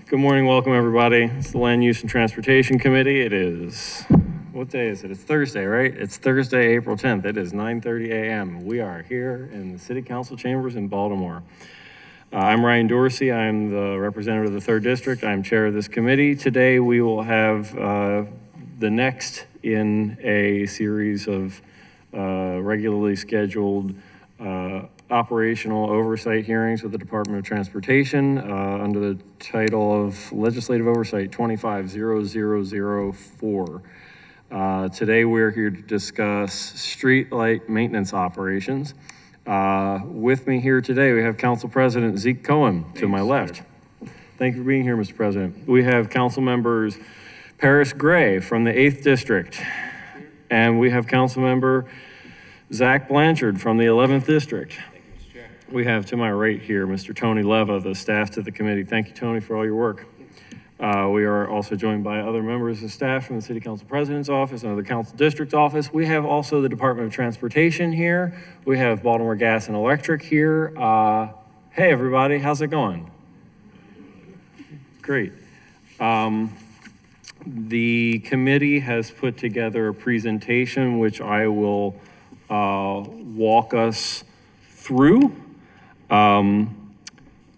Good morning, welcome everybody. It's the Land Use and Transportation Committee. It is, what day is it? It's Thursday, right? It's Thursday, April 10th. It is 9:30 a.m. We are here in the City Council chambers in Baltimore. I'm Ryan Dorsey. I'm the representative of the 3rd District. I'm chair of this committee. Today we will have the next in a series of regularly scheduled operational oversight hearings with the Department of Transportation under the title of Legislative Oversight 25-0004. Today we're here to discuss street light maintenance operations. With me here today, we have Council President Zeke Cohen to my left. Thank you for being here, Mr. President. We have Council members Paris Gray from the 8th District, and we have Council member Zach Blanchard from the 11th District. We have to my right here, Mr. Tony Leva, the staff to the committee. Thank you, Tony, for all your work. We are also joined by other members of staff from the City Council President's Office and the Council District Office. We have also the Department of Transportation here. We have Baltimore Gas and Electric here. Hey, everybody, how's it going? Great. The committee has put together a presentation which I will walk us through.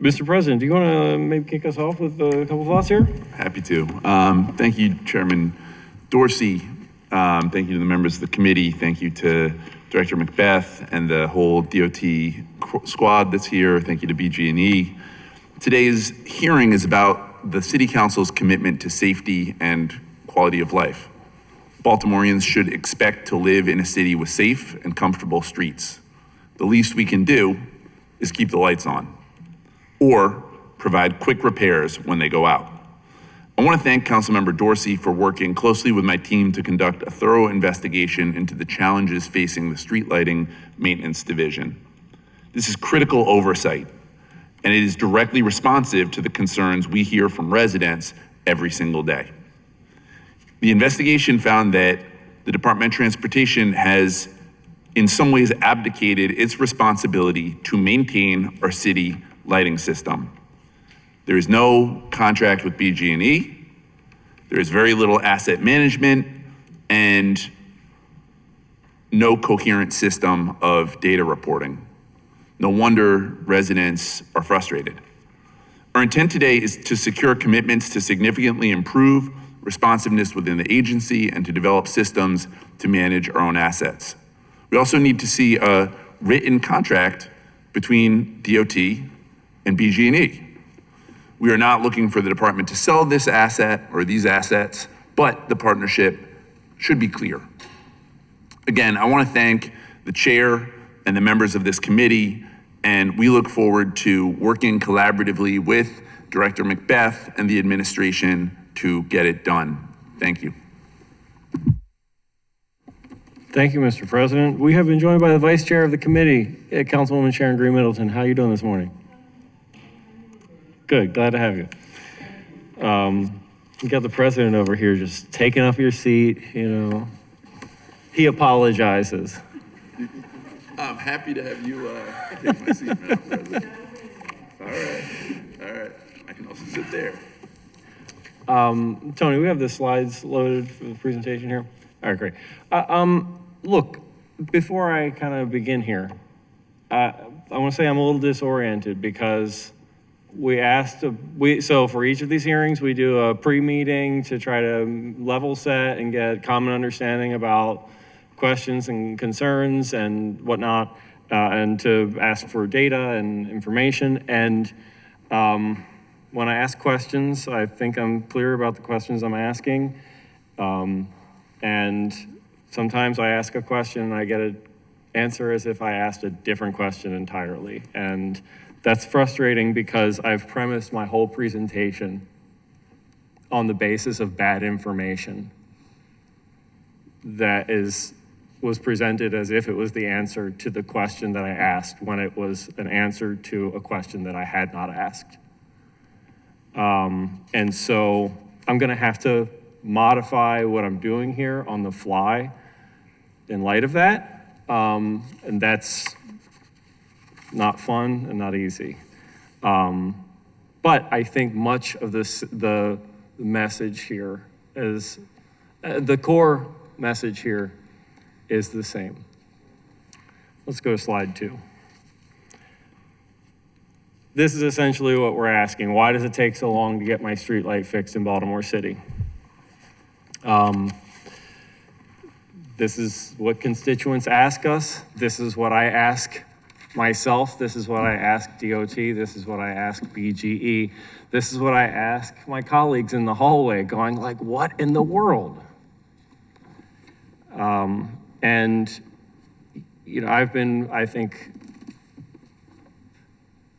Mr. President, do you want to maybe kick us off with a couple thoughts here? Happy to. Thank you, Chairman Dorsey. Thank you to the members of the committee. Thank you to Director Macbeth and the whole DOT squad that's here. Thank you to BG&E. Today's hearing is about the City Council's commitment to safety and quality of life. Baltimoreans should expect to live in a city with safe and comfortable streets. The least we can do is keep the lights on or provide quick repairs when they go out. I want to thank Councilmember Dorsey for working closely with my team to conduct a thorough investigation into the challenges facing the street lighting maintenance division. This is critical oversight, and it is directly responsive to the concerns we hear from residents every single day. The investigation found that the Department of Transportation has in some ways abdicated its responsibility to maintain our city lighting system. There is no contract with BG&E, there is very little asset management, and no coherent system of data reporting. No wonder residents are frustrated. Our intent today is to secure commitments to significantly improve responsiveness within the agency and to develop systems to manage our own assets. We also need to see a written contract between DOT and BG&E. We are not looking for the department to sell this asset or these assets, but the partnership should be clear. Again, I want to thank the chair and the members of this committee, and we look forward to working collaboratively with Director Macbeth and the administration to get it done. Thank you. Thank you, Mr. President. We have been joined by the Vice Chair of the committee, Councilwoman Sharon Green Middleton. How are you doing this morning? Good, glad to have you. You got the president over here just taking up your seat, you know. He apologizes. I'm happy to have you take my seat, Madam President. All right. I can also sit there. Tony, we have the slides loaded for the presentation here. All right, great. Look, before I kind of begin here, I want to say I'm a little disoriented because so for each of these hearings, we do a pre-meeting to try to level set and get common understanding about questions and concerns and whatnot, and to ask for data and information. And when I ask questions, I think I'm clear about the questions I'm asking. And sometimes I ask a question and I get an answer as if I asked a different question entirely. And that's frustrating because I've premised my whole presentation on the basis of bad information that was presented as if it was the answer to the question that I asked when it was an answer to a question that I had not asked. And so I'm gonna have to modify what I'm doing here on the fly in light of that. And that's not fun and not easy. But I think much of this, the message here is, the core message here is the same. Let's go to slide 2. This is essentially what we're asking. Why does it take so long to get my streetlight fixed in Baltimore City? This is what constituents ask us. This is what I ask myself. This is what I ask DOT. This is what I ask BGE. This is what I ask my colleagues in the hallway, going like, what in the world? And, you know, I've been, I think,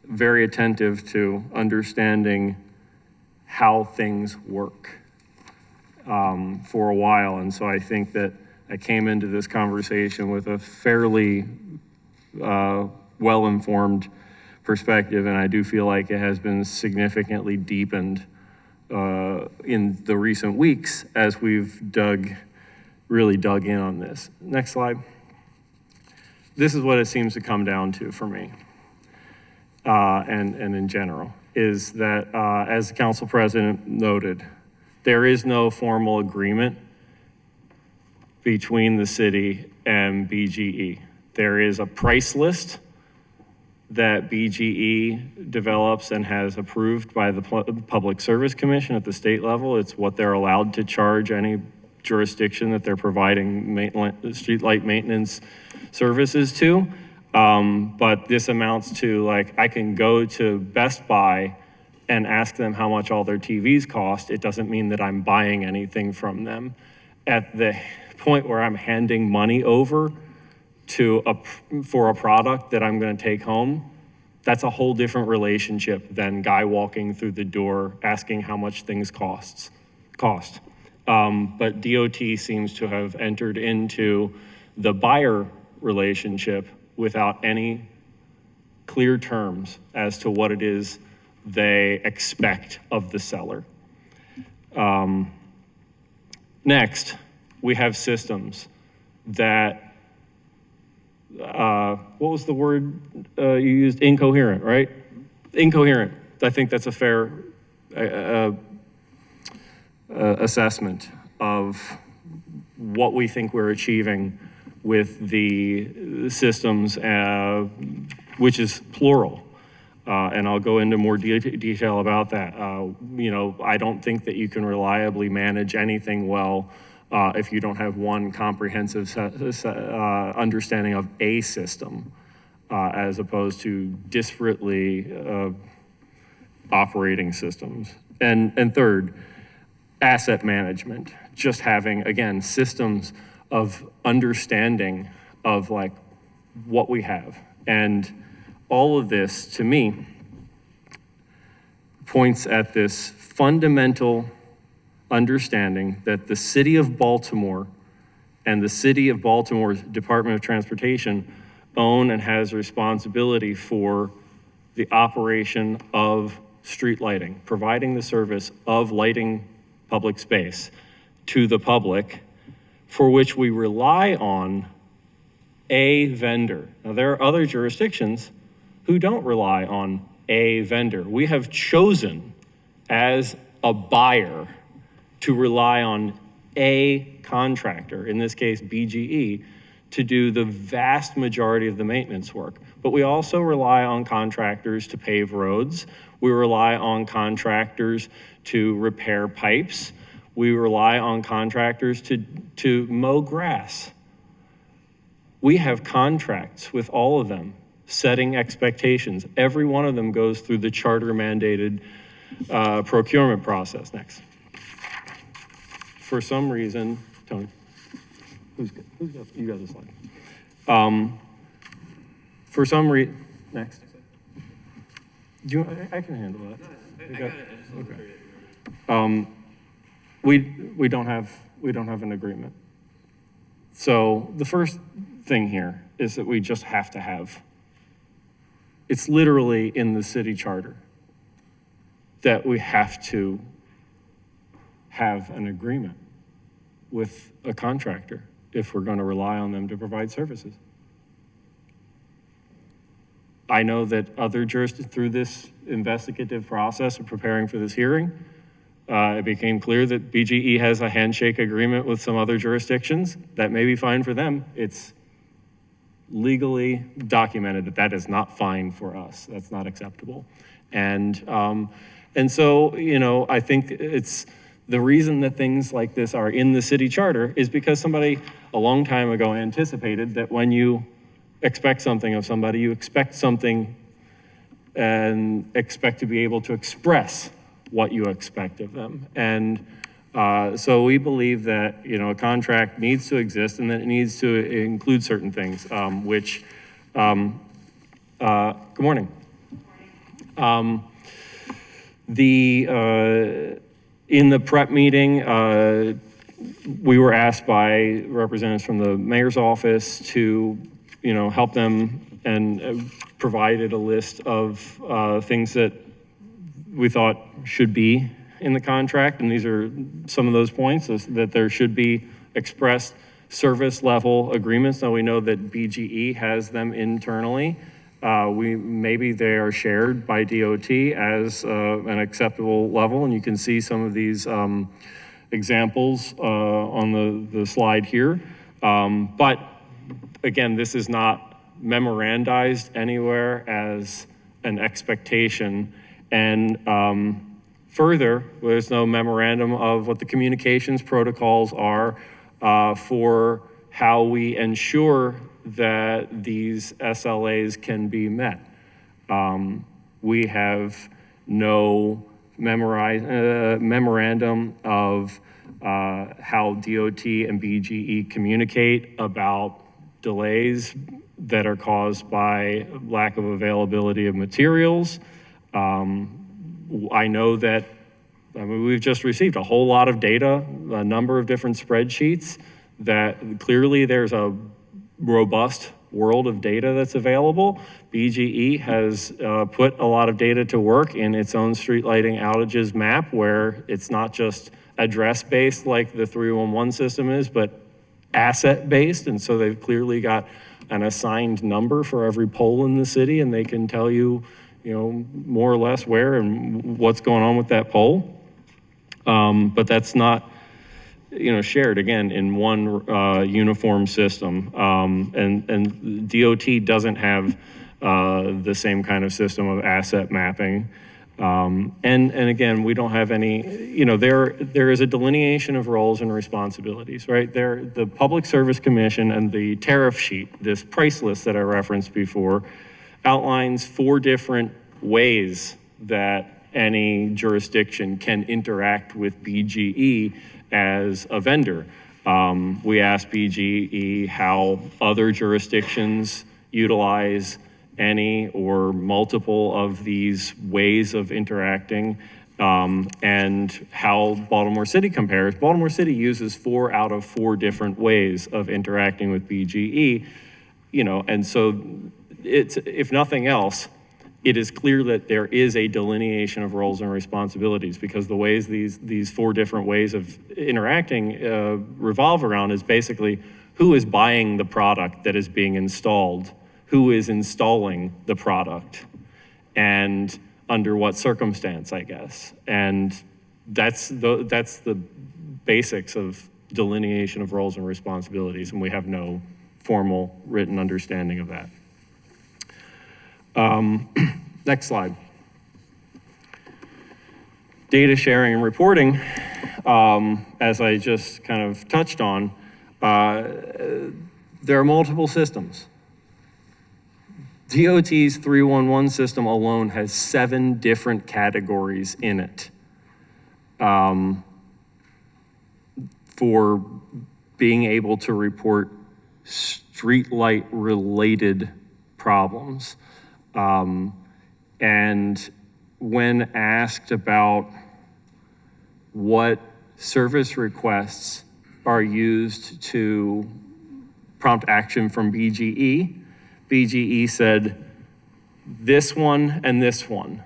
very attentive to understanding how things work for a while. And so I think that I came into this conversation with a fairly well-informed perspective, and I do feel like it has been significantly deepened in the recent weeks as we've really dug in on this. Next slide. This is what it seems to come down to for me, and in general, is that as the council president noted, there is no formal agreement between the city and BGE. There is a price list that BGE develops and has approved by the Public Service Commission at the state level. It's what they're allowed to charge any jurisdiction that they're providing streetlight maintenance services to. But this amounts to, like, I can go to Best Buy and ask them how much all their TVs cost. It doesn't mean that I'm buying anything from them. At the point where I'm handing money over for a product that I'm going to take home, that's a whole different relationship than guy walking through the door asking how much things cost. But DOT seems to have entered into the buyer relationship without any clear terms as to what it is they expect of the seller. Next, we have systems that, what was the word you used? Incoherent, right? Incoherent. I think that's a fair assessment of what we think we're achieving with the systems, which is plural. And I'll go into more detail about that. You know, I don't think that you can reliably manage anything well if you don't have one comprehensive understanding of a system, as opposed to disparately operating systems. And third, asset management. Just having, again, systems of understanding of like what we have. And all of this, to me, points at this fundamental understanding that the city of Baltimore and the city of Baltimore's Department of Transportation own and has responsibility for the operation of street lighting, providing the service of lighting public space to the public, for which we rely on a vendor. Now, there are other jurisdictions who don't rely on a vendor. We have chosen as a buyer to rely on a contractor, in this case BGE, to do the vast majority of the maintenance work. But we also rely on contractors to pave roads. We rely on contractors to repair pipes. We rely on contractors to mow grass. We have contracts with all of them, setting expectations. Every one of them goes through the charter mandated procurement process. Next. For some reason, Tony, who's got, you got the slide. For some reason, next. Do you, I can handle that. I got it. Okay. We don't have an agreement. So the first thing here is that we just have to have. It's literally in the city charter that we have to have an agreement with a contractor if we're going to rely on them to provide services. I know that other through this investigative process of preparing for this hearing, it became clear that BGE has a handshake agreement with some other jurisdictions. That may be fine for them. It's legally documented that that is not fine for us. That's not acceptable. And so, you know, I think it's the reason that things like this are in the city charter is because somebody a long time ago anticipated that when you expect something of somebody, you expect something and expect to be able to express what you expect of them. And so we believe that, you know, a contract needs to exist and that it needs to include certain things, good morning. In the prep meeting, we were asked by representatives from the mayor's office to, you know, help them and provided a list of things that we thought should be in the contract, and these are some of those points, is that there should be expressed service level agreements. Now we know that BGE has them internally. Maybe they are shared by DOT as an acceptable level, and you can see some of these examples on the slide here. But again, this is not memorandized anywhere as an expectation. And further, there's no memorandum of what the communications protocols are for how we ensure that these SLAs can be met. We have no memorandum of how DOT and BGE communicate about delays that are caused by lack of availability of materials. I know that, we've just received a whole lot of data, a number of different spreadsheets that clearly there's a robust world of data that's available. BGE has put a lot of data to work in its own street lighting outages map, where it's not just address-based like the 311 system is, but asset-based. And so they've clearly got an assigned number for every pole in the city, and they can tell you, you know, more or less where and what's going on with that pole. But that's not, you know, shared again in one uniform system. And DOT doesn't have the same kind of system of asset mapping. And again, we don't have any, you know, there is a delineation of roles and responsibilities, right? The Public Service Commission and the tariff sheet, this price list that I referenced before, outlines 4 different ways that any jurisdiction can interact with BGE as a vendor. We asked BGE how other jurisdictions utilize any or multiple of these ways of interacting, and how Baltimore City compares. Baltimore City uses 4 out of 4 different ways of interacting with BGE, you know, and so it's, if nothing else, it is clear that there is a delineation of roles and responsibilities, because the ways these 4 different ways of interacting revolve around is basically who is buying the product that is being installed, who is installing the product, and under what circumstance, I guess. And that's the basics of delineation of roles and responsibilities, and we have no formal written understanding of that. Next slide. Data sharing and reporting, as I just kind of touched on, there are multiple systems. DOT's 311 system alone has 7 different categories in it for being able to report streetlight related problems. And when asked about what service requests are used to prompt action from BGE, BGE said this one and this one,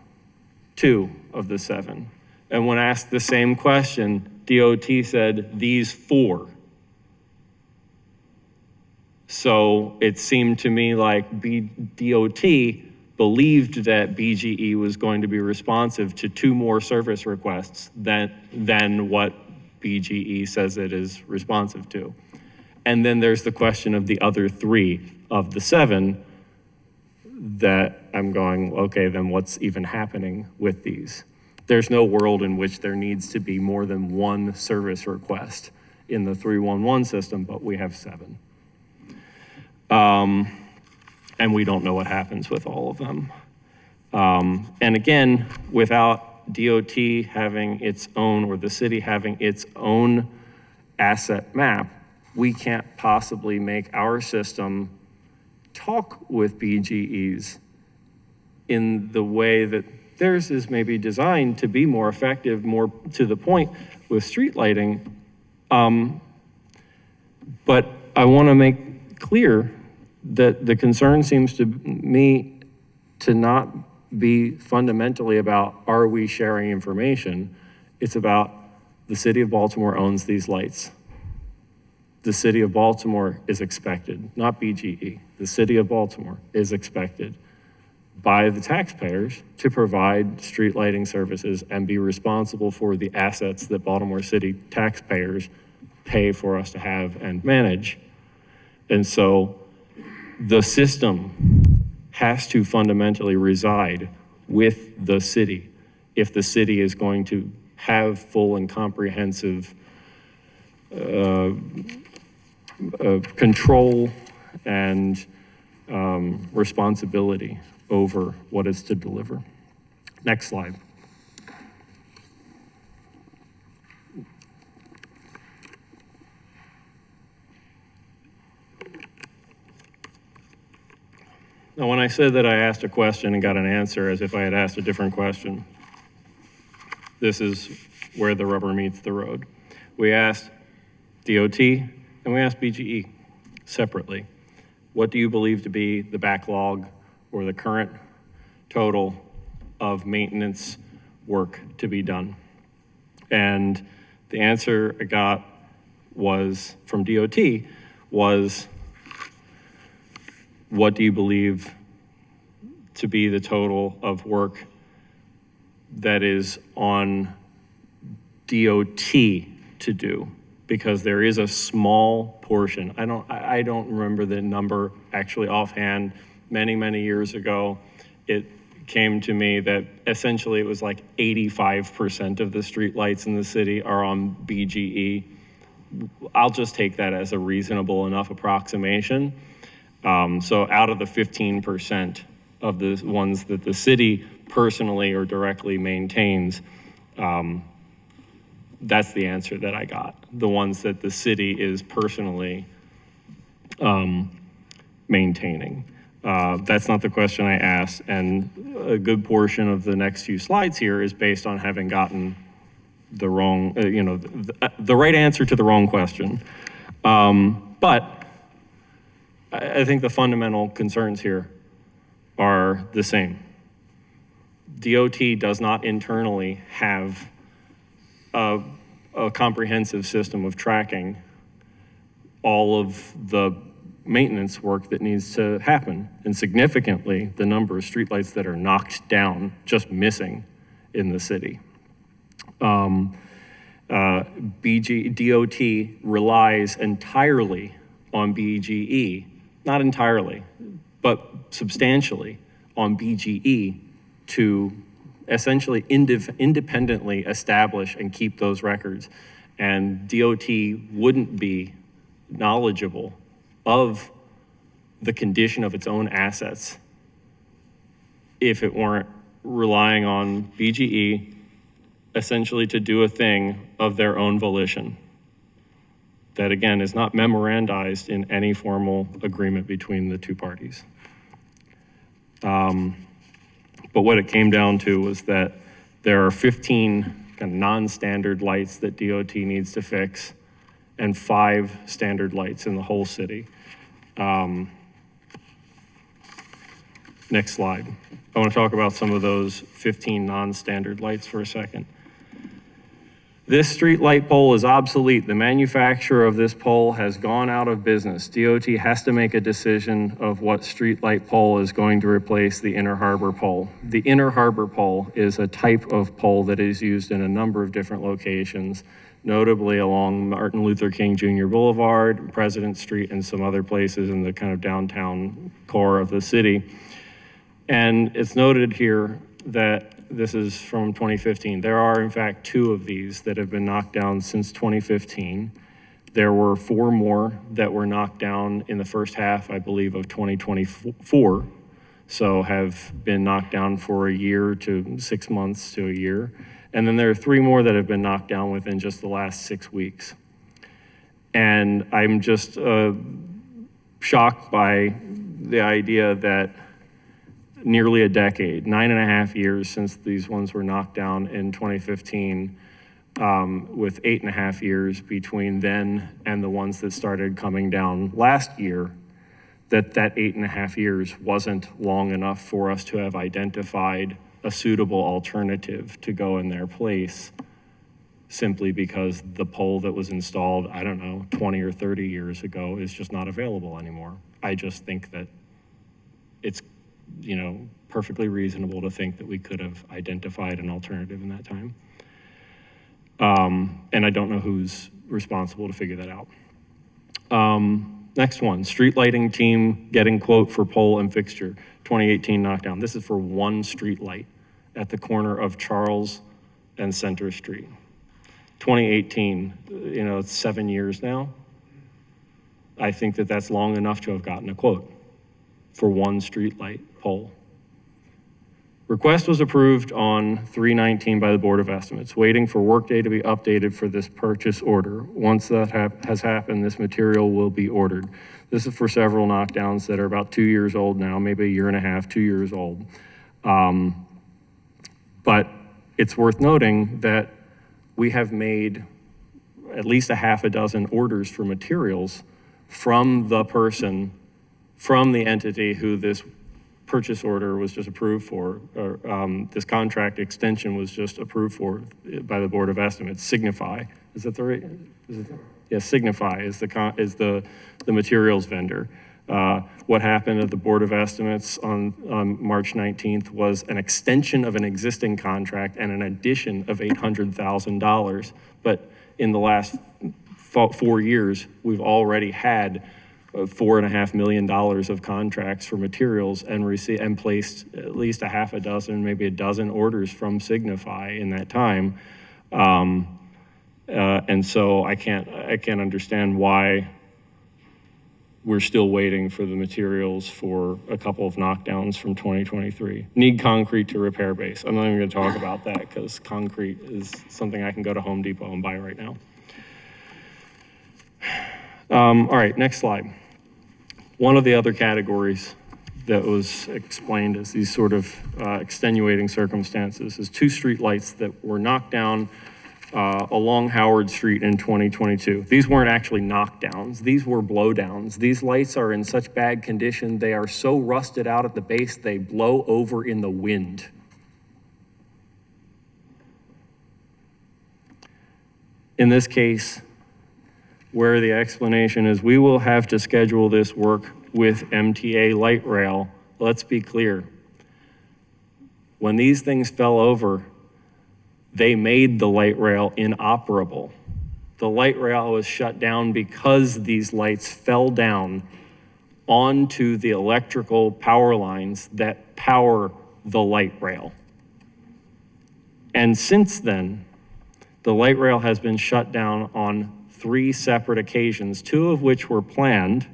2 of the 7. And when asked the same question, DOT said these 4. So it seemed to me like DOT believed that BGE was going to be responsive to 2 more service requests than what BGE says it is responsive to. And then there's the question of the other 3 of the 7 that I'm going, okay, then what's even happening with these? There's no world in which there needs to be more than 1 service request in the 311 system, but we have 7. And we don't know what happens with all of them. And again, without DOT having its own, or the city having its own asset map, we can't possibly make our system talk with BGE's in the way that theirs is maybe designed to be more effective, more to the point with street lighting. But I want to make clear that the concern seems to me to not be fundamentally about, are we sharing information? It's about the city of Baltimore owns these lights. The city of Baltimore is expected, not BGE, the city of Baltimore is expected by the taxpayers to provide street lighting services and be responsible for the assets that Baltimore City taxpayers pay for us to have and manage. And so the system has to fundamentally reside with the city if the city is going to have full and comprehensive control and responsibility over what is to deliver. Next slide. Now, when I said that I asked a question and got an answer as if I had asked a different question, this is where the rubber meets the road. We asked DOT and we asked BGE separately, what do you believe to be the backlog or the current total of maintenance work to be done? And the answer I got was, from DOT, was, what do you believe to be the total of work that is on DOT to do? Because there is a small portion. I don't remember the number actually offhand. Many years ago, it came to me that essentially it was like 85% of the street lights in the city are on BGE. I'll just take that as a reasonable enough approximation. So out of the 15% of the ones that the city personally or directly maintains, that's the answer that I got. The ones that the city is personally maintaining. That's not the question I asked, and a good portion of the next few slides here is based on having gotten the wrong, the right answer to the wrong question. But I think the fundamental concerns here are the same. DOT does not internally have a comprehensive system of tracking all of the maintenance work that needs to happen. And significantly, the number of streetlights that are knocked down, just missing in the city. DOT relies entirely on BGE, not entirely, but substantially on BGE to essentially independently establish and keep those records. And DOT wouldn't be knowledgeable of the condition of its own assets if it weren't relying on BGE essentially to do a thing of their own volition. That again is not memorandized in any formal agreement between the two parties. But what it came down to was that there are 15 kind of non-standard lights that DOT needs to fix and 5 standard lights in the whole city. Next slide. I want to talk about some of those 15 non-standard lights for a second. This street light pole is obsolete. The manufacturer of this pole has gone out of business. DOT has to make a decision of what street light pole is going to replace the Inner Harbor pole. The Inner Harbor pole is a type of pole that is used in a number of different locations, notably along Martin Luther King Jr. Boulevard, President Street, and some other places in the kind of downtown core of the city. And it's noted here that this is from 2015. There are, in fact, 2 of these that have been knocked down since 2015. There were 4 more that were knocked down in the first half, I believe, of 2024. So have been knocked down for a year to 6 months to a year. And then there are 3 more that have been knocked down within just the last 6 weeks. And I'm just shocked by the idea that nearly a decade, 9.5 years since these ones were knocked down in 2015, with 8.5 years between then and the ones that started coming down last year, that 8.5 years wasn't long enough for us to have identified a suitable alternative to go in their place, simply because the pole that was installed, I don't know, 20 or 30 years ago is just not available anymore. I just think that it's, perfectly reasonable to think that we could have identified an alternative in that time. And I don't know who's responsible to figure that out. Next one, street lighting team getting quote for pole and fixture, 2018 knockdown. This is for one street light at the corner of Charles and Center Street. 2018, it's 7 years now. I think that that's long enough to have gotten a quote for one street light pole. Request was approved on 3/19 by the Board of Estimates, waiting for workday to be updated for this purchase order. Once that has happened, this material will be ordered. This is for several knockdowns that are about 2 years old now, maybe 1.5 years, 2 years old. But it's worth noting that we have made at least 6 orders for materials from the person, from the entity who this purchase order was just approved for, or this contract extension was just approved for by the Board of Estimates. Signify, is that the right? Yes, Signify is the materials vendor. What happened at the Board of Estimates on March 19th was an extension of an existing contract and an addition of $800,000. But in the last 4 years, we've already had $4.5 million of contracts for materials and placed at least 6, maybe 12 orders from Signify in that time. And so I can't understand why we're still waiting for the materials for a couple of knockdowns from 2023. Need concrete to repair base. I'm not even gonna talk about that because concrete is something I can go to Home Depot and buy right now. All right, next slide. One of the other categories that was explained as these sort of extenuating circumstances is 2 street lights that were knocked down along Howard Street in 2022. These weren't actually knockdowns, these were blowdowns. These lights are in such bad condition, they are so rusted out at the base, they blow over in the wind. In this case, where the explanation is we will have to schedule this work with MTA Light Rail. Let's be clear. When these things fell over, they made the light rail inoperable. The light rail was shut down because these lights fell down onto the electrical power lines that power the light rail. And since then, the light rail has been shut down on 3 separate occasions, 2 of which were planned,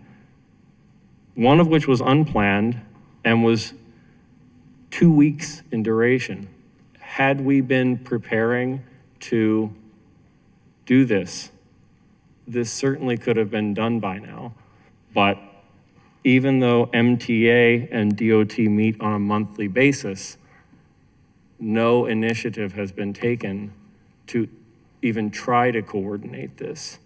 1 of which was unplanned and was 2 weeks in duration. Had we been preparing to do this, this certainly could have been done by now. But even though MTA and DOT meet on a monthly basis, no initiative has been taken to even try to coordinate this.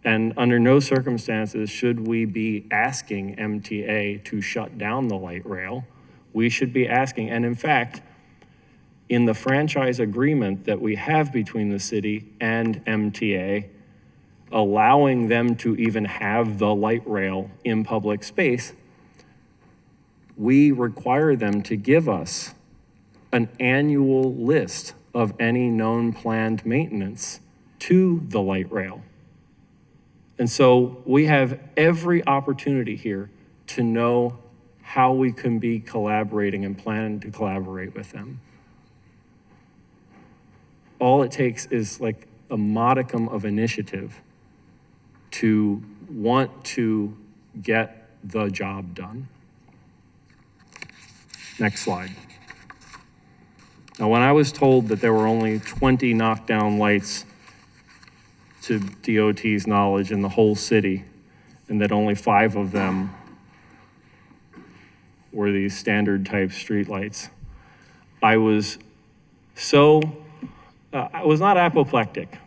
And under no circumstances should we be asking MTA to shut down the light rail. We should be asking, and in fact, in the franchise agreement that we have between the city and MTA, allowing them to even have the light rail in public space, we require them to give us an annual list of any known planned maintenance to the light rail. And so we have every opportunity here to know how we can be collaborating and plan to collaborate with them. All it takes is like a modicum of initiative to want to get the job done. Next slide. Now, when I was told that there were only 20 knockdown lights to DOT's knowledge in the whole city, and that only 5 of them were these standard type streetlights, I was I was not apoplectic.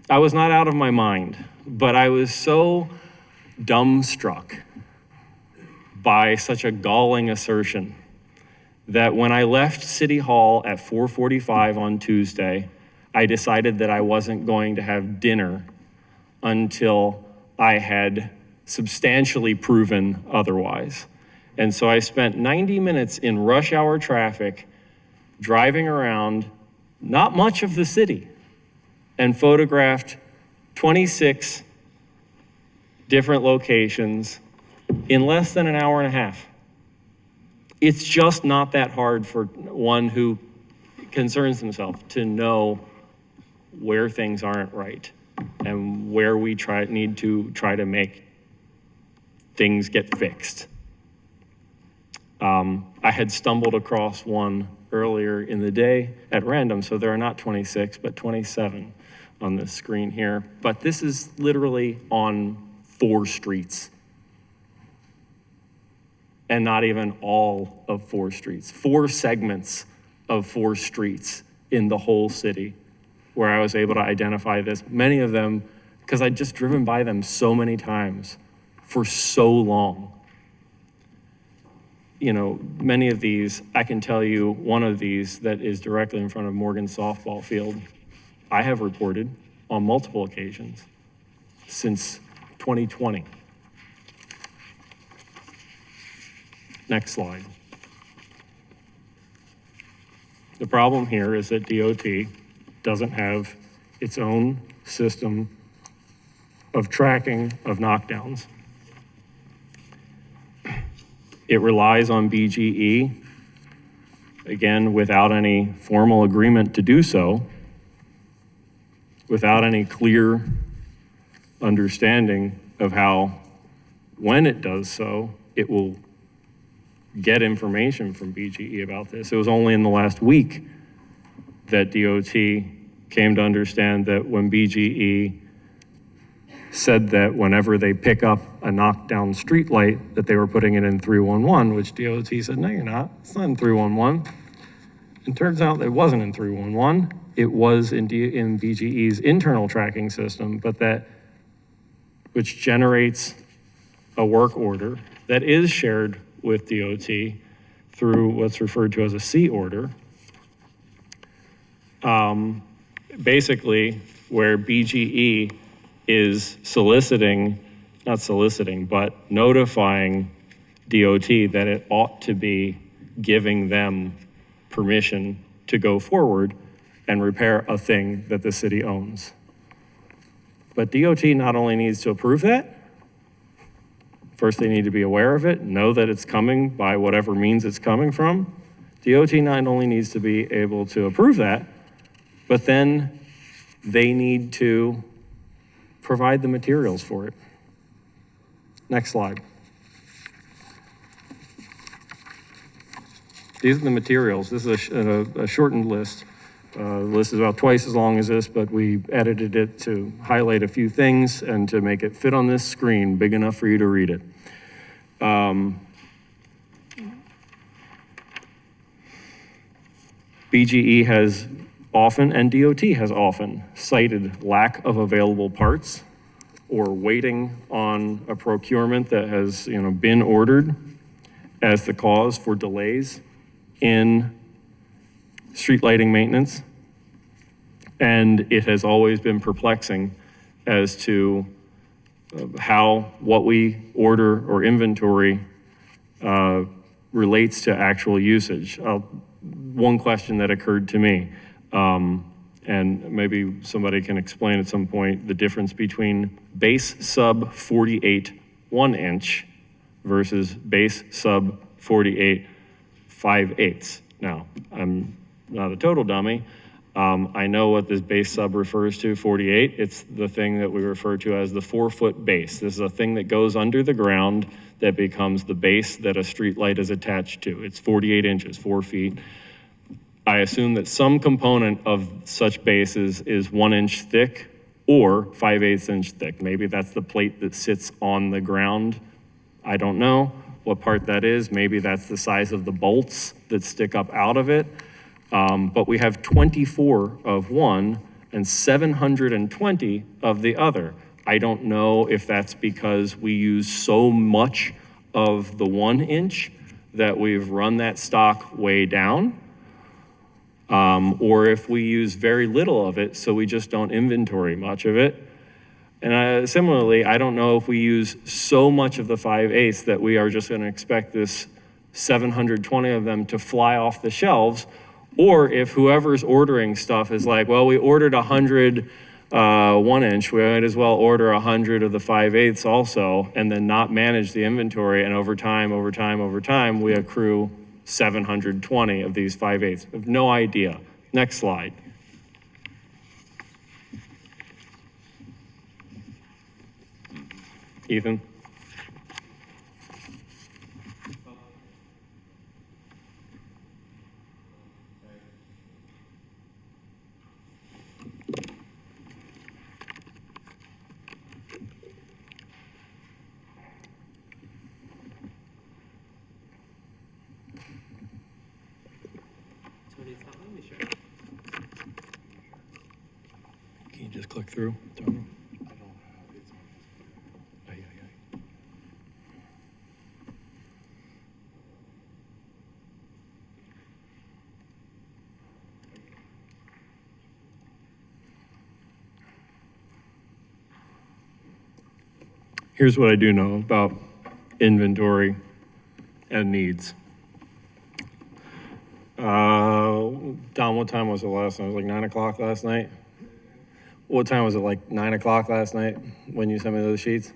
I was not out of my mind, but I was so dumbstruck by such a galling assertion that when I left City Hall at 4:45 on Tuesday, I decided that I wasn't going to have dinner until I had substantially proven otherwise. And so I spent 90 minutes in rush hour traffic driving around not much of the city and photographed 26 different locations in less than an hour and a half. It's just not that hard for one who concerns himself to know where things aren't right and where we need to try to make things get fixed. I had stumbled across one earlier in the day at random, so there are not 26, but 27 on this screen here. But this is literally on 4 streets. And not even all of 4 streets, 4 segments of 4 streets in the whole city where I was able to identify this. Many of them, because I'd just driven by them so many times for so long. You know, many of these, I can tell you one of these that is directly in front of Morgan softball field, I have reported on multiple occasions since 2020. Next slide. The problem here is that DOT doesn't have its own system of tracking of knockdowns. It relies on BGE, again, without any formal agreement to do so, without any clear understanding of how, when it does so, it will get information from BGE about this. It was only in the last week that DOT came to understand that when BGE said that whenever they pick up a knockdown street light, that they were putting it in 311, which DOT said, no, you're not. It's not in 311. And turns out it wasn't in 311. It was in BGE's internal tracking system, but which generates a work order that is shared with DOT through what's referred to as a C order. Basically, where BGE is not soliciting, but notifying DOT that it ought to be giving them permission to go forward and repair a thing that the city owns. But DOT not only needs to approve that, first they need to be aware of it, know that it's coming by whatever means it's coming from. DOT not only needs to be able to approve that, but then they need to provide the materials for it. Next slide. These are the materials. This is a shortened list. The list is about twice as long as this, but we edited it to highlight a few things and to make it fit on this screen, big enough for you to read it. BGE has often, and DOT has often, cited lack of available parts or waiting on a procurement that has been ordered as the cause for delays in street lighting maintenance. And it has always been perplexing as to how what we order or inventory relates to actual usage. One question that occurred to me, and maybe somebody can explain at some point, the difference between base sub 48 1-inch versus base sub 48 5/8. Now, I'm not a total dummy. I know what this base sub refers to, 48. It's the thing that we refer to as the 4-foot base. This is a thing that goes under the ground that becomes the base that a street light is attached to. It's 48 inches, 4 feet. I assume that some component of such bases is 1 inch thick or 5/8 inch thick. Maybe that's the plate that sits on the ground. I don't know what part that is. Maybe that's the size of the bolts that stick up out of it. But we have 24 of one and 720 of the other. I don't know if that's because we use so much of the 1 inch that we've run that stock way down, or if we use very little of it, so we just don't inventory much of it. And similarly, I don't know if we use so much of the 5/8 that we are just gonna expect this 720 of them to fly off the shelves, or if whoever's ordering stuff is like, well, we ordered 100 1 inch, we might as well order 100 of the 5/8 also, and then not manage the inventory, and over time, we accrue 720 of these 5/8. I have no idea. Next slide. Ethan? Can you just click through, Tony? Here's what I do know about inventory and needs. Don, what time was it last night? It was like 9 o'clock last night? What time was it, like 9 o'clock last night when you sent me those sheets?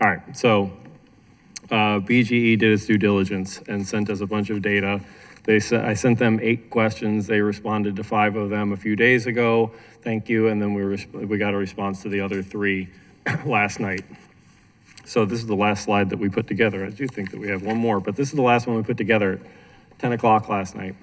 All right, so BGE did its due diligence and sent us a bunch of data. I sent them 8 questions. They responded to 5 of them a few days ago. Thank you, and then we got a response to the other 3 last night. So this is the last slide that we put together. I do think that we have one more, but this is the last one we put together at 10 o'clock last night.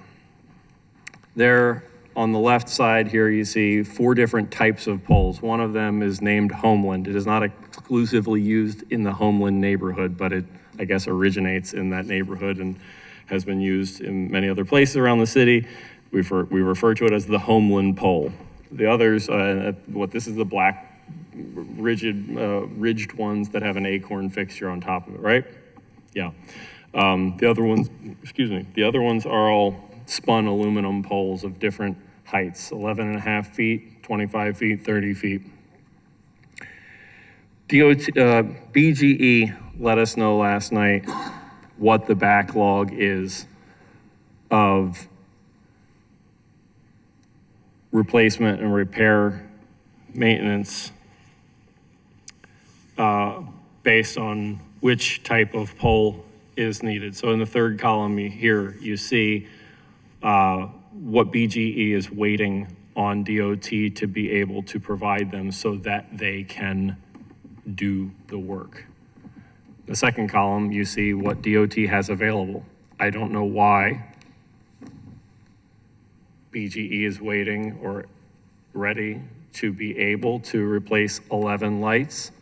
There on the left side here, you see 4 different types of poles. One of them is named Homeland. It is not exclusively used in the Homeland neighborhood, but it, I guess, originates in that neighborhood and has been used in many other places around the city. We refer to it as the Homeland pole. The others, this is the black ridged ones that have an acorn fixture on top of it, right? Yeah. The other ones are all spun aluminum poles of different heights, 11.5 feet, 25 feet, 30 feet. BGE let us know last night what the backlog is of replacement and repair maintenance based on which type of pole is needed. So in the third column here, you see what BGE is waiting on DOT to be able to provide them so that they can do the work. The second column, you see what DOT has available. I don't know why BGE is waiting or ready to be able to replace 11 lights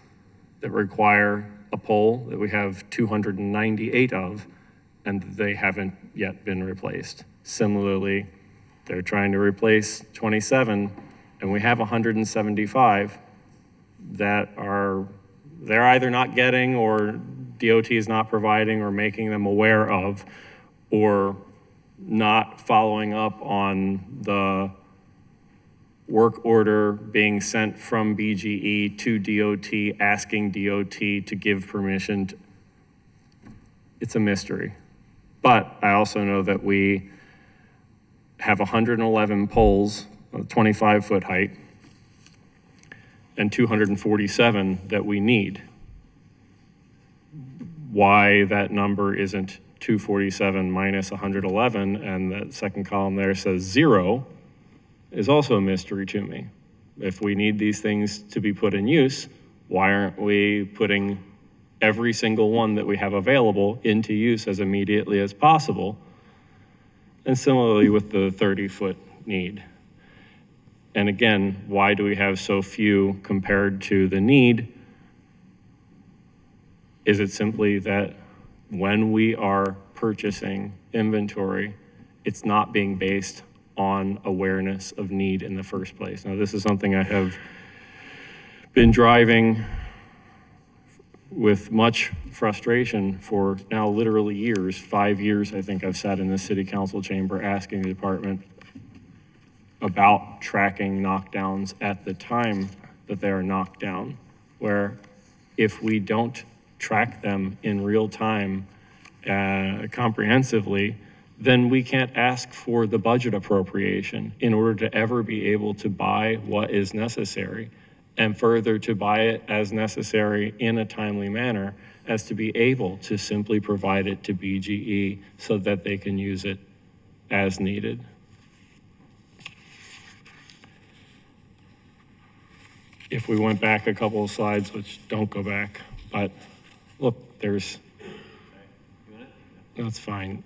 that require a pole that we have 298 of, and they haven't yet been replaced. Similarly, they're trying to replace 27, and we have 175 that they're either not getting, or DOT is not providing or making them aware of, or not following up on the work order being sent from BGE to DOT, asking DOT to give permission. It's a mystery. But I also know that we have 111 poles, 25-foot height, and 247 that we need. Why that number isn't 247 minus 111, and that second column there says 0, is also a mystery to me. If we need these things to be put in use, why aren't we putting every single one that we have available into use as immediately as possible? And similarly with the 30-foot need. And again, why do we have so few compared to the need? Is it simply that when we are purchasing inventory, it's not being based on awareness of need in the first place? Now, this is something I have been driving with much frustration for now literally years. 5 years, I think I've sat in the city council chamber asking the department about tracking knockdowns at the time that they are knocked down, where if we don't track them in real time comprehensively, then we can't ask for the budget appropriation in order to ever be able to buy what is necessary, and further to buy it as necessary in a timely manner as to be able to simply provide it to BGE so that they can use it as needed. If we went back a couple of slides, which don't go back, but look, that's fine.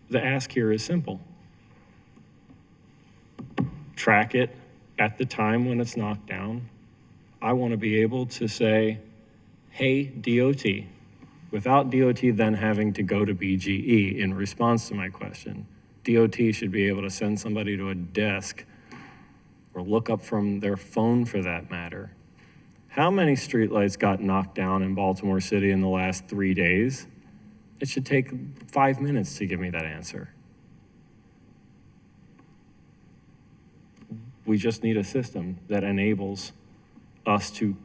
The ask here is simple. Track it at the time when it's knocked down. I want to be able to say, hey, DOT, without DOT then having to go to BGE in response to my question. DOT should be able to send somebody to a desk or look up from their phone for that matter. How many streetlights got knocked down in Baltimore City in the last 3 days? It should take 5 minutes to give me that answer. We just need a system that enables us to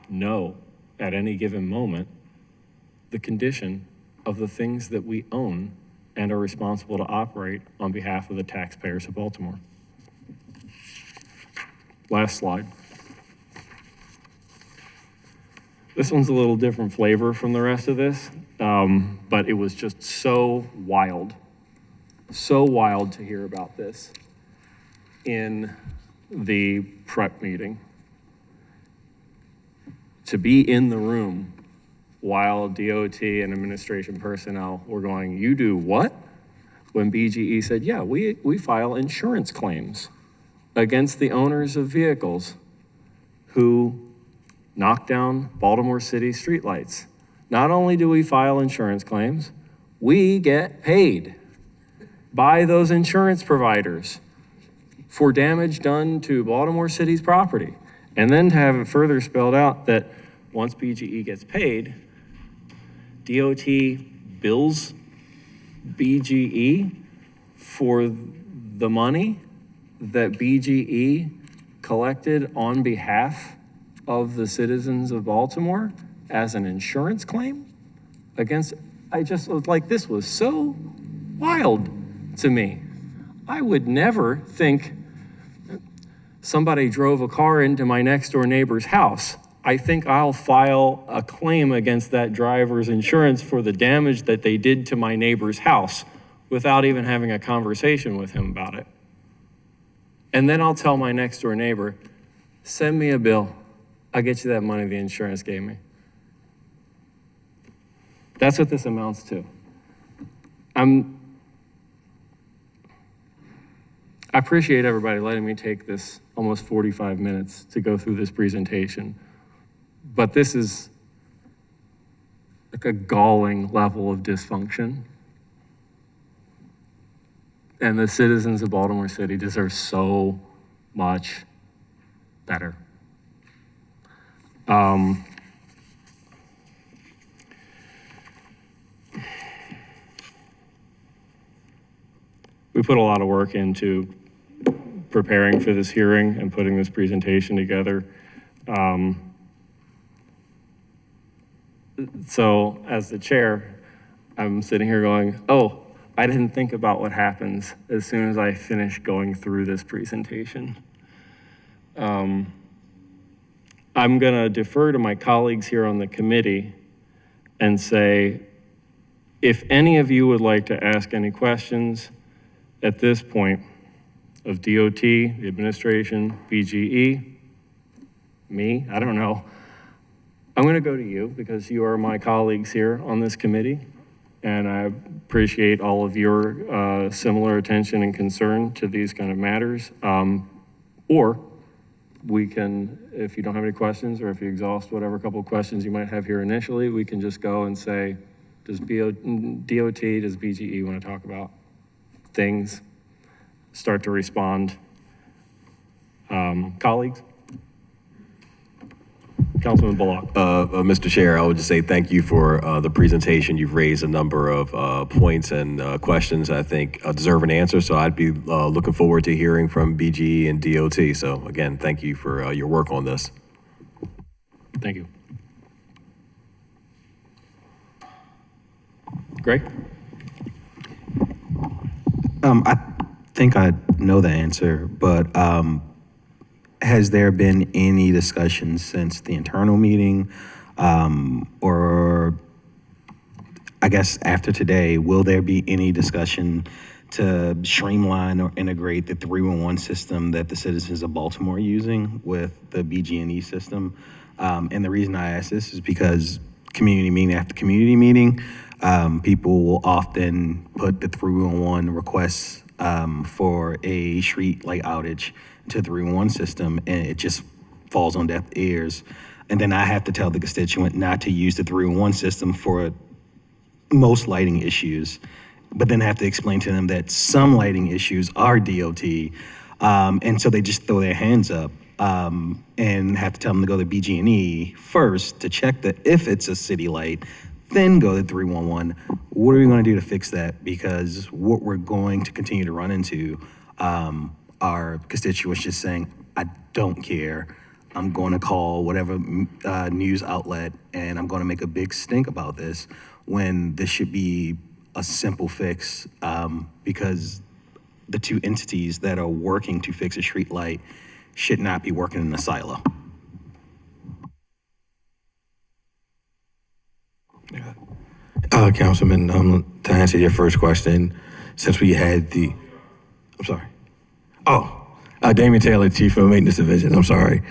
know at any given moment the condition of the things that we own and are responsible to operate on behalf of the taxpayers of Baltimore. Last slide. This one's a little different flavor from the rest of this, but it was just so wild to hear about this in the prep meeting. To be in the room while DOT and administration personnel were going, you do what? When BGE said, yeah, we file insurance claims against the owners of vehicles who knock down Baltimore City streetlights. Not only do we file insurance claims, we get paid by those insurance providers for damage done to Baltimore City's property. And then to have it further spelled out that once BGE gets paid, DOT bills BGE for the money that BGE collected on behalf of the citizens of Baltimore as an insurance claim against, I just was like, this was so wild to me. I would never think somebody drove a car into my next door neighbor's house. I think I'll file a claim against that driver's insurance for the damage that they did to my neighbor's house without even having a conversation with him about it. And then I'll tell my next door neighbor, send me a bill. I'll get you that money the insurance gave me. That's what this amounts to. I appreciate everybody letting me take this almost 45 minutes to go through this presentation, but this is like a galling level of dysfunction. And the citizens of Baltimore City deserve so much better. we put a lot of work into preparing for this hearing and putting this presentation together. So as the chair, I'm sitting here going, oh, I didn't think about what happens as soon as I finish going through this presentation. I'm gonna defer to my colleagues here on the committee and say, if any of you would like to ask any questions at this point of DOT, the administration, BGE, me, I don't know, I'm gonna go to you because you are my colleagues here on this committee, and I appreciate all of your similar attention and concern to these kind of matters. Or we can, if you don't have any questions, or if you exhaust whatever couple of questions you might have here initially, we can just go and say, does DOT, does BGE want to talk about things? Start to respond. Colleagues? Councilman Bullock. Mr. Chair, I would just say thank you for the presentation. You've raised a number of points and questions I think deserve an answer. So I'd be looking forward to hearing from BGE and DOT. So again, thank you for your work on this. Thank you. Greg? I think I know the answer, but has there been any discussion since the internal meeting, or I guess after today, will there be any discussion to streamline or integrate the 311 system that the citizens of Baltimore are using with the BG&E system? And the reason I ask this is because community meeting after community meeting, people will often put the 311 requests for a street light outage to the 311 system, and it just falls on deaf ears. And then I have to tell the constituent not to use the 311 system for most lighting issues, but then have to explain to them that some lighting issues are DOT. And so they just throw their hands up and have to tell them to go to BG&E first to check that if it's a city light, then go to 311. What are we going to do to fix that? Because what we're going to continue to run into are constituents just saying, I don't care. I'm going to call whatever news outlet and I'm going to make a big stink about this when this should be a simple fix, because the two entities that are working to fix a street light should not be working in a silo. Councilman, to answer your first question, since we had the, I'm sorry. Damien Taylor, Chief of Maintenance Division, I'm sorry.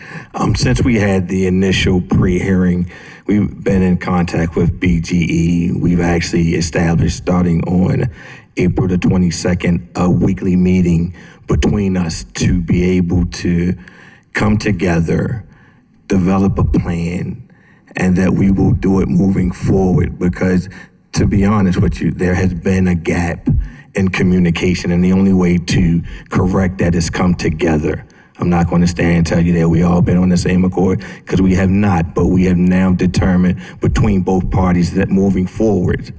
Since we had the initial pre-hearing, we've been in contact with BGE. We've actually established, starting on April the 22nd, a weekly meeting between us to be able to come together, develop a plan, and that we will do it moving forward. Because to be honest with you, there has been a gap in communication, and the only way to correct that is come together. I'm not going to stand and tell you that we all been on the same accord, because we have not, but we have now determined between both parties that moving forward,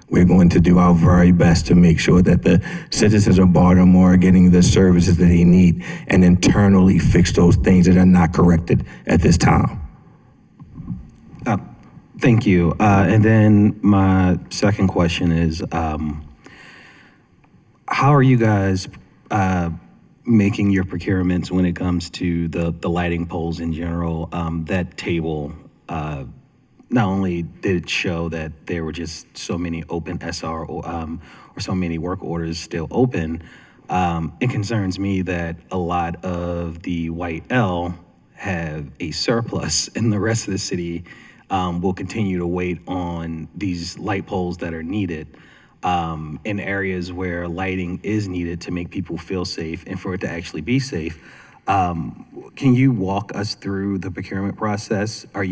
we're going to do our very best to make sure that the citizens of Baltimore are getting the services that they need, and internally fix those things that are not corrected at this time. Thank you. And then my second question is, how are you guys making your procurements when it comes to the lighting poles in general? That table, not only did it show that there were just so many open SR or so many work orders still open, it concerns me that a lot of the white L have a surplus and the rest of the city will continue to wait on these light poles that are needed in areas where lighting is needed to make people feel safe and for it to actually be safe. Can you walk us through the procurement process? Are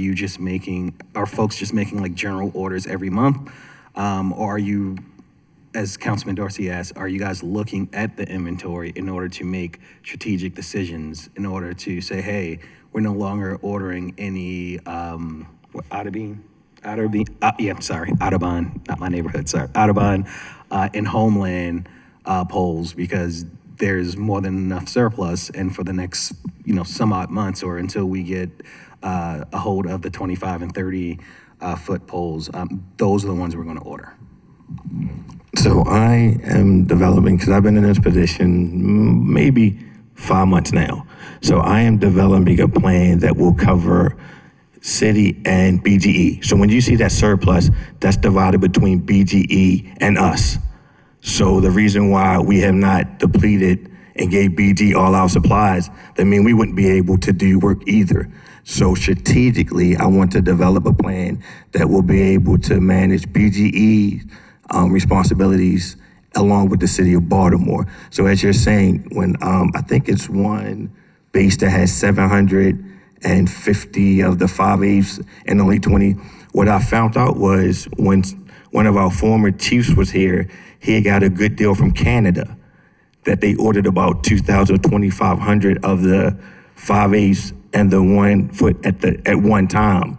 folks just making like general orders every month? Or are you, as Councilman Dorsey asked, are you guys looking at the inventory in order to make strategic decisions, in order to say, hey, we're no longer ordering any Audubon, not my neighborhood, sorry, Audubon in Homeland, poles because there's more than enough surplus, and for the next, some odd months or until we get a hold of the 25 and 30 foot poles, those are the ones we're going to order. So I am developing, because I've been in this position maybe 5 months now. So I am developing a plan that will cover city and BGE. So when you see that surplus, that's divided between BGE and us. So the reason why we have not depleted and gave BG all our supplies, that mean we wouldn't be able to do work either. So strategically, I want to develop a plan that will be able to manage BGE responsibilities along with the city of Baltimore. So as you're saying, when I think it's one base that has 750 of the 5/8 and only 20. What I found out was when one of our former chiefs was here, he had got a good deal from Canada that they ordered about 2,000 or 2,500 of the 5/8 and the 1 foot at one time.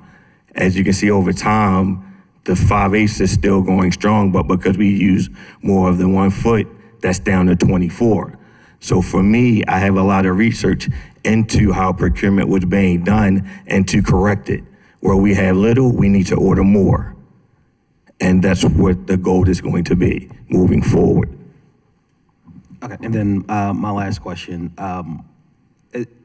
As you can see over time, the 5/8 is still going strong, but because we use more of the 1 foot, that's down to 24. So for me, I have a lot of research into how procurement was being done and to correct it. Where we have little, we need to order more. And that's what the goal is going to be moving forward. Okay, and then my last question.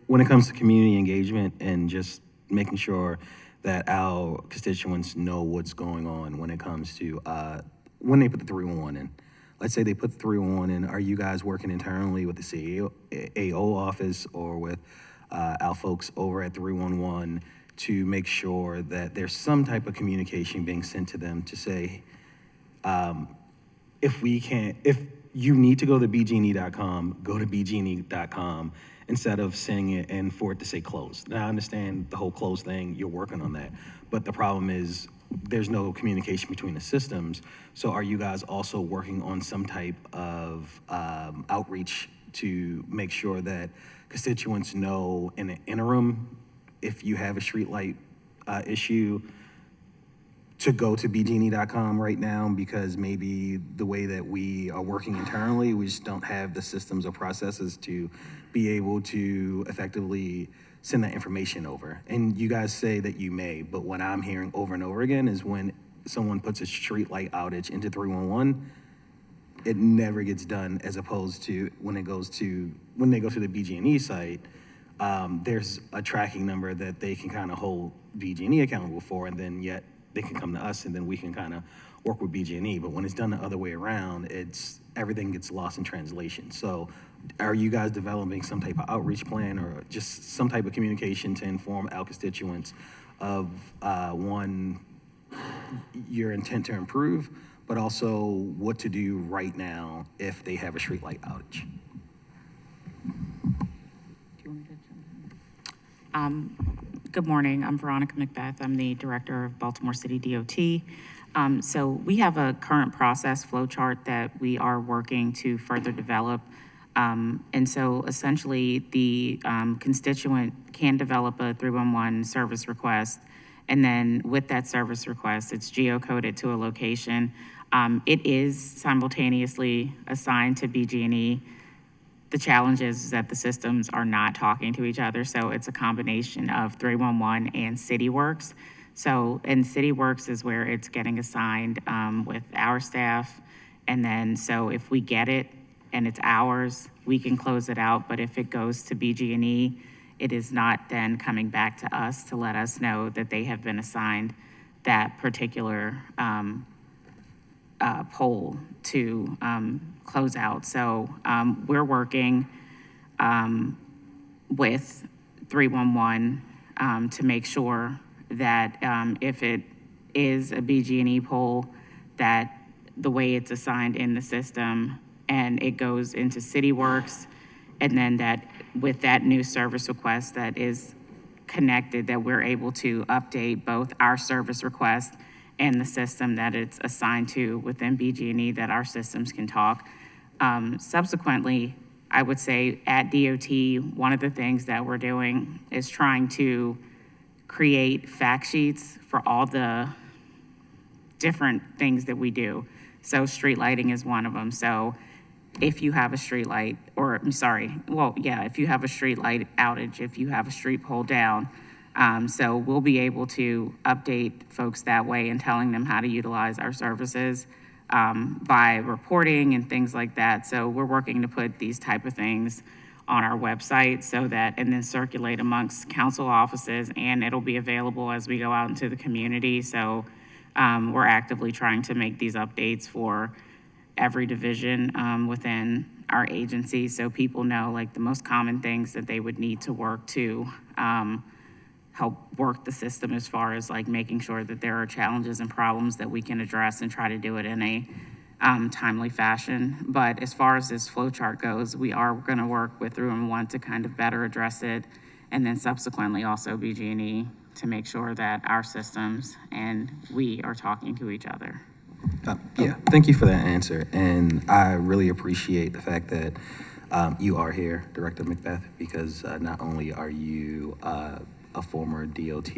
When it comes to community engagement and just making sure that our constituents know what's going on when it comes to when they put the 311 in. Let's say they put the 311 in. Are you guys working internally with the CAO office or with our folks over at 311 to make sure that there's some type of communication being sent to them to say, if you need to go to bgne.com, go to bgne.com instead of sending it in for it to say closed. Now, I understand the whole closed thing, you're working on that, but the problem is there's no communication between the systems. So are you guys also working on some type of outreach to make sure that constituents know in the interim, if you have a streetlight issue, to go to bgne.com right now, because maybe the way that we are working internally, we just don't have the systems or processes to be able to effectively send that information over. And you guys say that you may, but what I'm hearing over and over again is when someone puts a streetlight outage into 311, it never gets done, as opposed to when they go to the BG&E site, there's a tracking number that they can kind of hold BG&E accountable for, and then yet they can come to us and then we can kind of work with BG&E. But when it's done the other way around, everything gets lost in translation. So are you guys developing some type of outreach plan or just some type of communication to inform our constituents of one, your intent to improve, but also what to do right now if they have a streetlight outage? Good morning, I'm Veronica McBeth. I'm the Director of Baltimore City DOT. So we have a current process flow chart that we are working to further develop. And so essentially the constituent can develop a 311 service request. And then with that service request, it's geocoded to a location. It is simultaneously assigned to BG&E. The challenge is that the systems are not talking to each other, so it's a combination of 311 and CityWorks. So, and CityWorks is where it's getting assigned with our staff, and then so if we get it and it's ours, we can close it out. But if it goes to BG&E, it is not then coming back to us to let us know that they have been assigned that particular pole to close out. So we're working with 311 to make sure that if it is a BG&E pole, that the way it's assigned in the system and it goes into CityWorks, and then that with that new service request that is connected, that we're able to update both our service request and the system that it's assigned to within BG&E, that our systems can talk. Subsequently, I would say at DOT, one of the things that we're doing is trying to create fact sheets for all the different things that we do. So street lighting is one of them. So if you have a street light, or, I'm sorry, well, yeah, if you have a street light outage, if you have a street pole down. So we'll be able to update folks that way and telling them how to utilize our services by reporting and things like that. So we're working to put these type of things on our website so that, and then circulate amongst council offices, and it'll be available as we go out into the community. So we're actively trying to make these updates for every division within our agency, so people know like the most common things that they would need to work to help work the system, as far as like making sure that there are challenges and problems that we can address and try to do it in a timely fashion. But as far as this flow chart goes, we are going to work with Room and One to kind of better address it, and then subsequently also BG&E to make sure that our systems and we are talking to each other. Yeah, thank you for that answer. And I really appreciate the fact that you are here, Director Macbeth, because not only are you a former DOT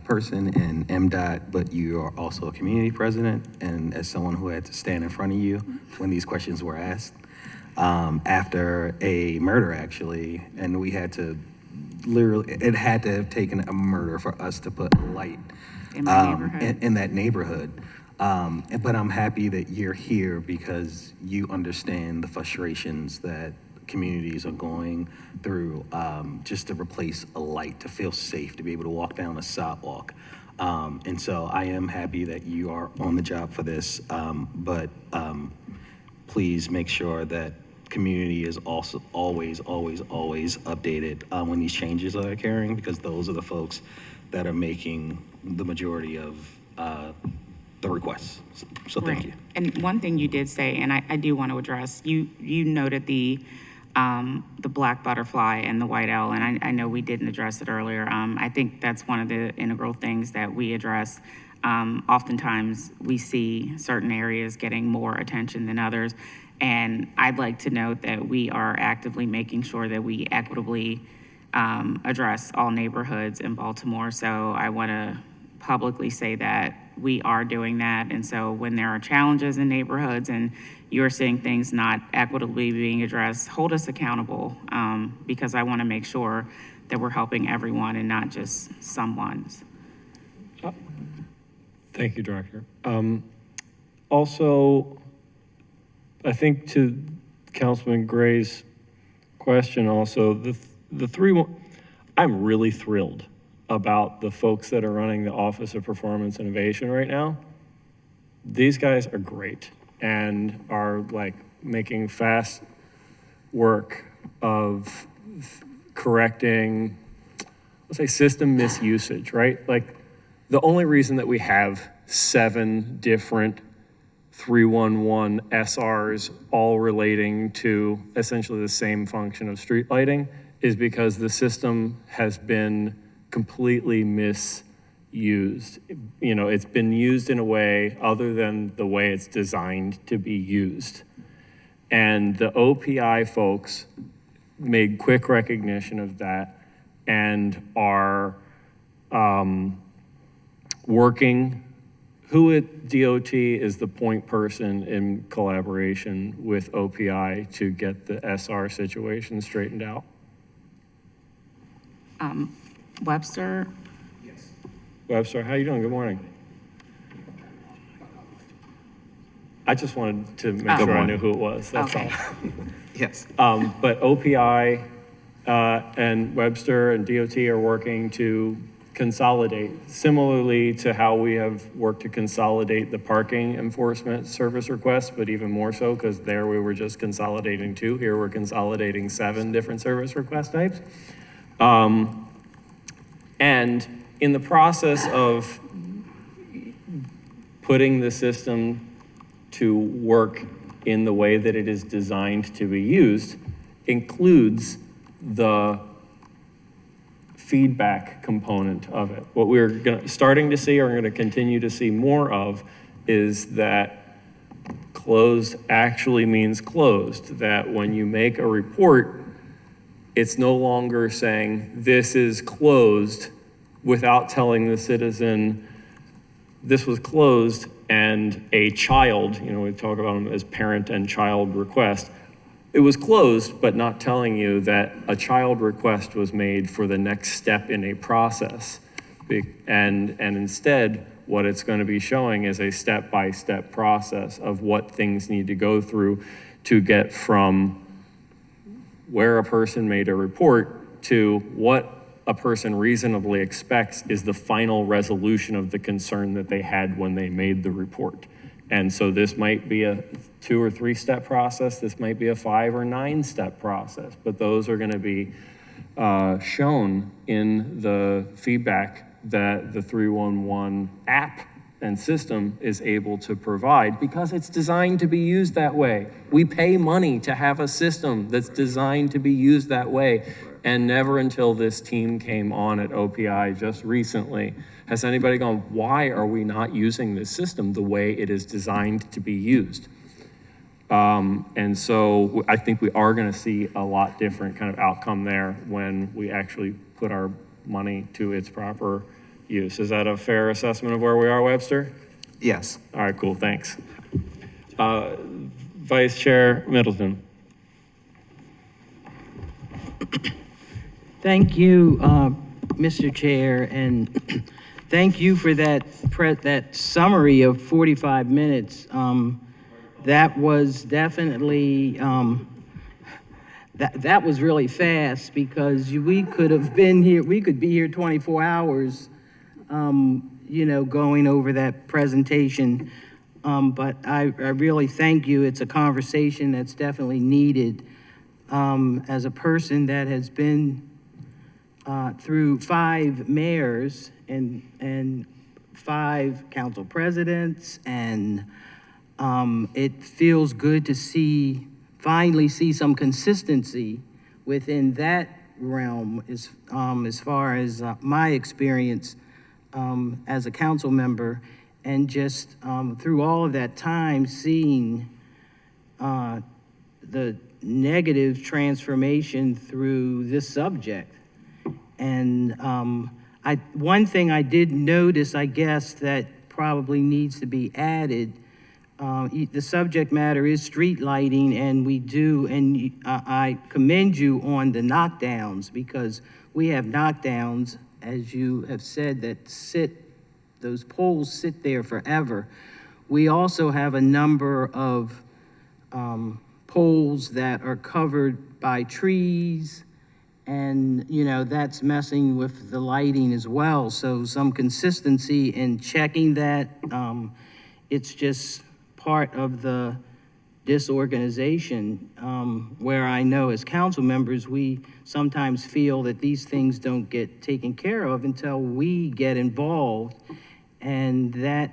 person in MDOT, but you are also a community president, and as someone who had to stand in front of you when these questions were asked, after a murder, actually, and we had to literally, it had to have taken a murder for us to put a light In my neighborhood. in that neighborhood. But I'm happy that you're here because you understand the frustrations that communities are going through, just to replace a light, to feel safe, to be able to walk down a sidewalk. And so I am happy that you are on the job for this, but please make sure that community is also always updated when these changes are occurring, because those are the folks that are making the majority of the requests. So thank Right. you. And one thing you did say, and I do want to address, you noted the black butterfly and the white owl, and I know we didn't address it earlier. I think that's one of the integral things that we address. Oftentimes, we see certain areas getting more attention than others, and I'd like to note that we are actively making sure that we equitably address all neighborhoods in Baltimore. So I want to publicly say that we are doing that. And so when there are challenges in neighborhoods and you're seeing things not equitably being addressed, hold us accountable, because I want to make sure that we're helping everyone and not just someone's. Thank you, Director. Also, I think to Councilman Gray's question also, the three, I'm really thrilled about the folks that are running the Office of Performance Innovation right now. These guys are great and are like making fast work of correcting, let's say, system misusage, right? Like, the only reason that we have 7 different 311 SRs all relating to essentially the same function of street lighting is because the system has been completely misused. You know, it's been used in a way other than the way it's designed to be used. And the OPI folks made quick recognition of that and are working. Who at DOT is the point person in collaboration with OPI to get the SR situation straightened out? Webster? Webster, how you doing? Good morning. I just wanted to make sure I knew who it was, that's all. Okay. Yes. But OPI and Webster and DOT are working to consolidate, similarly to how we have worked to consolidate the parking enforcement service requests, but even more so because there we were just consolidating 2. Here we're consolidating 7 different service request types. And in the process of putting the system to work in the way that it is designed to be used includes the feedback component of it. What we're starting to see, or going to continue to see more of, is that closed actually means closed. That when you make a report, it's no longer saying this is closed without telling the citizen this was closed and a child, we talk about them as parent and child request, it was closed, but not telling you that a child request was made for the next step in a process. And instead, what it's going to be showing is a step-by-step process of what things need to go through to get from where a person made a report to what a person reasonably expects is the final resolution of the concern that they had when they made the report. And so this might be a 2 or 3 step process, this might be a 5 or 9 step process, but those are going to be shown in the feedback that the 311 app and system is able to provide because it's designed to be used that way. We pay money to have a system that's designed to be used that way. And never until this team came on at OPI just recently has anybody gone, why are we not using this system the way it is designed to be used? And so I think we are going to see a lot different kind of outcome there when we actually put our money to its proper use. Is that a fair assessment of where we are, Webster? Yes. All right, cool, thanks. Vice Chair Middleton. Thank you, Mr. Chair, and thank you for that summary of 45 minutes. That was definitely, that was really fast because we could have been here, we could be here 24 hours, going over that presentation. But I really thank you. It's a conversation that's definitely needed. As a person that has been through 5 mayors and 5 council presidents, and it feels good to finally see some consistency within that realm as far as my experience as a council member, and just through all of that time seeing the negative transformation through this subject. And one thing I did notice, I guess, that probably needs to be added, the subject matter is street lighting, and we do, and I commend you on the knockdowns, because we have knockdowns, as you have said, that those poles sit there forever. We also have a number of poles that are covered by trees, and that's messing with the lighting as well. So some consistency in checking that. It's just part of the disorganization, where I know as council members, we sometimes feel that these things don't get taken care of until we get involved, and that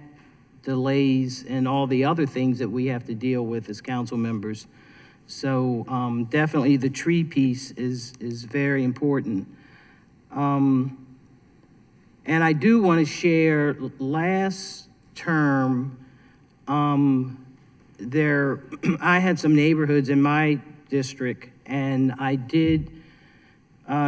delays and all the other things that we have to deal with as council members. So definitely the tree piece is very important. And I do want to share, last term, I had some neighborhoods in my district, and I did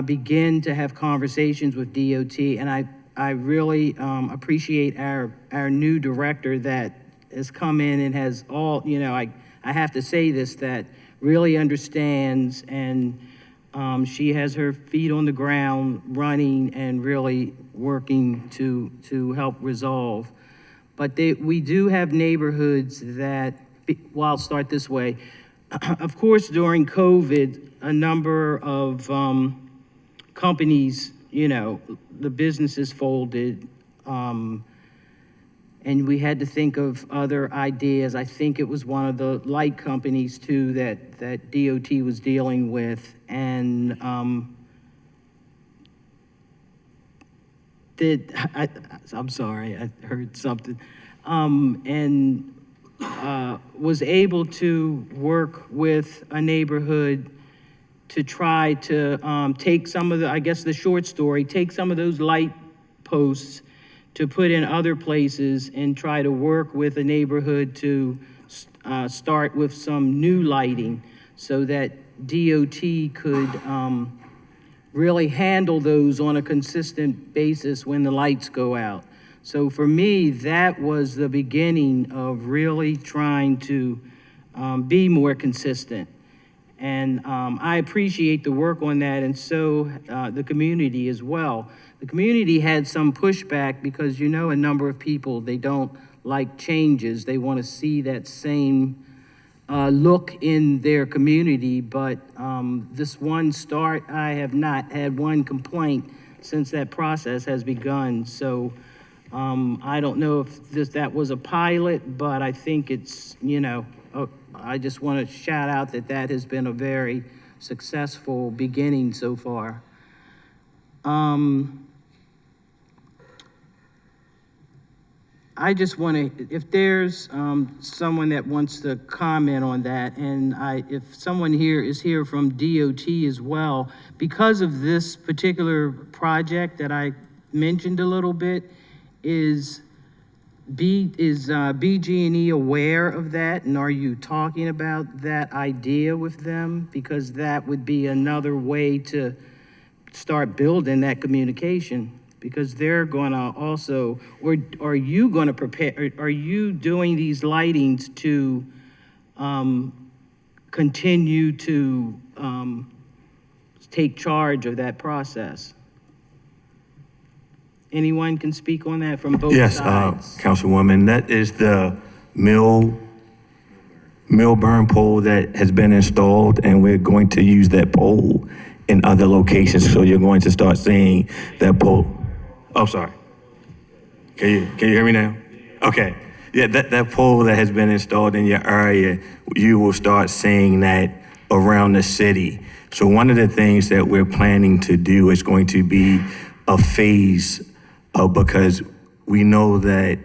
begin to have conversations with DOT, and I really appreciate our new director that has come in and has all, I have to say this, that really understands, and she has her feet on the ground running and really working to help resolve. But we do have neighborhoods that, well, I'll start this way. Of course, during COVID, a number of companies, the businesses folded, and we had to think of other ideas. I think it was one of the light companies too that DOT was dealing with, and I'm sorry, I heard something, and was able to work with a neighborhood to try to take some of the short story, take some of those light posts to put in other places and try to work with a neighborhood to start with some new lighting so that DOT could really handle those on a consistent basis when the lights go out. So for me, that was the beginning of really trying to be more consistent. And I appreciate the work on that, and so the community as well. The community had some pushback because, you know, a number of people, they don't like changes. They want to see that same look in their community, but this one start, I have not had one complaint since that process has begun. So I don't know if that was a pilot, but I think it's, you know, I just want to shout out that that has been a very successful beginning so far. I just want to, if there's someone that wants to comment on that, and if someone here is here from DOT as well, because of this particular project that I mentioned a little bit, is BG&E aware of that, and are you talking about that idea with them? Because that would be another way to start building that communication, because they're gonna also, or are you gonna prepare, are you doing these lightings to continue to take charge of that process? Anyone can speak on that from both Yes, sides? Councilwoman, that is the mill burn pole that has been installed, and we're going to use that pole in other locations. So you're going to start seeing that pole. Oh, sorry. Can you hear me now? Okay. Yeah, that pole that has been installed in your area, you will start seeing that around the city. So one of the things that we're planning to do is going to be a phase because we know that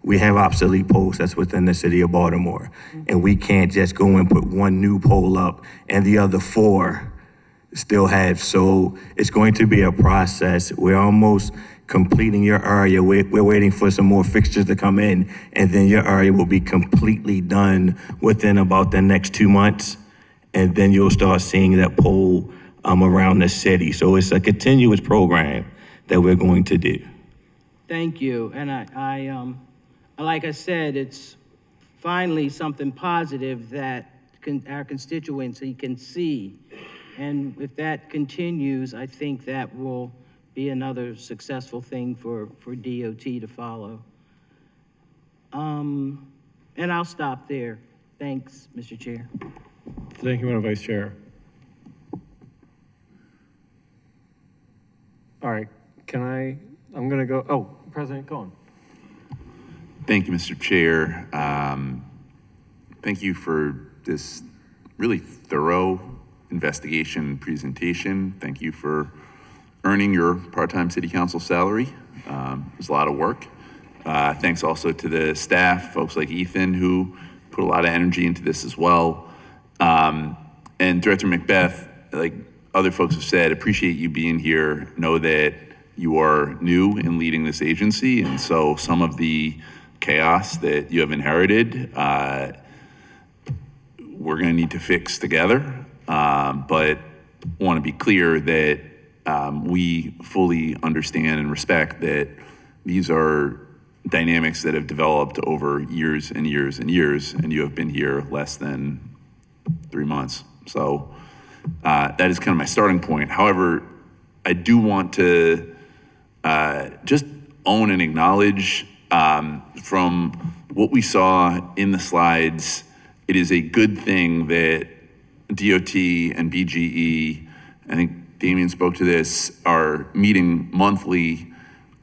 we have obsolete poles that's within the city of Baltimore. And we can't just go and put one new pole up and the other 4 still have. So it's going to be a process. We're almost completing your area. We're waiting for some more fixtures to come in, and then your area will be completely done within about the next 2 months. And then you'll start seeing that pole around the city. So it's a continuous program that we're going to do. Thank you, and I like I said, it's finally something positive that our constituency can see. And if that continues, I think that will be another successful thing for DOT to follow. And I'll stop there. Thanks, Mr. Chair. Thank you, Madam Vice Chair. All right, I'm gonna go, oh, President Cohen. Thank you, Mr. Chair. Thank you for this really thorough investigation presentation. Thank you for earning your part-time city council salary. It was a lot of work. Thanks also to the staff, folks like Ethan, who put a lot of energy into this as well. And Director Macbeth, like other folks have said, appreciate you being here. Know that you are new in leading this agency, and so some of the chaos that you have inherited, we're going to need to fix together. But want to be clear that we fully understand and respect that these are dynamics that have developed over years and years and years, and you have been here less than 3 months. So that is kind of my starting point. However, I do want to just own and acknowledge from what we saw in the slides, it is a good thing that DOT and BGE, I think Damien spoke to this, are meeting monthly.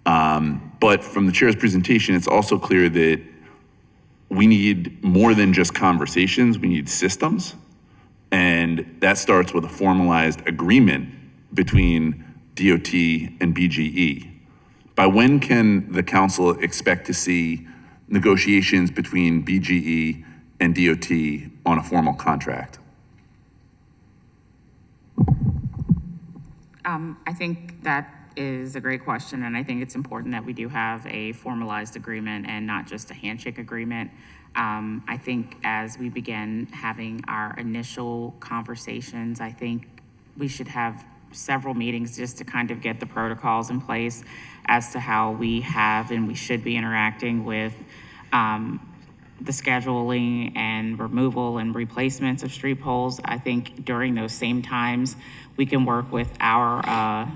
But from the chair's presentation, it's also clear that we need more than just conversations, we need systems. And that starts with a formalized agreement between DOT and BGE. By when can the council expect to see negotiations between BGE and DOT on a formal contract? I think that is a great question, and I think it's important that we do have a formalized agreement and not just a handshake agreement. I think as we begin having our initial conversations, I think we should have several meetings just to kind of get the protocols in place as to how we have and we should be interacting with the scheduling and removal and replacements of street poles. I think during those same times, we can work with our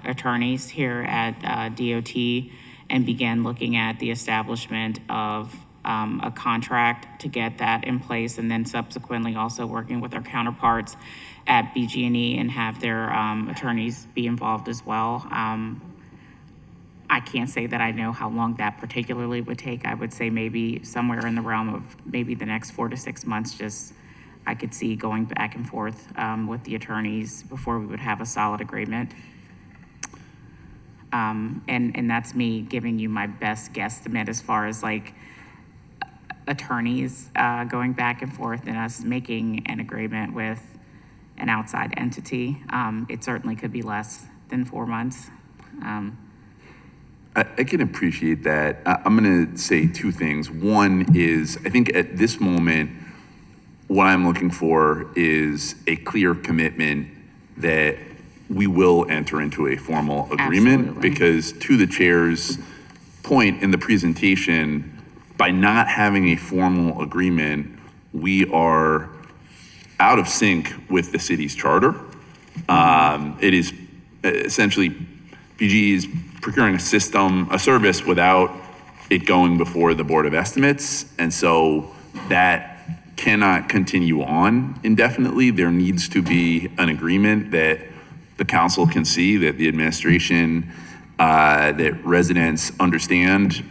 attorneys here at DOT and begin looking at the establishment of a contract to get that in place, and then subsequently also working with our counterparts at BG&E and have their attorneys be involved as well. I can't say that I know how long that particularly would take. I would say maybe somewhere in the realm of maybe the next 4 to 6 months, just I could see going back and forth with the attorneys before we would have a solid agreement. And that's me giving you my best guesstimate as far as like attorneys going back and forth and us making an agreement with an outside entity. It certainly could be less than 4 months. I can appreciate that. I'm going to say two things. One is, I think at this moment, what I'm looking for is a clear commitment that we will enter into a formal agreement. Absolutely. Because to the chair's point in the presentation, by not having a formal agreement, we are out of sync with the city's charter. It is essentially, BG is procuring a service without it going before the Board of Estimates. And so that cannot continue on indefinitely. There needs to be an agreement that the council can see, that the administration, that residents understand.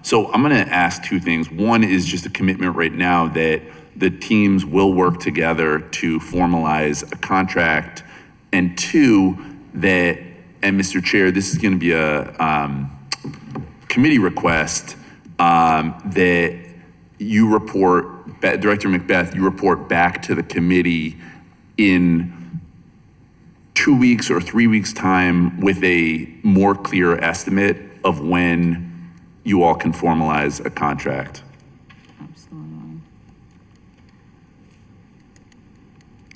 So I'm gonna ask two things. One is just a commitment right now that the teams will work together to formalize a contract. And two, that, and Mr. Chair, this is gonna be a committee request, that you report, Director Macbeth, you report back to the committee in 2 weeks or 3 weeks' time with a more clear estimate of when you all can formalize a contract. Absolutely.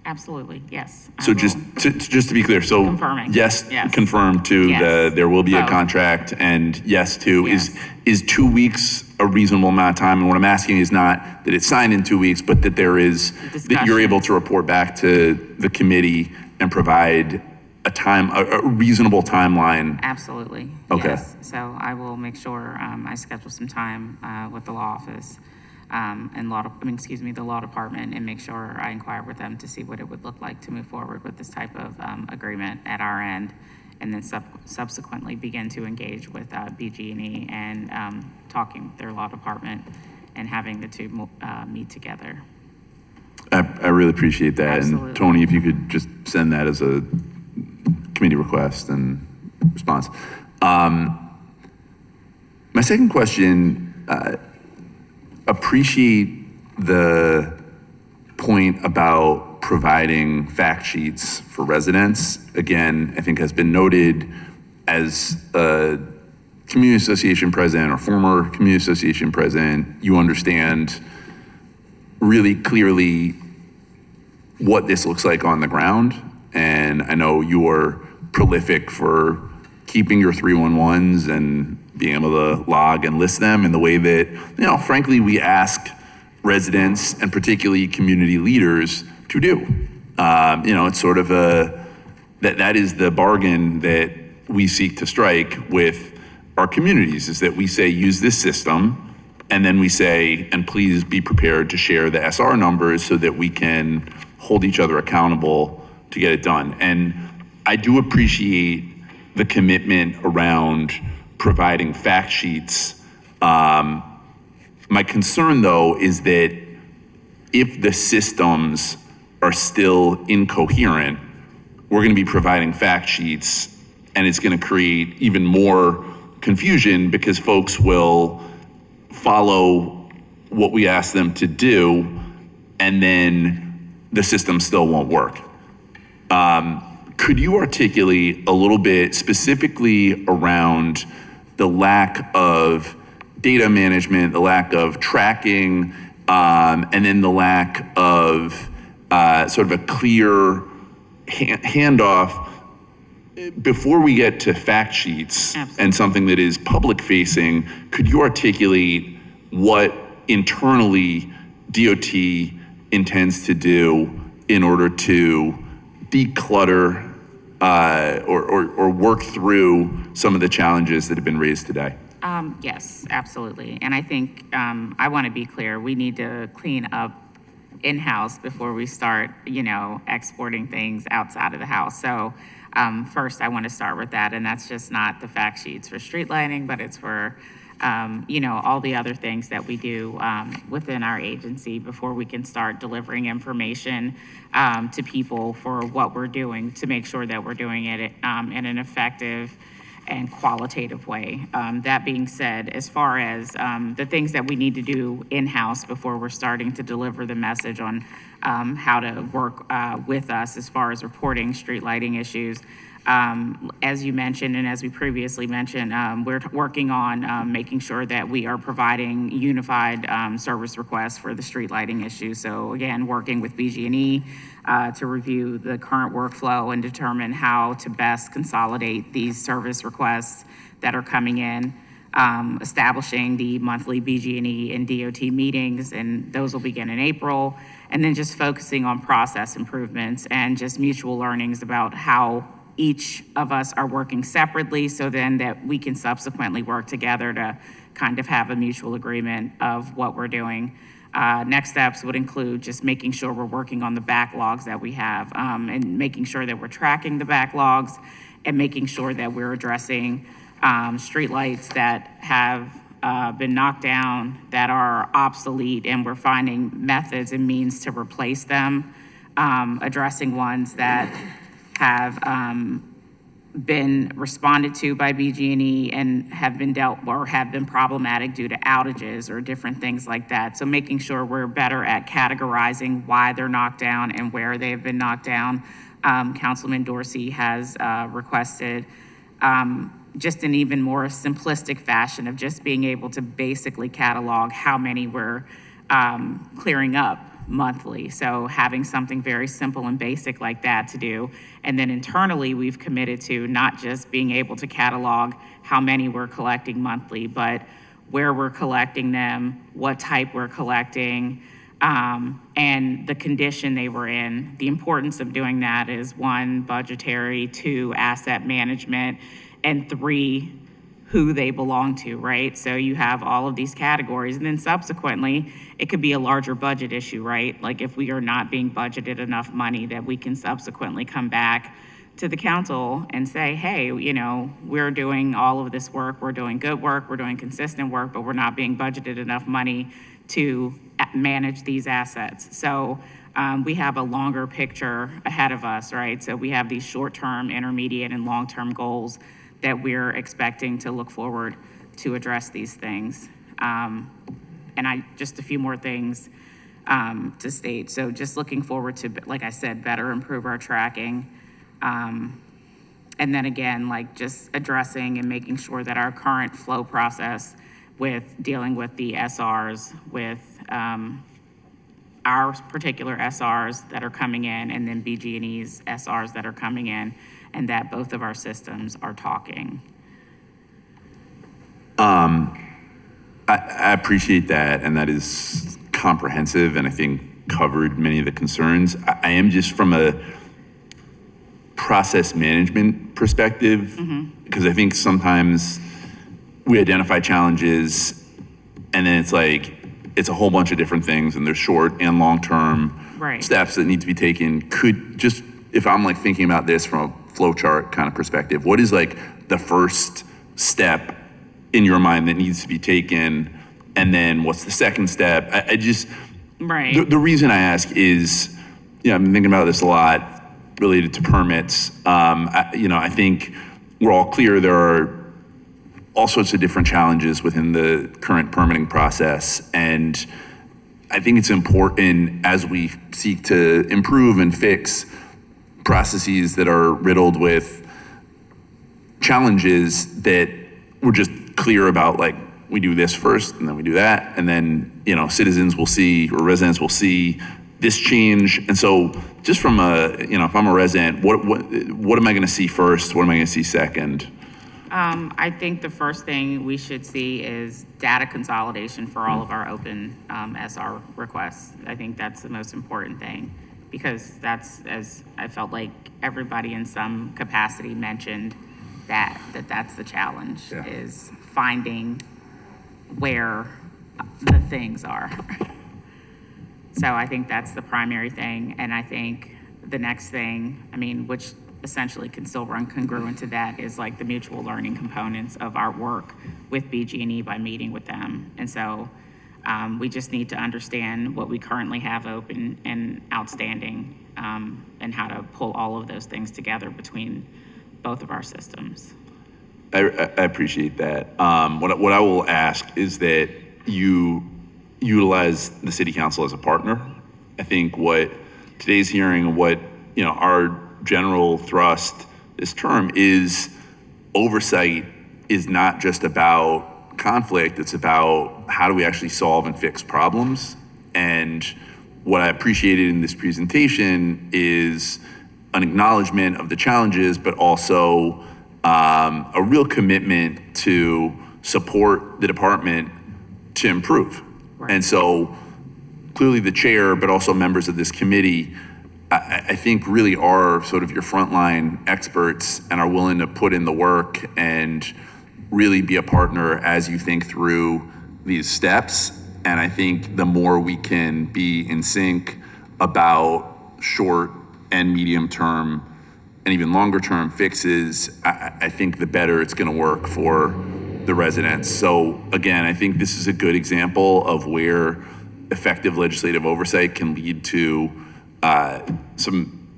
Absolutely, yes. I So will. just to be clear, so Confirming. yes, Yes. confirm to Yes. there will be a Both. contract, and yes to, Yes. is 2 weeks a reasonable amount of time? And what I'm asking is not that it's signed in 2 weeks, but that there is, that you're able to report back to the committee and provide a reasonable timeline. Absolutely. Okay. Yes. So I will make sure I schedule some time with the law office and the law department, and make sure I inquire with them to see what it would look like to move forward with this type of agreement at our end, and then subsequently begin to engage with BG&E and talking with their law department and having the two meet together. I really appreciate that. Absolutely. And Tony, if you could just send that as a committee request and response. My second question, appreciate the point about providing fact sheets for residents. Again, I think has been noted as a community association president or former community association president, you understand really clearly what this looks like on the ground. And I know you're prolific for keeping your 311s and being able to log and list them in the way that, frankly, we ask residents and particularly community leaders to do. It's sort of that is the bargain that we seek to strike with our communities, is that we say, use this system, and then we say, and please be prepared to share the SR numbers so that we can hold each other accountable to get it done. And I do appreciate the commitment around providing fact sheets. My concern, though, is that if the systems are still incoherent, we're going to be providing fact sheets, and it's going to create even more confusion because folks will follow what we ask them to do, and then the system still won't work. Could you articulate a little bit specifically around the lack of data management, the lack of tracking, and then the lack of sort of a clear handoff before we get to fact sheets Absolutely. and something that is public facing, could you articulate what internally DOT intends to do in order to declutter or work through some of the challenges that have been raised today? Yes, absolutely. And I think I want to be clear, we need to clean up in-house before we start, exporting things outside of the house. So first, I want to start with that, and that's just not the fact sheets for street lighting, but it's for, all the other things that we do within our agency before we can start delivering information to people for what we're doing to make sure that we're doing it in an effective and qualitative way. That being said, as far as the things that we need to do in-house before we're starting to deliver the message on how to work with us as far as reporting street lighting issues, as you mentioned and as we previously mentioned, we're working on making sure that we are providing unified service requests for the street lighting issues. So again, working with BG&E to review the current workflow and determine how to best consolidate these service requests that are coming in, establishing the monthly BG&E and DOT meetings, and those will begin in April, and then just focusing on process improvements and just mutual learnings about how each of us are working separately, so then that we can subsequently work together to kind of have a mutual agreement of what we're doing. Next steps would include just making sure we're working on the backlogs that we have, and making sure that we're tracking the backlogs and making sure that we're addressing streetlights that have been knocked down, that are obsolete, and we're finding methods and means to replace them, addressing ones that have been responded to by BG&E and have been dealt or have been problematic due to outages or different things like that. So making sure we're better at categorizing why they're knocked down and where they have been knocked down. Councilman Dorsey has requested just an even more simplistic fashion of just being able to basically catalog how many we're clearing up monthly. So having something very simple and basic like that to do. And then internally, we've committed to not just being able to catalog how many we're collecting monthly, but where we're collecting them, what type we're collecting, and the condition they were in. The importance of doing that is 1, budgetary, 2, asset management, and 3, who they belong to, right? So you have all of these categories, and then subsequently, it could be a larger budget issue, right? Like if we are not being budgeted enough money, that we can subsequently come back to the council and say, hey, we're doing all of this work, we're doing good work, we're doing consistent work, but we're not being budgeted enough money to manage these assets. So we have a longer picture ahead of us, right? So we have these short-term, intermediate, and long-term goals that we're expecting to look forward to address these things. And just a few more things to state. So just looking forward to, like I said, better improve our tracking. And then again, like just addressing and making sure that our current flow process with dealing with the SRs, with our particular SRs that are coming in, and then BG&E's SRs that are coming in, and that both of our systems are talking. I appreciate that, and that is comprehensive, and I think covered many of the concerns. I am just from a process management perspective, because I think sometimes we identify challenges, and then it's a whole bunch of different things, and there's short and long-term Right. steps that need to be taken. If I'm thinking about this from a flow chart kind of perspective, what is the first step in your mind that needs to be taken, and then what's the second step? Right. The reason I ask is, I've been thinking about this a lot related to permits. I think we're all clear there are all sorts of different challenges within the current permitting process, and I think it's important as we seek to improve and fix processes that are riddled with challenges that we're just clear about, we do this first and then we do that, and then citizens will see, or residents will see this change, and so just from if I'm a resident, what am I going to see first? What am I going to see second? I think the first thing we should see is data consolidation for all of our open SR requests. I think that's the most important thing, because that's, as I felt like everybody in some capacity mentioned, that's the challenge, is finding where the things are. So I think that's the primary thing, and I think the next thing, which essentially can still run congruent to that, is like the mutual learning components of our work with BG&E by meeting with them. And so we just need to understand what we currently have open and outstanding, and how to pull all of those things together between both of our systems. I appreciate that. What I will ask is that you utilize the city council as a partner. I think what today's hearing, what our general thrust this term is, oversight is not just about conflict, it's about how do we actually solve and fix problems. And what I appreciated in this presentation is an acknowledgement of the challenges, but also a real commitment to support the department to improve. Right. And so clearly the chair, but also members of this committee, I think really are sort of your frontline experts and are willing to put in the work and really be a partner as you think through these steps. And I think the more we can be in sync about short and medium term and even longer term fixes, I think the better it's going to work for the residents. So again, I think this is a good example of where effective legislative oversight can lead to some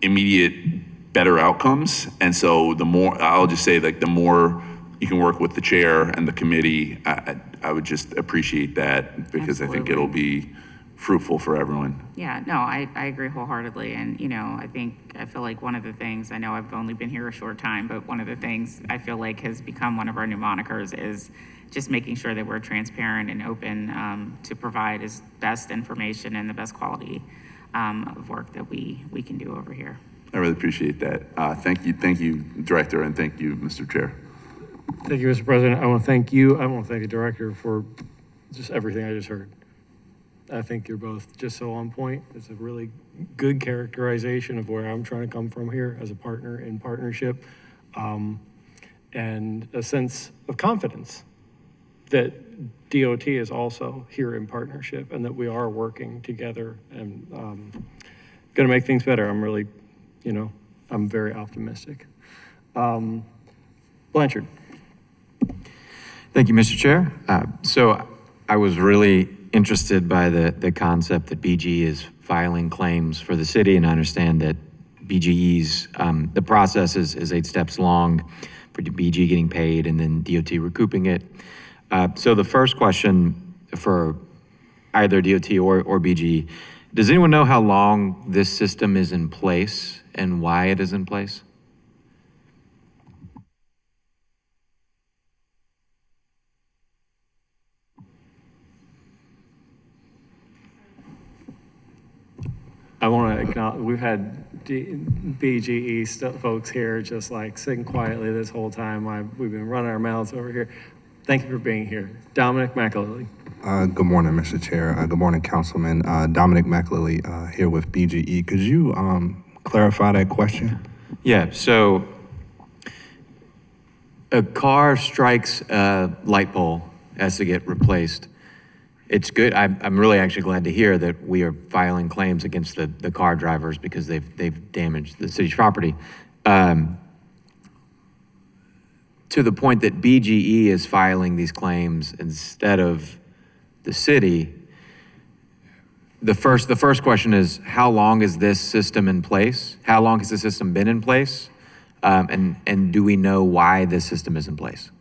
immediate better outcomes. And so the more, I'll just say, like, the more you can work with the chair and the committee, I would just appreciate that, because I think Absolutely. it'll be fruitful for everyone. Yeah, no, I agree wholeheartedly. And, I feel like one of the things, I know I've only been here a short time, but one of the things I feel like has become one of our new monikers is just making sure that we're transparent and open to provide as best information and the best quality of work that we can do over here. I really appreciate that. Thank you, Director, and thank you, Mr. Chair. Thank you, Mr. President. I want to thank you. I want to thank the director for just everything I just heard. I think you're both just so on point. It's a really good characterization of where I'm trying to come from here as a partner in partnership, and a sense of confidence that DOT is also here in partnership and that we are working together and going to make things better. I'm really, I'm very optimistic. Blanchard. Thank you, Mr. Chair. So I was really interested by the concept that BGE is filing claims for the city, and I understand that BGE's, the process is 8 steps long for BGE getting paid and then DOT recouping it. So the first question for either DOT or BGE, does anyone know how long this system is in place and why it is in place? I want to acknowledge, we've had BGE folks here just like sitting quietly this whole time. We've been running our mouths over here. Thank you for being here. Dominic McAlilly. Good morning, Mr. Chair. Good morning, Councilman. Dominic McAlilly here with BGE. Could you clarify that question? Yeah, so a car strikes a light pole, has to get replaced. It's good. I'm really actually glad to hear that we are filing claims against the car drivers because they've damaged the city's property. To the point that BGE is filing these claims instead of the city. The first question is, how long is this system in place? How long has the system been in place? And do we know why this system is in place?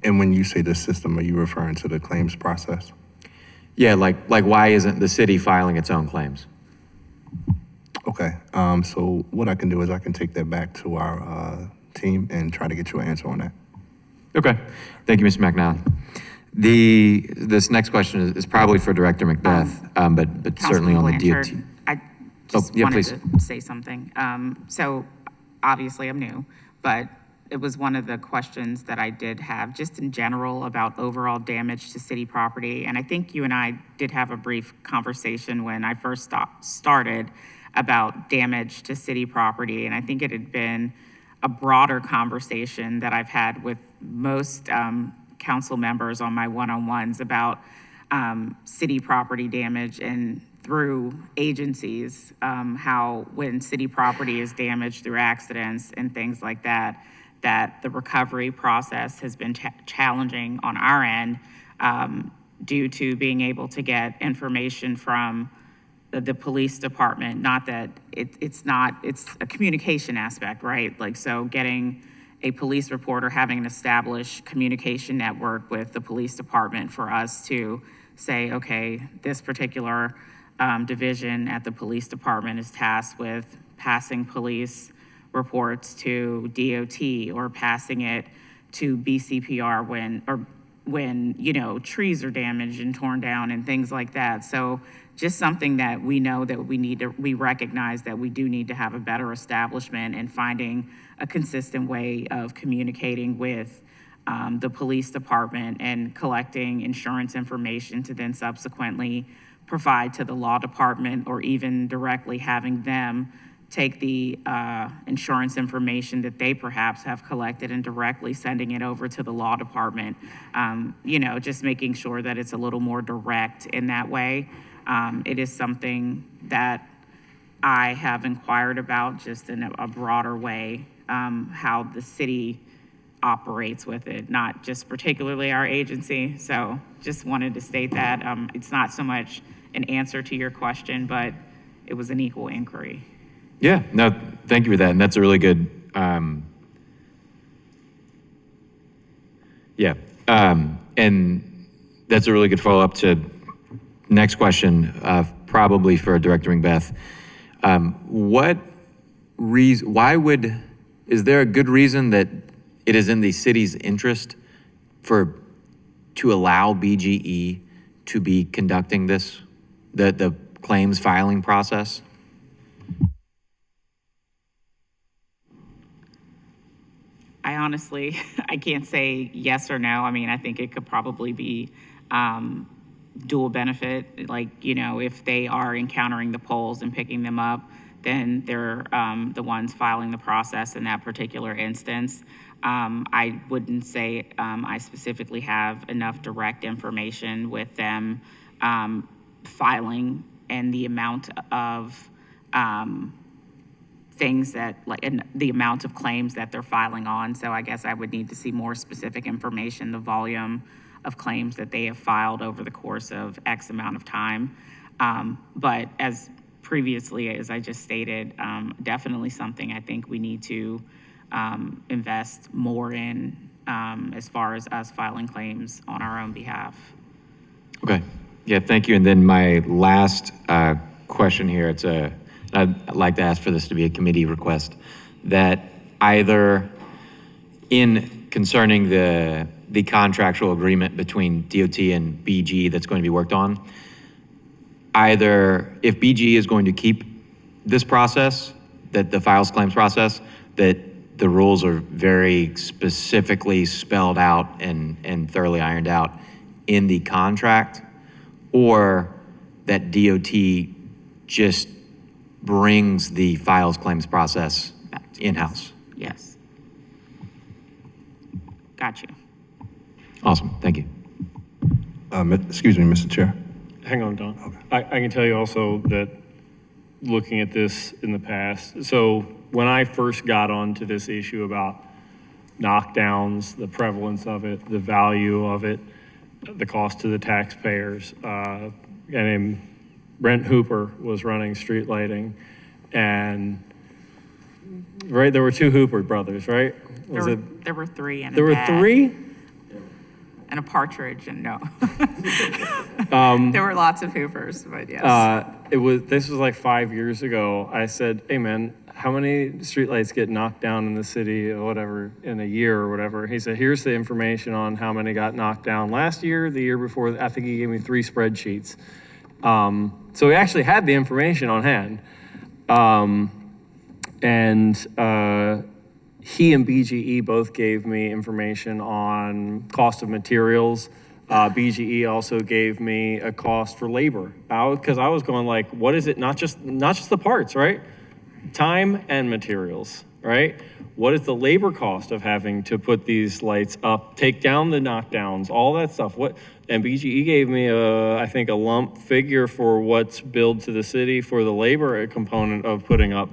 And when you say the system, are you referring to the claims process? Yeah, like why isn't the city filing its own claims? Okay. So what I can do is I can take that back to our team and try to get you an answer on that. Okay, thank you, Mr. McNally. This next question is probably for Director Macbeth, but certainly on the Councilman DOT. Blanchard, I just yeah, wanted please. to say something. So obviously I'm new, but it was one of the questions that I did have just in general about overall damage to city property. And I think you and I did have a brief conversation when I first started about damage to city property. And I think it had been a broader conversation that I've had with most council members on my one-on-ones about city property damage and through agencies, how when city property is damaged through accidents and things like that, that the recovery process has been challenging on our end due to being able to get information from the police department. Not that it's a communication aspect, right? Like, so getting a police reporter, having an established communication network with the police department for us to say, okay, this particular division at the police department is tasked with passing police reports to DOT or passing it to BCPR when you know, trees are damaged and torn down and things like that. So just something that we know that we recognize that we do need to have a better establishment and finding a consistent way of communicating with the police department and collecting insurance information to then subsequently provide to the law department, or even directly having them take the insurance information that they perhaps have collected and directly sending it over to the law department. You know, just making sure that it's a little more direct in that way. It is something that I have inquired about just in a broader way, how the city operates with it, not just particularly our agency. So just wanted to state that. It's not so much an answer to your question, but it was an equal inquiry. Yeah, no, thank you for that. And that's a really good, and that's a really good follow-up to next question, probably for Director Macbeth. Is there a good reason that it is in the city's interest to allow BGE to be conducting this, the claims filing process? I honestly, I can't say yes or no. I mean, I think it could probably be dual benefit. Like, you know, if they are encountering the polls and picking them up, then they're the ones filing the process in that particular instance. I wouldn't say I specifically have enough direct information with them filing and the amount of things that, like, and the amount of claims that they're filing on. So I guess I would need to see more specific information, the volume of claims that they have filed over the course of X amount of time. But as previously, as I just stated, definitely something I think we need to invest more in as far as us filing claims on our own behalf. Okay. Yeah, thank you. And then my last question here, I'd like to ask for this to be a committee request, that either in concerning the contractual agreement between DOT and BG that's going to be worked on, either if BG is going to keep this process, that the files claims process, that the rules are very specifically spelled out and thoroughly ironed out in the contract, or that DOT just brings the files claims process in-house. Yes. Got you. Awesome, thank you. Excuse me, Mr. Chair. Hang on, Don. I can tell you also that looking at this in the past, so when I first got onto this issue about knockdowns, the prevalence of it, the value of it, the cost to the taxpayers, a guy named Brent Hooper was running street lighting, and there were two Hooper brothers, right? There were three in a There were bag. three? And a partridge, and no. There were lots of Hoopers, but yes. This was like 5 years ago. I said, hey man, how many streetlights get knocked down in the city or whatever in a year or whatever? He said, here's the information on how many got knocked down last year, the year before. I think he gave me 3 spreadsheets. So we actually had the information on hand. He and BGE both gave me information on cost of materials. BGE also gave me a cost for labor. Because I was going like, what is it? Not just the parts, right? Time and materials, right? What is the labor cost of having to put these lights up, take down the knockdowns, all that stuff? And BGE gave me I think a lump figure for what's billed to the city for the labor component of putting up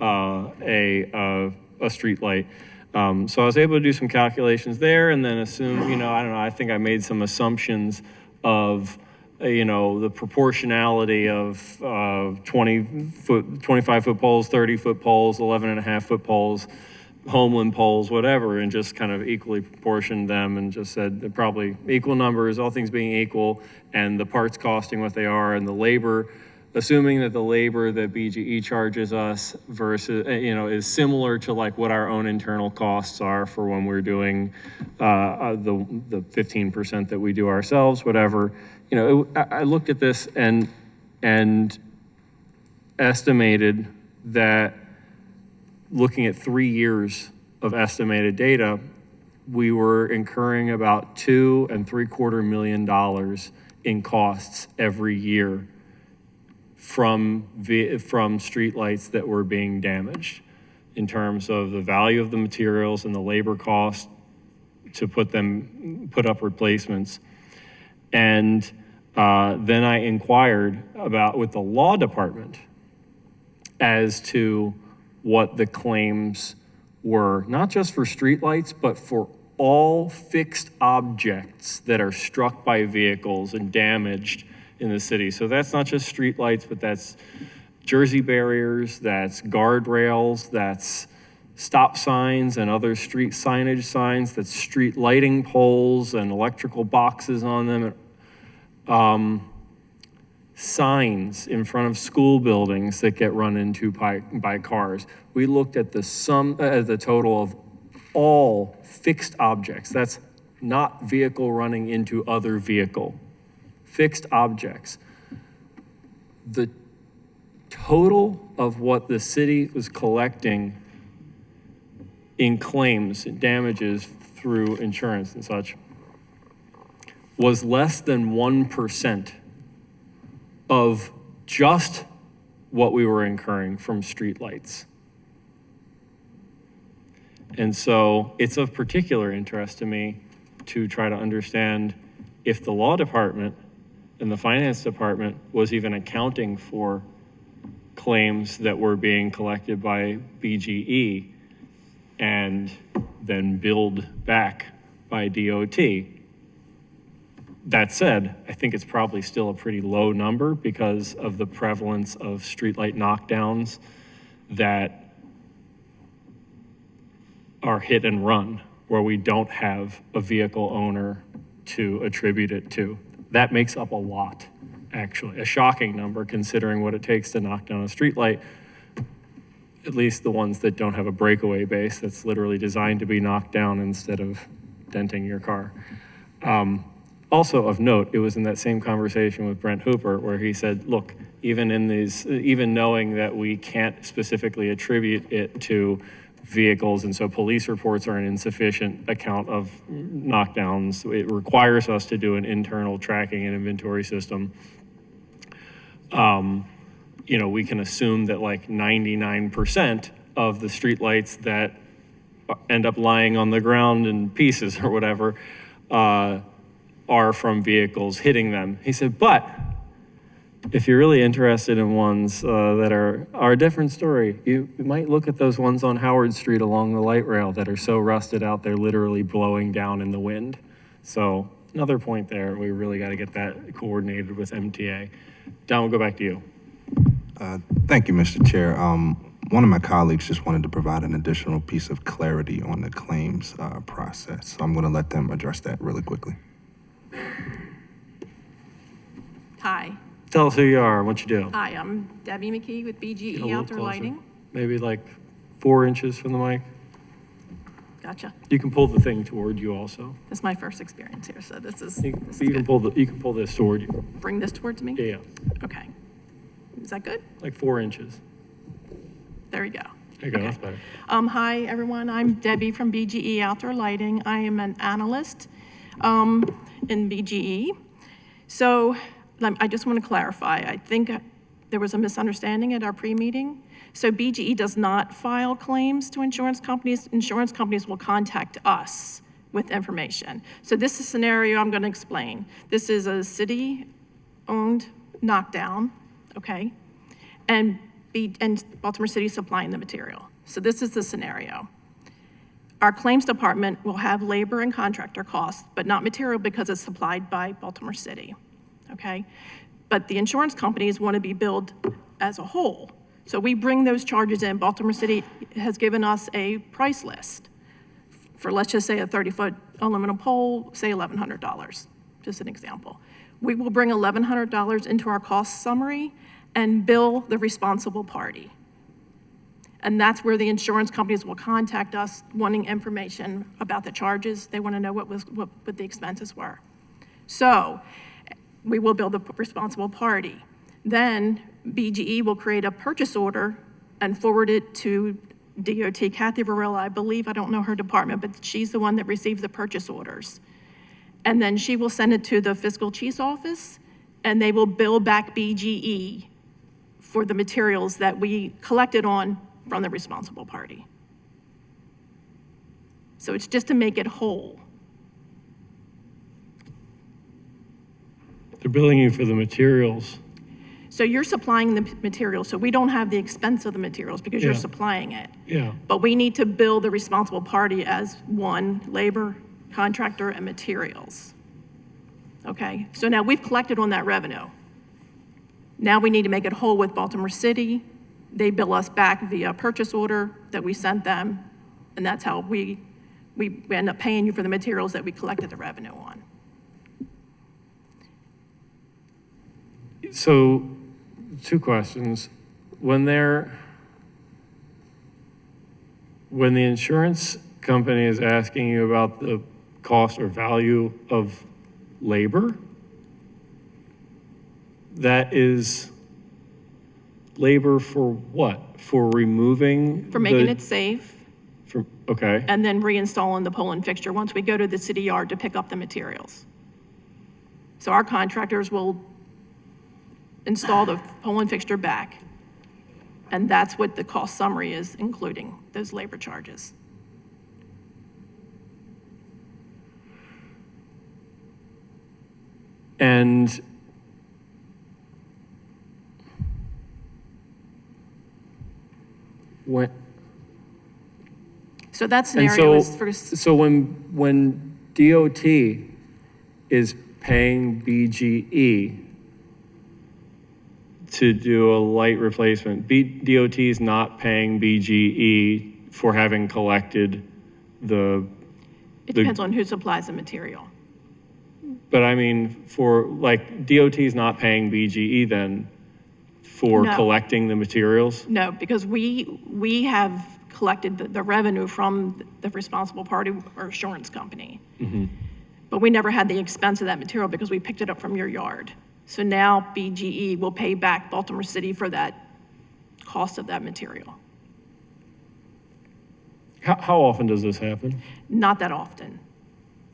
a street light. So I was able to do some calculations there and then assume, I don't know, I think I made some assumptions of, the proportionality of 25-foot poles, 30-foot poles, 11.5-foot poles, Homeland poles, whatever, and just kind of equally proportioned them and just said they're probably equal numbers, all things being equal, and the parts costing what they are, and the labor, assuming that the labor that BGE charges us versus, is similar to like what our own internal costs are for when we're doing the 15% that we do ourselves, whatever. I looked at this and estimated that looking at 3 years of estimated data, we were incurring about $2.75 million in costs every year from streetlights that were being damaged in terms of the value of the materials and the labor cost to put up replacements. And then I inquired with the law department as to what the claims were, not just for streetlights, but for all fixed objects that are struck by vehicles and damaged in the city. So that's not just streetlights, but that's Jersey barriers, that's guardrails, that's stop signs and other street signage signs, that's street lighting poles and electrical boxes on them, signs in front of school buildings that get run into by cars. We looked at the total of all fixed objects. That's not vehicle running into other vehicle. Fixed objects. The total of what the city was collecting in claims and damages through insurance and such was less than 1% of just what we were incurring from streetlights. And so it's of particular interest to me to try to understand if the law department and the finance department was even accounting for claims that were being collected by BGE and then billed back by DOT. That said, I think it's probably still a pretty low number because of the prevalence of streetlight knockdowns that are hit and run, where we don't have a vehicle owner to attribute it to. That makes up a lot, actually, a shocking number considering what it takes to knock down a streetlight, at least the ones that don't have a breakaway base that's literally designed to be knocked down instead of denting your car. Also of note, it was in that same conversation with Brent Hooper where he said, look, even knowing that we can't specifically attribute it to vehicles, and so police reports are an insufficient account of knockdowns. It requires us to do an internal tracking and inventory system. We can assume that like 99% of the streetlights that end up lying on the ground in pieces or whatever are from vehicles hitting them. He said, but if you're really interested in ones that are a different story, you might look at those ones on Howard Street along the light rail that are so rusted out they're literally blowing down in the wind. So another point there, we really got to get that coordinated with MTA. Don, we'll go back to you. Thank you, Mr. Chair. One of my colleagues just wanted to provide an additional piece of clarity on the claims process. So I'm going to let them address that really quickly. Hi. Tell us who you are and what you do. Hi, I'm Debbie McKee with Get a BGE little Outdoor closer. Lighting. Maybe like 4 inches from the mic. Gotcha. You can pull the thing toward you also. This is my first experience here, so this is You good. you can pull this toward you. Bring this towards me? Yeah, Okay. Is that good? like 4 inches. There you go. There you go, Okay. that's better. Hi, everyone. I'm Debbie from BGE Outdoor Lighting. I am an analyst in BGE. So I just want to clarify. I think there was a misunderstanding at our pre-meeting. So BGE does not file claims to insurance companies. Insurance companies will contact us with information. So this is a scenario I'm going to explain. This is a city-owned knockdown, okay? And Baltimore City supplying the material. So this is the scenario. Our claims department will have labor and contractor costs, but not material because it's supplied by Baltimore City, okay? But the insurance companies want to be billed as a whole. So we bring those charges in. Baltimore City has given us a price list for, let's just say, a 30-foot aluminum pole, say $1,100, just an example. We will bring $1,100 into our cost summary and bill the responsible party. And that's where the insurance companies will contact us wanting information about the charges. They want to know what the expenses were. So we will bill the responsible party. Then BGE will create a purchase order and forward it to DOT. Kathy Varela, I believe, I don't know her department, but she's the one that receives the purchase orders. And then she will send it to the fiscal chief's office, and they will bill back BGE for the materials that we collected on from the responsible party. So it's just to make it whole. They're billing you for the materials. So you're supplying the materials, so we don't have the expense of the materials because you're Yeah. supplying it. Yeah. But we need to bill the responsible party as one, labor, contractor, and materials. Okay, so now we've collected on that revenue. Now we need to make it whole with Baltimore City. They bill us back via purchase order that we sent them, and that's how we end up paying you for the materials that we collected the revenue on. So, 2 questions. When the insurance company is asking you about the cost or value of labor, that is labor for what? For removing? For making the- it safe, Okay, and then reinstalling the pole and fixture once we go to the city yard to pick up the materials. So our contractors will install the pole and fixture back, and that's what the cost summary is, including those labor charges. and when, So that and scenario is so, for, so when DOT is paying BGE to do a light replacement, DOT is not paying BGE for having collected it depends on who supplies the material. but I mean, for, like, DOT is not paying BGE then for No. collecting the materials? No, because we have collected the revenue from the responsible party or insurance company. But we never had the expense of that material because we picked it up from your yard. So now BGE will pay back Baltimore City for that cost of that material. How often does this happen? Not that often.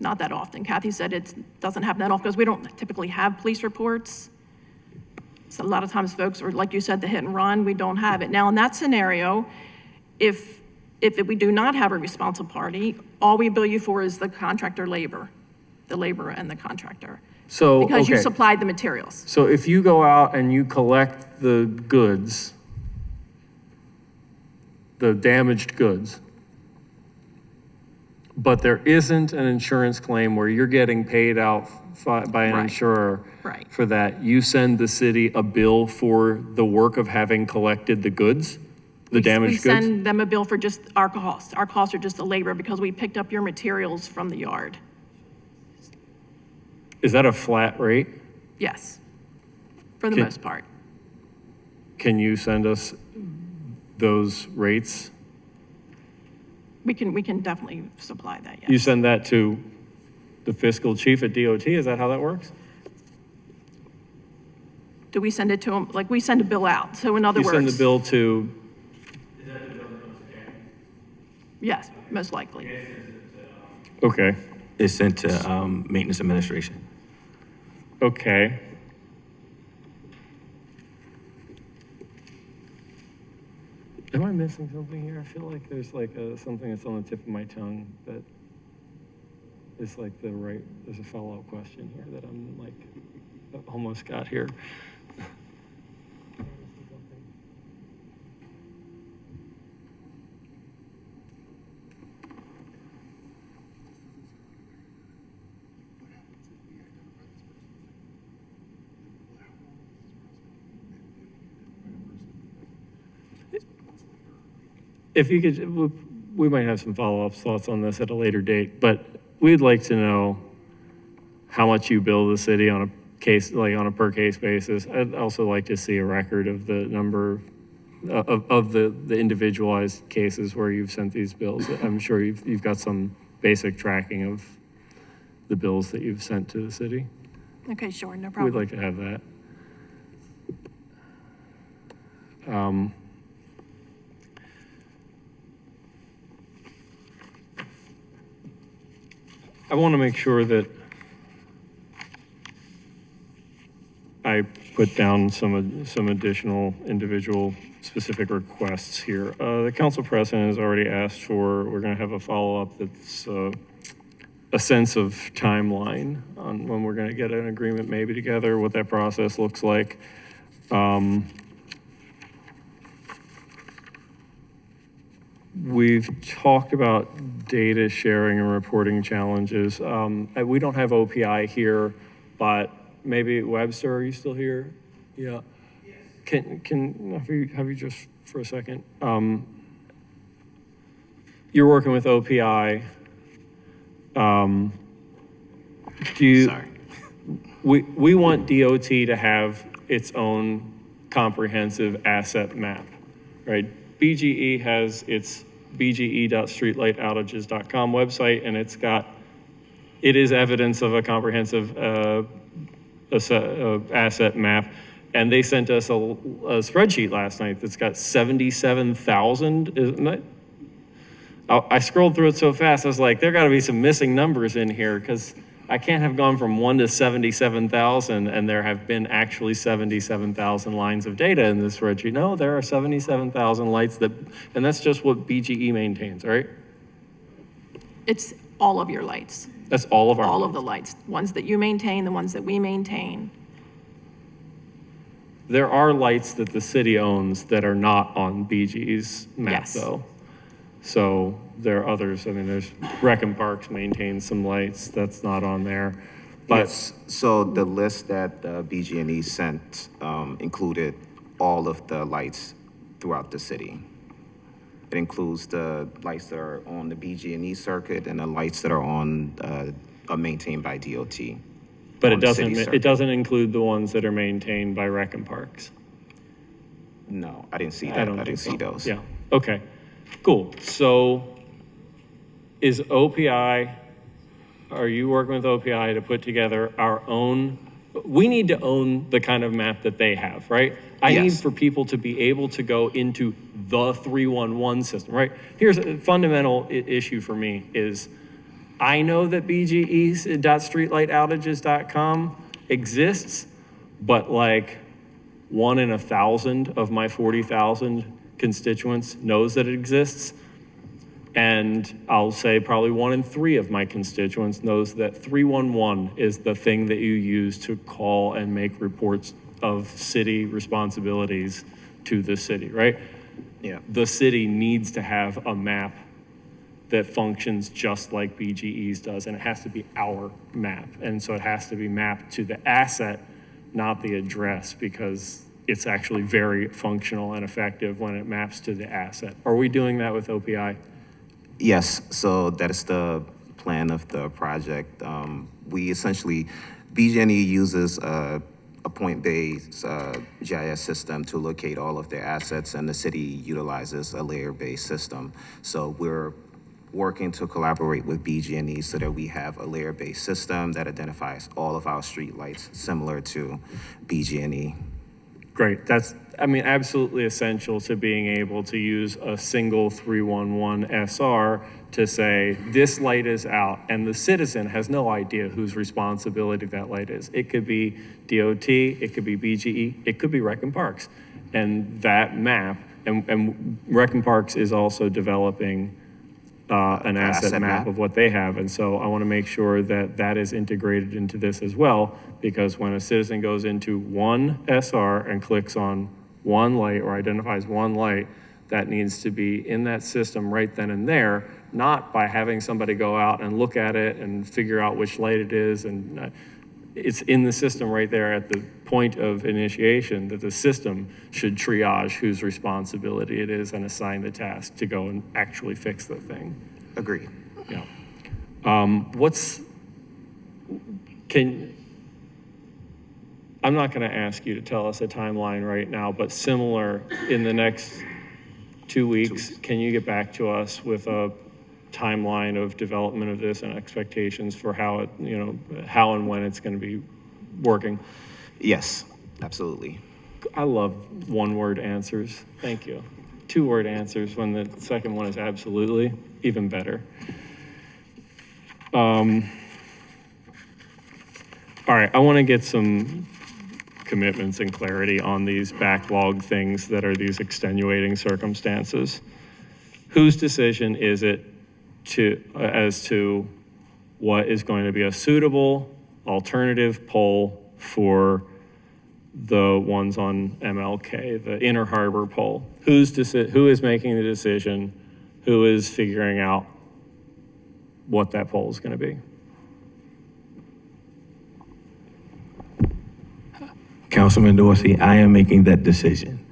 Not that often. Kathy said it doesn't happen that often because we don't typically have police reports. So a lot of times folks, or like you said, the hit and run, we don't have it. Now, in that scenario, if we do not have a responsible party, all we bill you for is the contractor labor, the laborer and the contractor. So, Because you okay. supplied the materials. So if you go out and you collect the goods, the damaged goods, but there isn't an insurance claim where you're getting paid out by an Right. insurer Right. for that, you send the city a bill for the work of having collected the goods, the damaged We goods? send them a bill for just our costs. Our costs are just the labor because we picked up your materials from the yard. Is that a flat rate? Yes, for the Can- most part. Can you send us those rates? We can definitely supply that, yes. You send that to the fiscal chief at DOT, is that how that works? Do we send it to them, like, we send a bill out, so in other You words. send the bill to, Yes, most likely. okay, It's sent to maintenance administration. okay. Am I missing something here? I feel like there's like something that's on the tip of my tongue that is like there's a follow-up question here that I'm like, almost got here. If you could, we might have some follow-up thoughts on this at a later date, but we'd like to know how much you bill the city on a case, like on a per case basis. I'd also like to see a record of the number of the individualized cases where you've sent these bills. I'm sure you've got some basic tracking of the bills that you've sent to the city. Okay, sure, no We'd problem. like to have that. I want to make sure that I put down some additional individual specific requests here. The council president has already asked for, we're going to have a follow-up that's a sense of timeline on when we're going to get an agreement maybe together, what that process looks like. We've talked about data sharing and reporting challenges. We don't have OPI here, but maybe Webster, are you still here? Yeah. Have you just for a second? You're working with OPI. Sorry. We want DOT to have its own comprehensive asset map, right? BGE has its bge.streetlightoutages.com website, and it is evidence of a comprehensive asset map. And they sent us a spreadsheet last night that's got 77,000, isn't it? I scrolled through it so fast, I was like, there gotta be some missing numbers in here, because I can't have gone from 1 to 77,000 and there have been actually 77,000 lines of data in this spreadsheet. No, there are 77,000 lights and that's just what BGE maintains, right? It's all of your lights, That's all of our. all of the lights, ones that you maintain, the ones that we maintain. There are lights that the city owns that are not on BGE's map, Yes. though. So there are others. I mean, there's Rec and Parks maintains some lights that's not on there. But Yes, so the list that BG&E sent included all of the lights throughout the city. It includes the lights that are on the BG&E circuit and the lights that are maintained by DOT. But on it the city doesn't, circuit. it doesn't include the ones that are maintained by Rec and Parks. No, I didn't see that. I I don't didn't think see so. those. Yeah, okay, cool. So is OPI, are you working with OPI to put together our own, we need to own the kind of map that they have, right? I need Yes. for people to be able to go into the 311 system, right? Here's a fundamental issue for me is I know that BGE.streetlightoutages.com exists, but like 1 in 1,000 of my 40,000 constituents knows that it exists. And I'll say probably 1 in 3 of my constituents knows that 311 is the thing that you use to call and make reports of city responsibilities to the city, right? Yeah. The city needs to have a map that functions just like BGE's does, and it has to be our map. And so it has to be mapped to the asset, not the address, because it's actually very functional and effective when it maps to the asset. Are we doing that with OPI? Yes, so that is the plan of the project. We essentially, BG&E uses a point-based GIS system to locate all of their assets, and the city utilizes a layer-based system. So we're working to collaborate with BG&E so that we have a layer-based system that identifies all of our streetlights similar to BG&E. Great, that's, I mean, absolutely essential to being able to use a single 311 SR to say, this light is out, and the citizen has no idea whose responsibility that light is. It could be DOT, it could be BGE, it could be Rec and Parks. And that map, and Rec and Parks is also developing an asset map of what they have. And so I want to make sure that that is integrated into this as well, because when a citizen goes into one SR and clicks on one light or identifies one light, that needs to be in that system right then and there, not by having somebody go out and look at it and figure out which light it is. And it's in the system right there at the point of initiation that the system should triage whose responsibility it is and assign the task to go and actually fix the thing. Agreed. Yeah. I'm not going to ask you to tell us a timeline right now, but similar in the next 2 weeks, can you get back to us with a timeline of development of this and expectations for how it, how and when it's going to be working? Yes, absolutely. I love one-word answers. Thank you. Two-word answers when the second one is absolutely, even better. All right, I want to get some commitments and clarity on these backlog things that are these extenuating circumstances. Whose decision is it as to what is going to be a suitable alternative pole for the ones on MLK, the Inner Harbor pole? Who is making the decision? Who is figuring out what that pole is going to be? Councilman Dorsey, I am making that decision.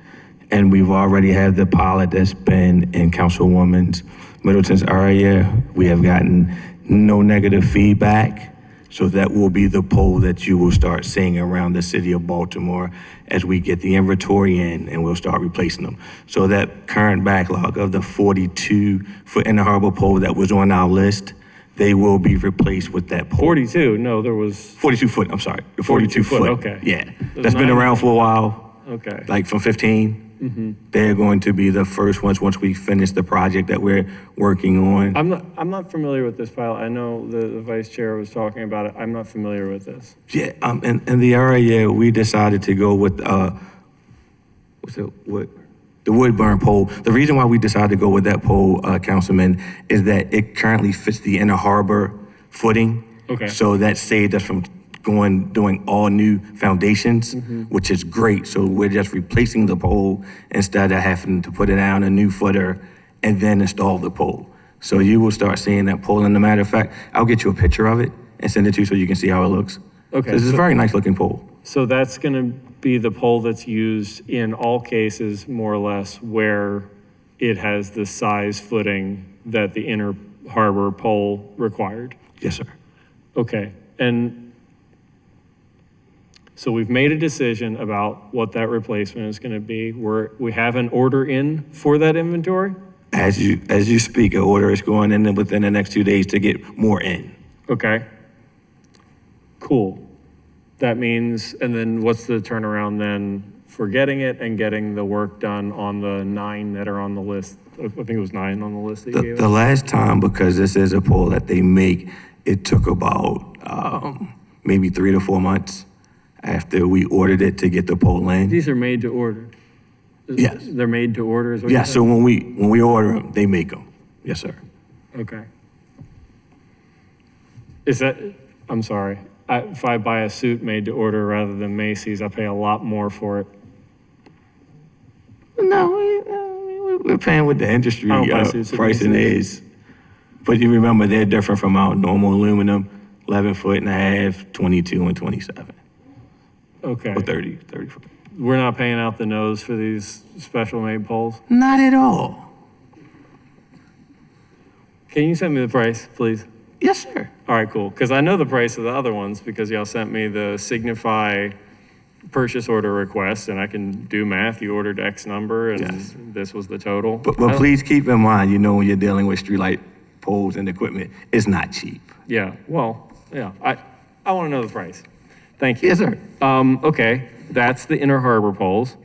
And we've already had the pilot that's been in Councilwoman Middleton's area. We have gotten no negative feedback. So that will be the pole that you will start seeing around the city of Baltimore as we get the inventory in and we'll start replacing them. So that current backlog of the 42-foot Inner Harbor pole that was on our list, they will be replaced with that pole. 42, no, there was, 42 foot, I'm sorry, the 42 foot. okay. Yeah, There's that's been 9. around for a while, Okay. like from 15. They're going to be the first ones once we finish the project that we're working on. I'm not familiar with this file. I know the vice chair was talking about it. I'm not familiar with this. Yeah, in the area, we decided to go with, the wood burn pole. The reason why we decided to go with that pole, Councilman, is that it currently fits the Inner Harbor footing. Okay. So that saved us from doing all new foundations, which is great. So we're just replacing the pole instead of having to put it down a new footer and then install the pole. So you will start seeing that pole. And as a matter of fact, I'll get you a picture of it and send it to you so you can see how it looks. Okay, This is a very nice looking pole. So that's going to be the pole that's used in all cases, more or less, where it has the size footing that the Inner Harbor pole required? Yes, sir. Okay, and so we've made a decision about what that replacement is going to be. We have an order in for that inventory? As you speak, an order is going in within the next 2 days to get more in. Okay. Cool. That means, and then what's the turnaround then for getting it and getting the work done on the 9 that are on the list? I think it was 9 on the list that you gave The us? last time, because this is a pole that they make, it took about maybe 3 to 4 months after we ordered it to get the pole in. These are made to order? Yes. They're made to order is what you Yeah, said? so when we order them, they make them. Yes, sir. Okay. Is that, I'm sorry, if I buy a suit made to order rather than Macy's, I pay a lot more for it. No, we're paying what the industry I don't buy suits at pricing Macy's. is. But you remember, they're different from our normal aluminum, 11 foot and a half, 22 and 27, Okay. or 30 foot. We're not paying out the nose for these special made poles? Not at all. Can you send me the price, please? Yes, sir. All right, cool. Because I know the price of the other ones because y'all sent me the Signify purchase order request, and I can do math. You ordered X number, and Yes. this was the total. But please keep in mind, you know, when you're dealing with streetlight poles and equipment, it's not cheap. Yeah, well, yeah, I want to know the price. Thank you. Yes, sir. Okay, that's the Inner Harbor poles.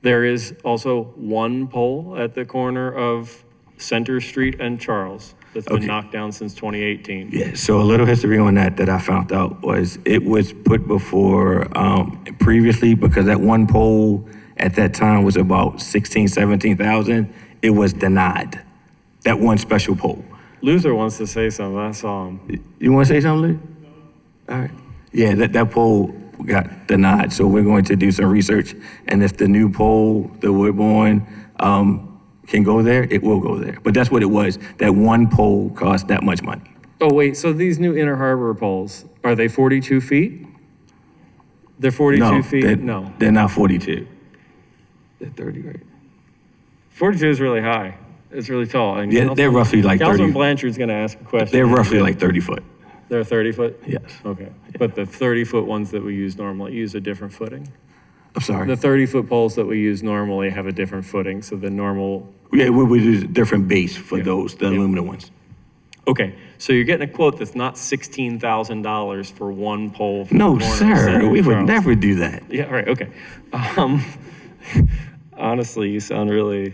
There is also one pole at the corner of Center Street and Charles that's been Okay. knocked down since 2018. Yeah, so a little history on that I found out was it was put before previously because that one pole at that time was about 16, 17,000. It was denied, that one special pole. Luther wants to say something. I saw him. You want to say something, Lou? All right. Yeah, that pole got denied, so we're going to do some research, and if the new pole that we're on can go there, it will go there. But that's what it was. That one pole cost that much money. Oh, wait, so these new Inner Harbor poles, are they 42 feet? They're 42 No, feet? No. they're not 42. They're 30, right? 42 is really high. It's really tall. And Yeah, they're roughly like 30. Councilman Blanchard's going to ask a question. They're roughly like 30 foot. They're 30 foot? Yes. Okay. But the 30-foot ones that we use normally use a different footing. I'm sorry. The 30-foot poles that we use normally have a different footing, so the normal, Yeah, we use a different base for those, the Yeah. aluminum ones. okay, so you're getting a quote that's not $16,000 for one pole. from No, the corner of sir, Center we and would Charles. never do that. Yeah, all right, okay. Honestly, you sound really,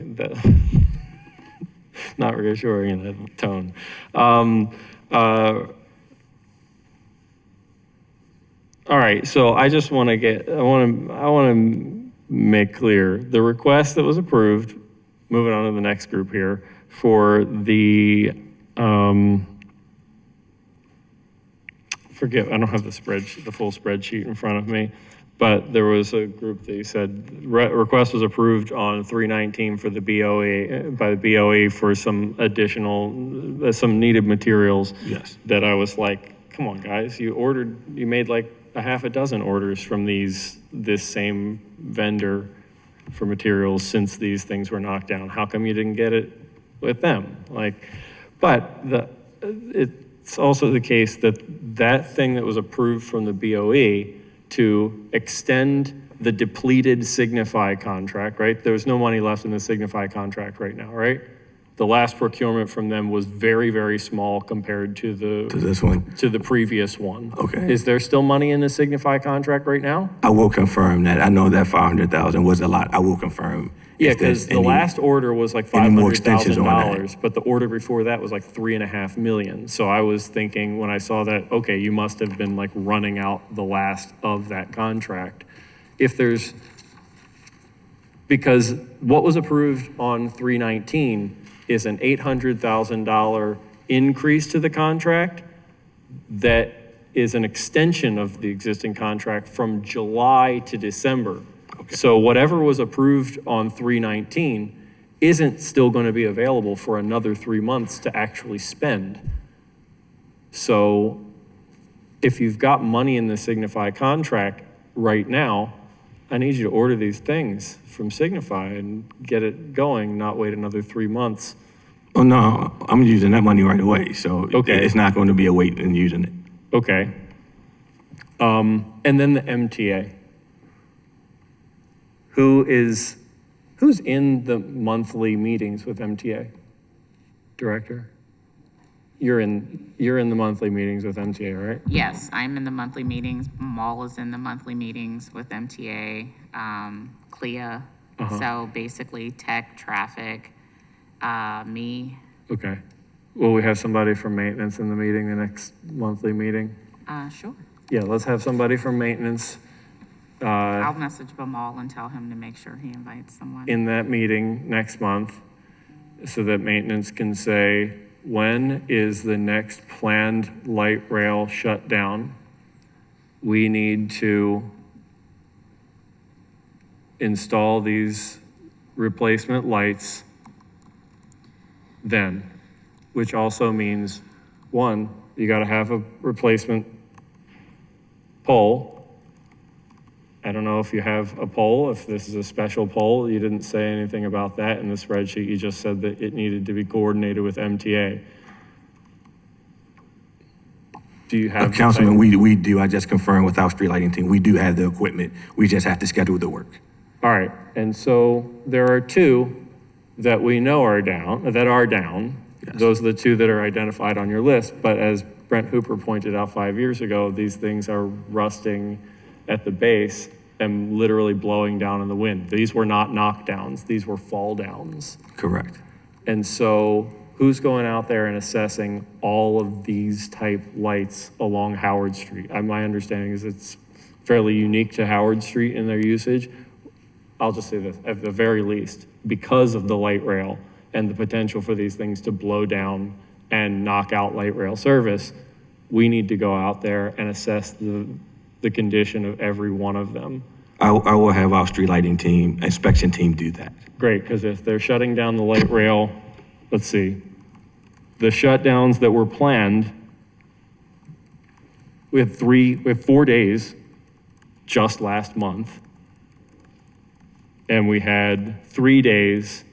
not reassuring in that tone. All right, so I just want to I want to make clear, the request that was approved, moving on to the next group here, for the, forget, I don't have the full spreadsheet in front of me, but there was a group that you said, request was approved on 319 for the BOE, by the BOE for some additional, some needed materials. Yes. That I was like, come on, guys, you made like a half a dozen orders from this same vendor for materials since these things were knocked down. How come you didn't get it with them? But it's also the case that thing that was approved from the BOE to extend the depleted Signify contract, right? There was no money left in the Signify contract right now, right? The last procurement from them was very, very small compared to To this one, to the previous one. Okay. Is there still money in the Signify contract right now? I will confirm that. I know that 500,000 was a lot. I will confirm. Yeah, if there's because the any- last order was like any more extensions on that. $500,000, but the order before that was like 3.5 million. So I was thinking when I saw that, okay, you must have been like running out the last of that contract. Because what was approved on 319 is an $800,000 increase to the contract that is an extension of the existing contract from July to December. So whatever was approved on 319 isn't still going to be available for another 3 months to actually spend. So if you've got money in the Signify contract right now, I need you to order these things from Signify and get it going, not wait another 3 months. Oh, no, I'm using that money right away. So Okay. it's not going to be a wait in using it. Okay. And then the MTA. Who's in the monthly meetings with MTA? Director? You're in the monthly meetings with MTA, right? Yes, I'm in the monthly meetings. Mall is in the monthly meetings with MTA, CLIA. So basically tech, traffic, me. Okay. Will we have somebody from maintenance in the meeting, the next monthly meeting? Sure. Yeah, let's have somebody from maintenance I'll message Bamal and tell him to make sure he invites someone. in that meeting next month so that maintenance can say, when is the next planned light rail shutdown? We need to install these replacement lights then, which also means, one, you gotta have a replacement pole. I don't know if you have a pole, if this is a special pole. You didn't say anything about that in the spreadsheet. You just said that it needed to be coordinated with MTA. Do you have? the Councilman, type- we do. I just confirmed with our street lighting team. We do have the equipment. We just have to schedule the work. All right, and so there are two that we know are down, Yes. Those are the two that are identified on your list, but as Brent Hooper pointed out 5 years ago, these things are rusting at the base and literally blowing down in the wind. These were not knockdowns, these were fall downs. Correct. And so who's going out there and assessing all of these type lights along Howard Street? My understanding is it's fairly unique to Howard Street in their usage. I'll just say this, at the very least, because of the light rail and the potential for these things to blow down and knock out light rail service, we need to go out there and assess the condition of every one of them. I will have our street lighting team, inspection team do that. Great, because if they're shutting down the light rail, let's see, the shutdowns that were planned, we had 4 days just last month. And we had 3 days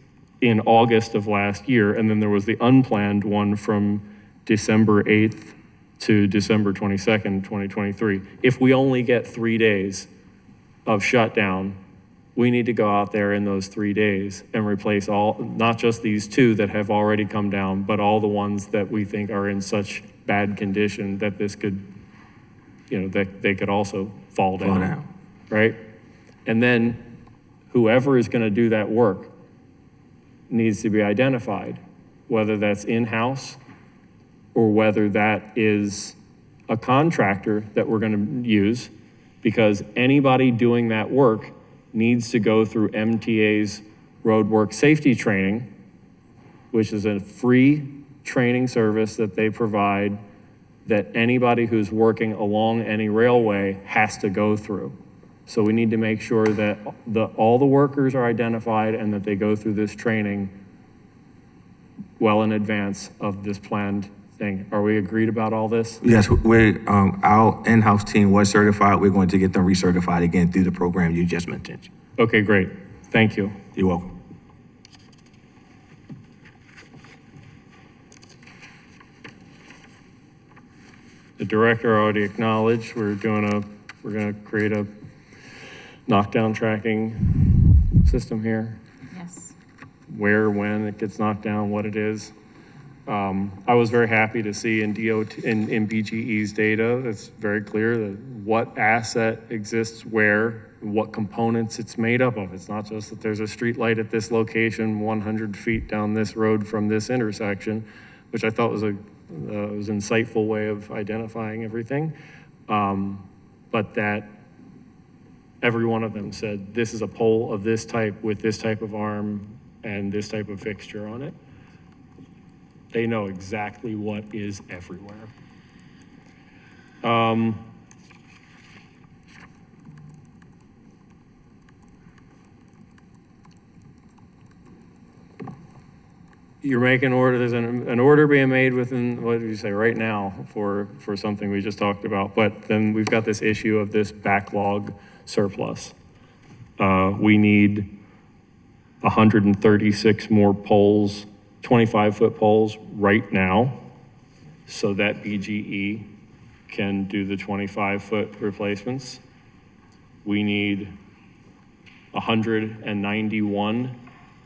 in August of last year, and then there was the unplanned one from December 8th to December 22nd, 2023. If we only get 3 days of shutdown, we need to go out there in those 3 days and replace all, not just these two that have already come down, but all the ones that we think are in such bad condition that this could, that they could also fall down. Right? And then whoever is going to do that work needs to be identified, whether that's in-house or whether that is a contractor that we're going to use, because anybody doing that work needs to go through MTA's roadwork safety training, which is a free training service that they provide that anybody who's working along any railway has to go through. So we need to make sure that all the workers are identified and that they go through this training well in advance of this planned thing. Are we agreed about all this? Yes, our in-house team was certified. We're going to get them recertified again through the program you just mentioned. Okay, great. Thank you. You're welcome. The director already acknowledged we're gonna create a knockdown tracking system here. Yes. Where, when it gets knocked down, what it is. I was very happy to see in BGE's data, it's very clear that what asset exists where, what components it's made up of. It's not just that there's a street light at this location 100 feet down this road from this intersection, which I thought was an insightful way of identifying everything. But that every one of them said, this is a pole of this type with this type of arm and this type of fixture on it. They know exactly what is everywhere. You're making order, there's an order being made within, what did you say, right now for something we just talked about, but then we've got this issue of this backlog surplus. We need 136 more poles, 25-foot poles right now, so that BGE can do the 25-foot replacements. We need 191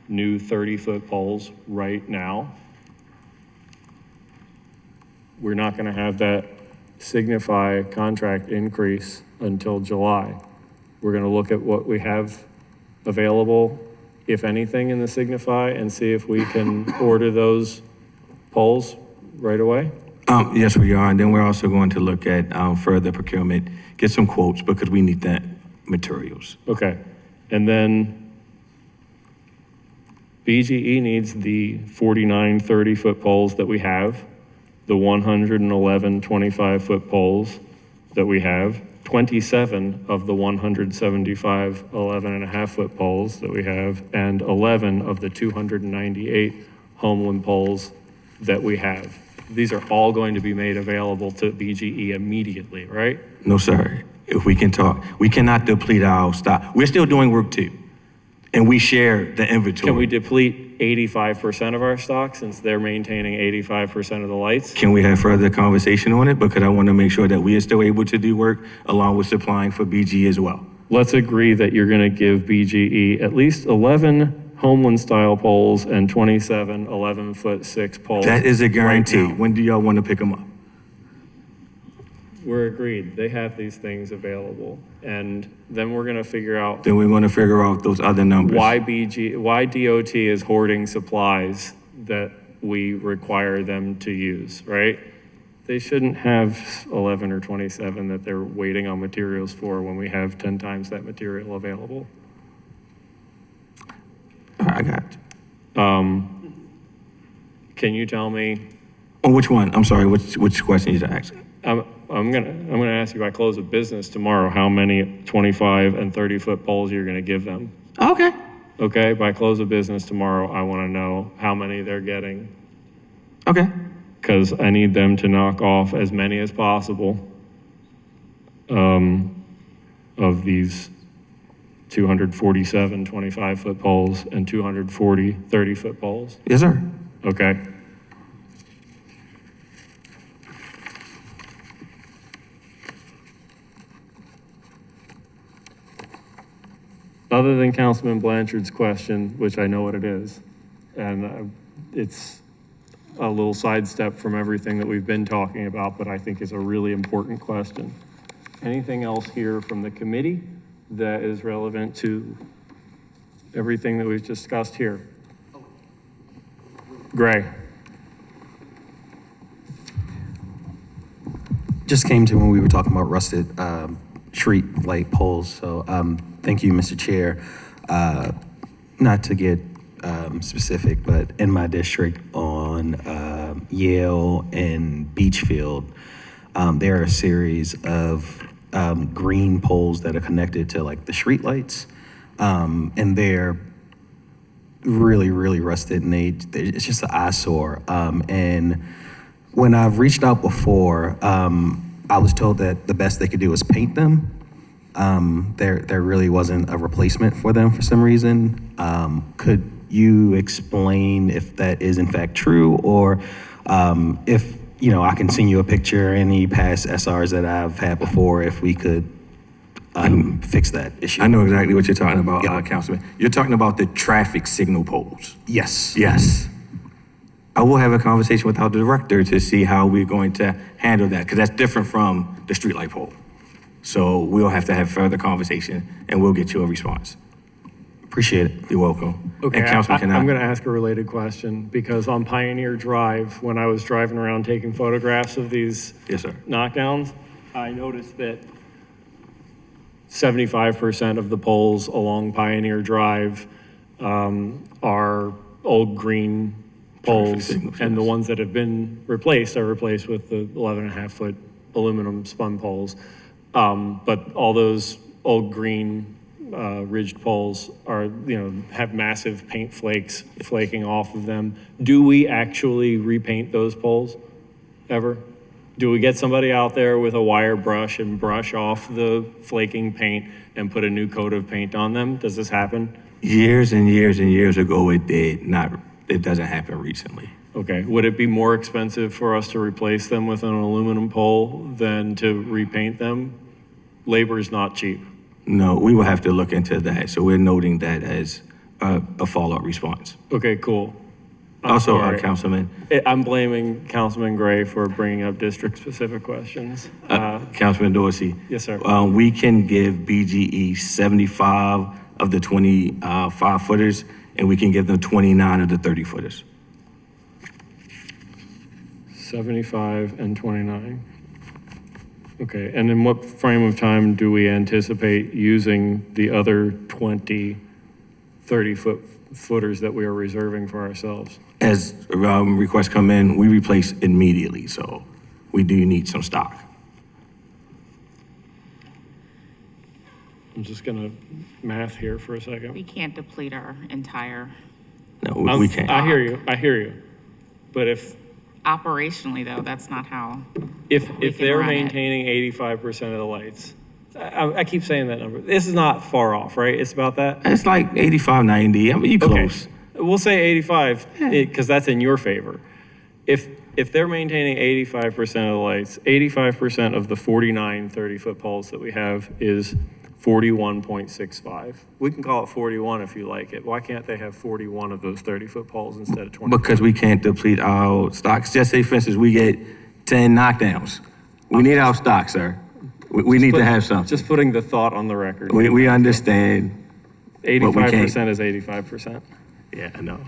new 30-foot poles right now. We're not going to have that Signify contract increase until July. We're going to look at what we have available, if anything, in the Signify and see if we can order those poles right away. Yes, we are. And then we're also going to look at further procurement, get some quotes because we need that materials. Okay. And then BGE needs the 49 30-foot poles that we have, the 111 25-foot poles that we have, 27 of the 175 11.5-foot poles that we have, and 11 of the 298 Homeland poles that we have. These are all going to be made available to BGE immediately, right? No, sir. If we can talk, we cannot deplete our stock. We're still doing work too. And we share the inventory. Can we deplete 85% of our stock since they're maintaining 85% of the lights. Can we have further conversation on it? Because I want to make sure that we are still able to do work along with supplying for BG as well. Let's agree that you're going to give BGE at least 11 Homeland-style poles and 27 11-foot-6 poles. That is a guarantee. right now. When do y'all want to pick them up? We're agreed. They have these things available. And then we're going to figure out Then we're going to figure out those other numbers. why DOT is hoarding supplies that we require them to use, right? They shouldn't have 11 or 27 that they're waiting on materials for when we have 10 times that material available. I got it. Can you tell me, On which one? I'm sorry, which question you asked? I'm gonna ask you by close of business tomorrow, how many 25 and 30-foot poles you're gonna give them? Okay. Okay, by close of business tomorrow, I wanna know how many they're getting. Okay. Because I need them to knock off as many as possible of these 247 25-foot poles and 240 30-foot poles. Yes, sir. Okay. Other than Councilman Blanchard's question, which I know what it is, and it's a little sidestep from everything that we've been talking about, but I think is a really important question. Anything else here from the committee that is relevant to everything that we've discussed here? Gray. Just came to when we were talking about rusted street light poles. So thank you, Mr. Chair. Not to get specific, but in my district on Yale and Beachfield, there are a series of green poles that are connected to like the street lights, and they're really, really rusted, and it's just an eyesore. And when I've reached out before, I was told that the best they could do was paint them. There really wasn't a replacement for them for some reason. Could you explain if that is in fact true, or if I can send you a picture, any past SRs that I've had before, if we could fix that issue? I know exactly what you're talking about, Yep. Councilman. You're talking about the traffic signal poles. Yes. Yes. I will have a conversation with our director to see how we're going to handle that, because that's different from the streetlight pole. So we'll have to have further conversation, and we'll get you a response. Appreciate it. You're welcome. Okay, And Councilman, I'm going to ask a related question, because on Pioneer Drive, when I was driving around taking photographs of these Yes, sir. knockdowns, I noticed that 75% of the poles along Pioneer Drive are old green poles, signals, and the yes. ones that have been replaced are replaced with the 11.5-foot aluminum spun poles. But all those old green ridged poles are, have massive paint flakes flaking off of them. Do we actually repaint those poles ever? Do we get somebody out there with a wire brush and brush off the flaking paint and put a new coat of paint on them? Does this happen? Years and years and years ago, it did not. It doesn't happen recently. Okay, would it be more expensive for us to replace them with an aluminum pole than to repaint them? Labor is not cheap. No, we will have to look into that. So we're noting that as a follow-up response. Okay, cool. I'm Also, sorry. Councilman, I'm blaming Councilman Gray for bringing up district-specific questions. Councilman Dorsey. Yes, sir. We can give BGE 75 of the 25 footers, and we can give them 29 of the 30 footers. 75 and 29. Okay, and in what frame of time do we anticipate using the other 20 30-footers that we are reserving for ourselves? As requests come in, we replace immediately, so we do need some stock. I'm just gonna math here for a second. We can't deplete our entire, No, we can't. I hear you. But if operationally though, that's not how. If We can they're run it. maintaining 85% of the lights, I keep saying that number. This is not far off, right? It's about that? It's like 85, 90. I mean, you Okay. close. we'll say 85, because that's in your favor. If they're maintaining 85% of the lights, 85% of the 49 30-foot poles that we have is 41.65. We can call it 41 if you like it. Why can't they have 41 of those 30-foot poles instead of 20? Because we can't deplete our stocks. Just say, for instance, we get 10 knockdowns. We need our stock, sir. We need to have something. Just putting the thought on the record. We understand. but we can't. 85% is 85%. Yeah, I know.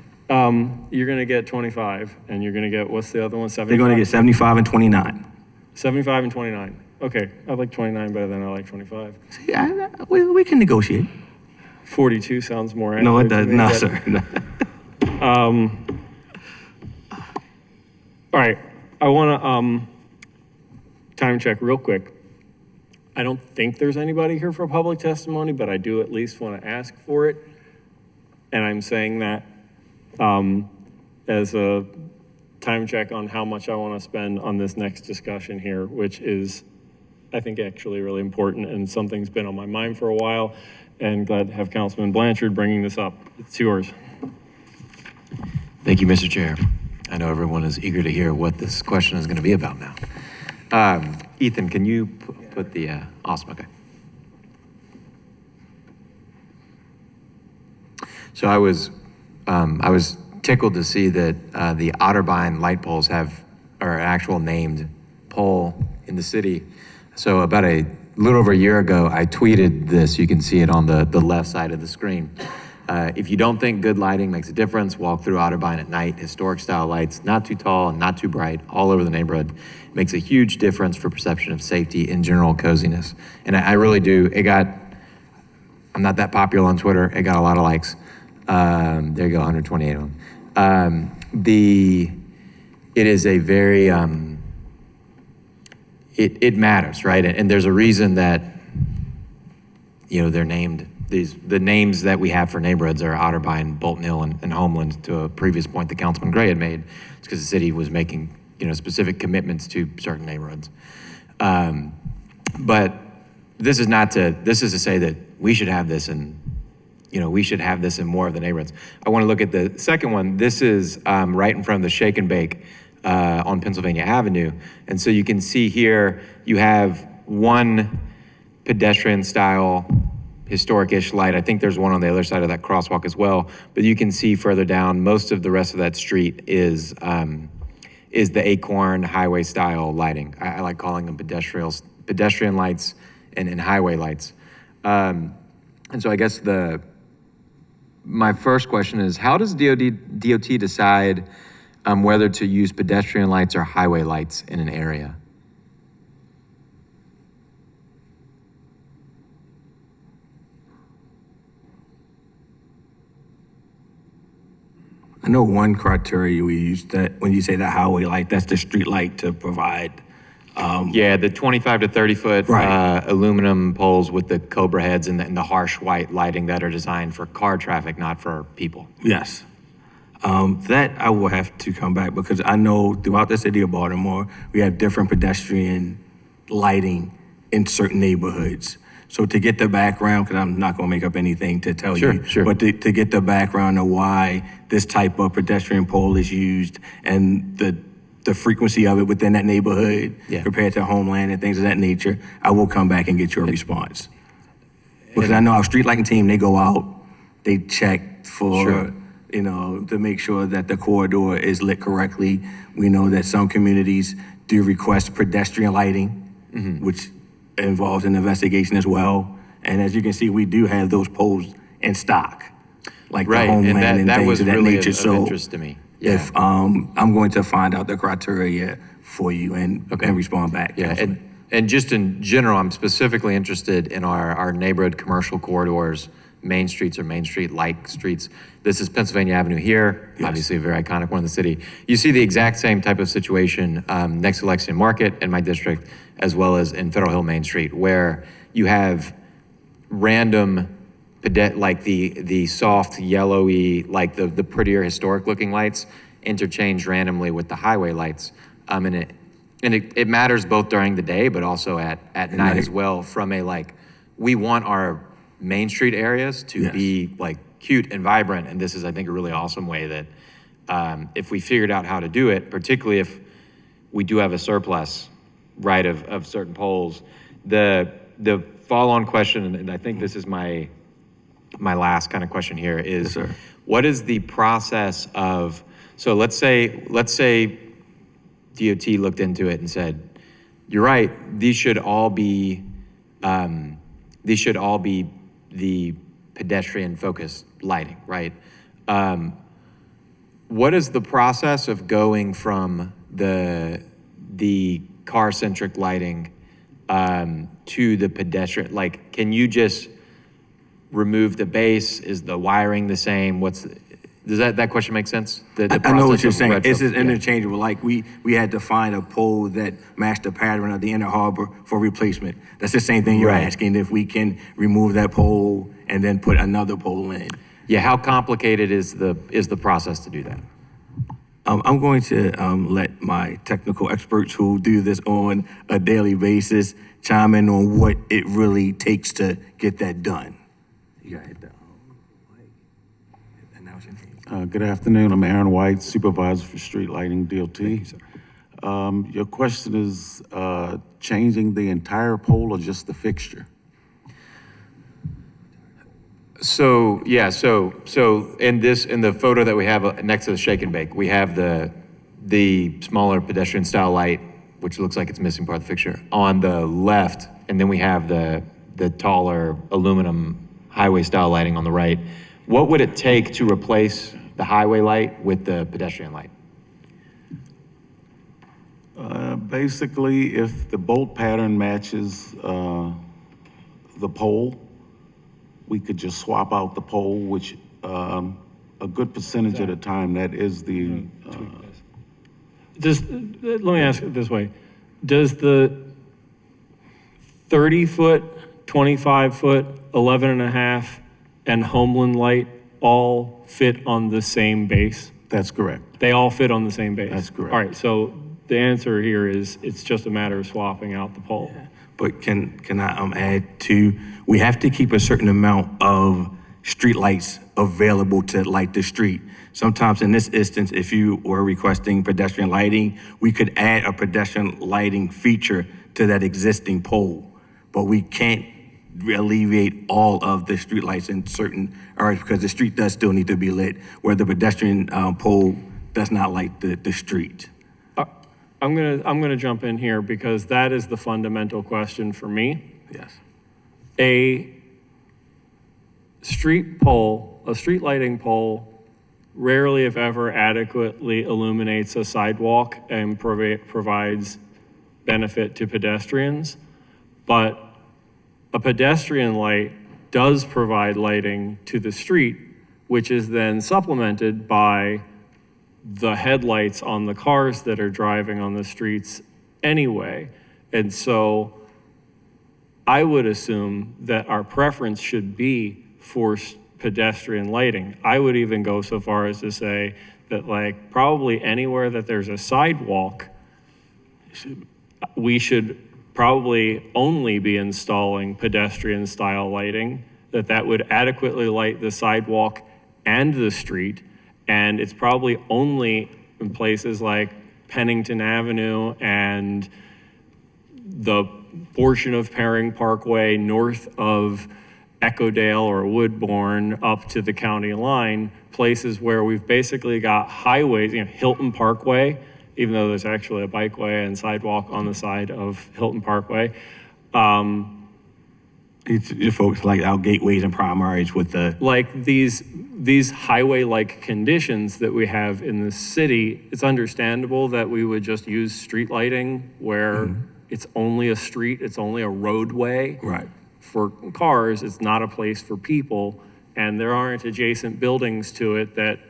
You're going to get 25, and you're going to get, what's the other one, 75? They're going to get 75 and 29. 75 and 29. Okay, I like 29 better than I like 25. Yeah, we can negotiate. 42 sounds more No, it accurate does to me, not, but- sir. All right, I want to time check real quick. I don't think there's anybody here for public testimony, but I do at least want to ask for it. And I'm saying that as a time check on how much I want to spend on this next discussion here, which is, I think, actually really important and something's been on my mind for a while. And glad to have Councilman Blanchard bringing this up. It's yours. Thank you, Mr. Chair. I know everyone is eager to hear what this question is going to be about now. Ethan, can you put the, awesome, okay. So I was tickled to see that the Otterbein light poles are an actual named pole in the city. So about a little over a year ago, I tweeted this. You can see it on the left side of the screen. If you don't think good lighting makes a difference, walk through Otterbein at night. Historic style lights, not too tall and not too bright, all over the neighborhood. Makes a huge difference for perception of safety and general coziness. And I really do. I'm not that popular on Twitter. It got a lot of likes. There you go, 128 of them. It is a very, it matters, right? And there's a reason that, they're named, the names that we have for neighborhoods are Otterbein, Bolton Hill, and Homeland, to a previous point that Councilman Gray had made. It's because the city was making, specific commitments to certain neighborhoods. But this is to say that we should have this in, we should have this in more of the neighborhoods. I want to look at the second one. This is right in front of the Shake and Bake on Pennsylvania Avenue. And so you can see here, you have one pedestrian style historic-ish light. I think there's one on the other side of that crosswalk as well. But you can see further down, most of the rest of that street is the Acorn highway style lighting. I like calling them pedestrian lights and highway lights. And so I guess my first question is, how does DOT decide whether to use pedestrian lights or highway lights in an area? I know one criteria we use, that when you say the highway light, that's the street light to provide. Yeah, the 25 to 30 foot Right. aluminum poles with the Cobra heads and the harsh white lighting that are designed for car traffic, not for people. Yes. That I will have to come back, because I know throughout the city of Baltimore, we have different pedestrian lighting in certain neighborhoods. So to get the background, because I'm not going to make up anything to tell you, Sure. but to get the background of why this type of pedestrian pole is used and the frequency of it within that neighborhood Yeah. compared to Homeland and things of that nature, I will come back and get you a response. Because I know our street lighting team, they go out, they check for, Sure. to make sure that the corridor is lit correctly. We know that some communities do request pedestrian lighting, which involves an investigation as well. And as you can see, we do have those poles in stock, like the Right, and Homeland and that things was of that really nature. of So interest to me. Yeah. if, I'm going to find out the criteria for you and respond back. Yeah, Councilman. and just in general, I'm specifically interested in our neighborhood commercial corridors. Main streets or Main Street-like streets. This is Pennsylvania Avenue here, Yes. obviously a very iconic one in the city. You see the exact same type of situation next to Lexington Market in my district, as well as in Federal Hill Main Street, where you have random, like the soft yellowy, like the prettier historic looking lights interchange randomly with the highway lights. And it matters both during the day, but also at night as well, from we want our Main Street areas to Yes. be like cute and vibrant, and this is, I think, a really awesome way that if we figured out how to do it, particularly if we do have a surplus, right, of certain poles, the follow-on question, and I think this is my last kind of question here, is what is the process of, so let's say DOT looked into it and said, you're right, these should all be the pedestrian-focused lighting, right? What is the process of going from the car-centric lighting to the pedestrian? Like, can you just remove the base? Is the wiring the same? Does that question make sense? I know process what you're of saying. It's retro- just interchangeable. Like we had to find a pole that matched the pattern of the inner harbor for replacement. That's the same thing you're Right. asking, if we can remove that pole and then put another pole in. Yeah, how complicated is the process to do that? I'm going to let my technical experts who do this on a daily basis chime in on what it really takes to get that done. You got to hit that. Good afternoon. I'm Aaron White, Supervisor for Street Lighting, DOT. Thank you, sir. Your question is changing the entire pole or just the fixture? So, yeah, so in the photo that we have next to the shake and bake, we have the smaller pedestrian style light, which looks like it's missing part of the fixture, on the left, and then we have the taller aluminum highway style lighting on the right. What would it take to replace the highway light with the pedestrian light? Basically, if the bolt pattern matches the pole, we could just swap out the pole, which a good percentage of the time, that is the, Let me ask it this way. Does the 30-foot, 25-foot, 11.5, and Homeland light all fit on the same base? that's correct. They all fit on the same base? That's correct. All right, so the answer here is it's just a matter of swapping out the pole. But can I add to, we have to keep a certain amount of streetlights available to light the street. Sometimes in this instance, if you were requesting pedestrian lighting, we could add a pedestrian lighting feature to that existing pole. But we can't alleviate all of the streetlights in certain areas because the street does still need to be lit, where the pedestrian pole does not light the street. I'm gonna jump in here because that is the fundamental question for me. Yes. A street lighting pole rarely, if ever, adequately illuminates a sidewalk and provides benefit to pedestrians. But a pedestrian light does provide lighting to the street, which is then supplemented by the headlights on the cars that are driving on the streets anyway. And so I would assume that our preference should be for pedestrian lighting. I would even go so far as to say that, like, probably anywhere that there's a sidewalk, we should probably only be installing pedestrian style lighting, that would adequately light the sidewalk and the street. And it's probably only in places like Pennington Avenue and the portion of Perring Parkway north of Echodale or Woodbourne up to the county line, places where we've basically got highways, Hilton Parkway, even though there's actually a bikeway and sidewalk on the side of Hilton Parkway. You folks like our gateways and primaries with the... Like these highway-like conditions that we have in the city, it's understandable that we would just use street lighting where it's only a street, it's only a roadway. Right. For cars, it's not a place for people, and there aren't adjacent buildings to it that,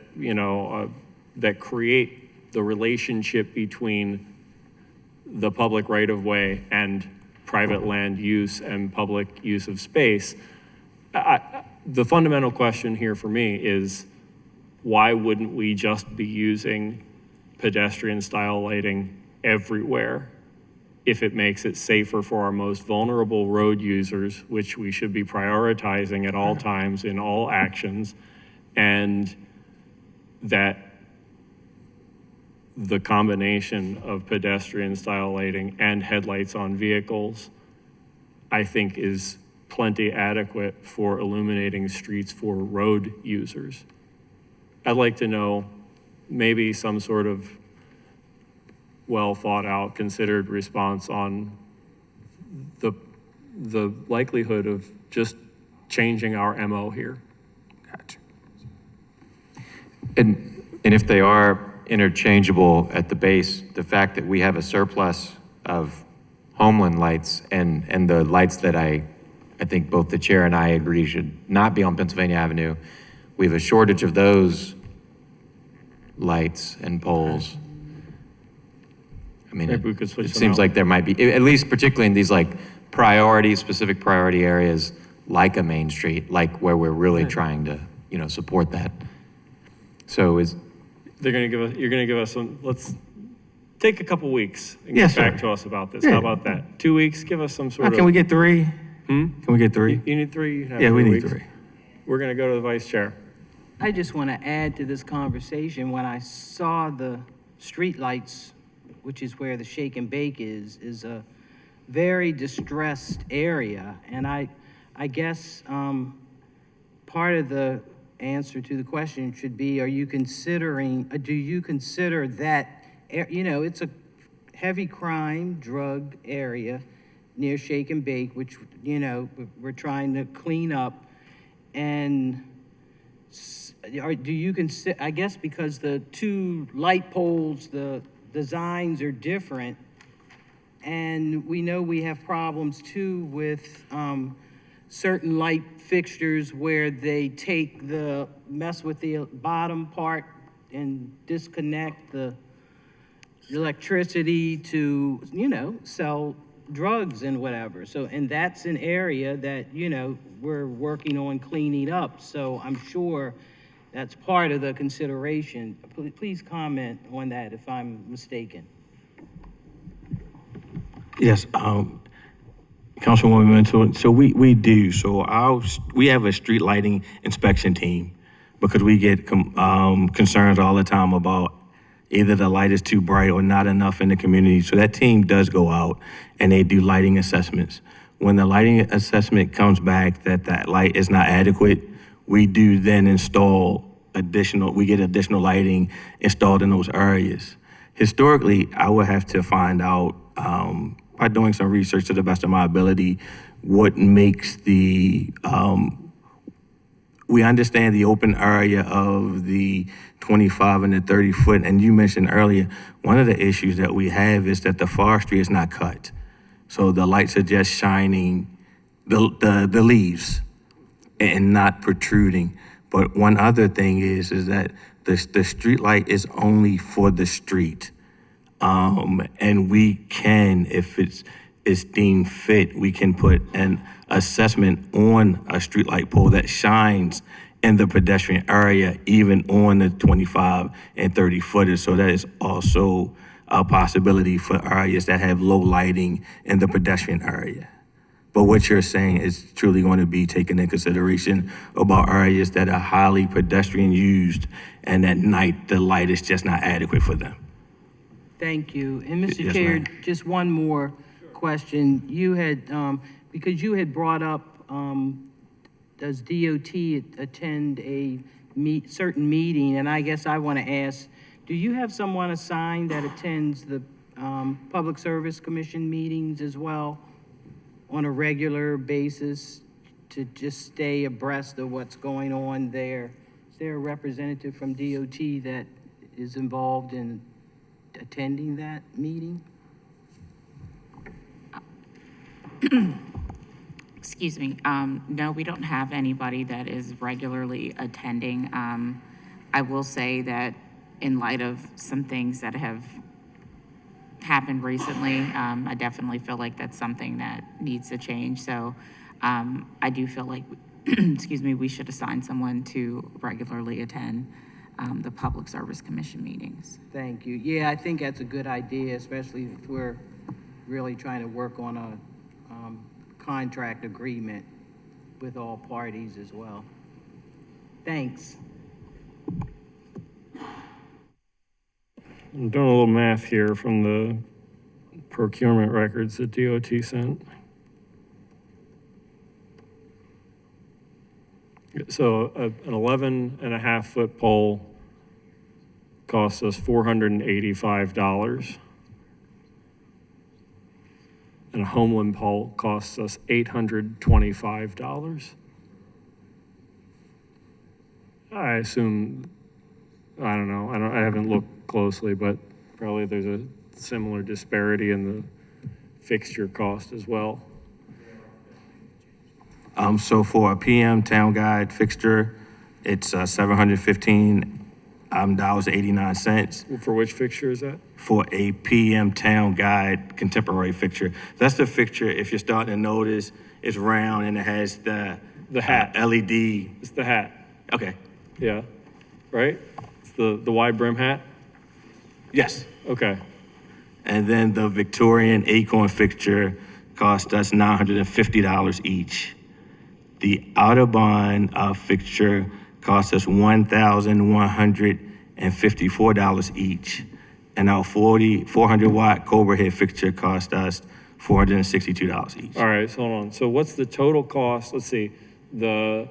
that create the relationship between the public right-of-way and private land use and public use of space. The fundamental question here for me is, why wouldn't we just be using pedestrian-style lighting everywhere if it makes it safer for our most vulnerable road users, which we should be prioritizing at all times in all actions, And that the combination of pedestrian style lighting and headlights on vehicles, I think, is plenty adequate for illuminating streets for road users. I'd like to know maybe some sort of well thought out, considered response on the likelihood of just changing our MO here. Gotcha. And if they are interchangeable at the base, the fact that we have a surplus of Homeland lights and the lights that I think both the chair and I agree should not be on Pennsylvania Avenue, we have a shortage of those lights and poles. I mean, Maybe we could switch it them seems out. like there might be, at least particularly in these like specific priority areas, like a Main Street, like where we're really trying to, support that. So You're gonna give us some, let's take a couple weeks and Yes, get back sir. to us about this. Yeah. How about that? 2 weeks, give us some sort of. Can we get 3? Can we get 3? You need 3? You have Yeah, we 3 need weeks. 3. We're gonna go to the vice chair. I just want to add to this conversation, when I saw the streetlights, which is where the Shake and Bake is a very distressed area. And I guess part of the answer to the question should be, do you consider that, it's a heavy crime, drug area near Shake and Bake, which, we're trying to clean up. And do you consider, I guess because the 2 light poles, the designs are different, and we know we have problems too with certain light fixtures where they mess with the bottom part and disconnect the electricity to, sell drugs and whatever. So, and that's an area that, we're working on cleaning up. So I'm sure that's part of the consideration. Please comment on that if I'm mistaken. Yes, Councilwoman Minto, so we do. So we have a street lighting inspection team because we get concerns all the time about either the light is too bright or not enough in the community. So that team does go out and they do lighting assessments. When the lighting assessment comes back that that light is not adequate, we do then get additional lighting installed in those areas. Historically, I would have to find out, by doing some research to the best of my ability, what makes we understand the open area of the 25 and the 30 foot, and you mentioned earlier, one of the issues that we have is that the forestry is not cut. So the lights are just shining the leaves and not protruding. But one other thing is that the street light is only for the street. And we can, if it's deemed fit, we can put an assessment on a streetlight pole that shines in the pedestrian area, even on the 25 and 30 footers. So that is also a possibility for areas that have low lighting in the pedestrian area. But what you're saying is truly going to be taken into consideration about areas that are highly pedestrian used, and at night the light is just not adequate for them. Thank you. And Mr. Yes, Chair, ma'am. just one more question. You had, because you had brought up, does DOT attend a certain meeting? And I guess I want to ask, do you have someone assigned that attends the Public Service Commission meetings as well on a regular basis to just stay abreast of what's going on there? Is there a representative from DOT that is involved in attending that meeting? Excuse me. No, we don't have anybody that is regularly attending. I will say that in light of some things that have happened recently, I definitely feel like that's something that needs to change. So I do feel like, excuse me, we should assign someone to regularly attend the Public Service Commission meetings. Thank you. Yeah, I think that's a good idea, especially if we're really trying to work on a contract agreement with all parties as well. Thanks. I'm doing a little math here from the procurement records that DOT sent. So an 11.5-foot pole costs us $485. And a Homeland pole costs us $825. I assume, I don't know, I haven't looked closely, but probably there's a similar disparity in the fixture cost as well. So for a PM Town Guide fixture, it's $715.89 For which fixture is that? for a PM Town Guide contemporary fixture. That's the fixture, if you're starting to notice, it's round and it has the hat. LED. It's the hat, Okay, yeah, right? It's the wide brim hat? yes. Okay, And then the Victorian Acorn fixture cost us $950 each. The Audubon fixture cost us $1,154 each. And our 400-watt Cobra head fixture cost us $462 each. all right, so hold on. So what's the total cost? Let's see, a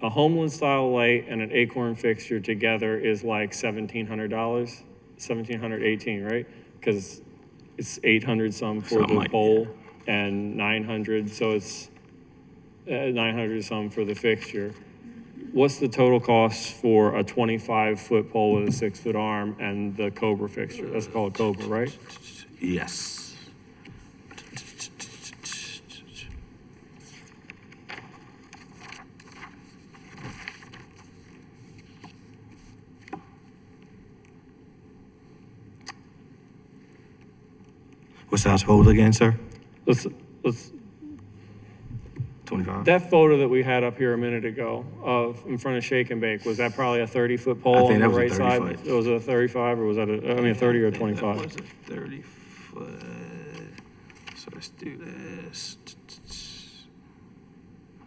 Homeland style light and an Acorn fixture together is like $1,700, $1,718, right? Because it's 800 some for Something the like pole and 900, so it's 900 some for the fixture. What's the total cost for a 25-foot pole with a 6-foot arm and the Cobra fixture? That's called Cobra, right? Yes. What size pole again, sir? Let's 25? That photo that we had up here a minute ago of in front of Shake and Bake, was that probably a 30-foot pole I on think the that was a right 30 side? foot. It was a 35 or was that a 30 or a 25? That was a 30-foot. So let's do this.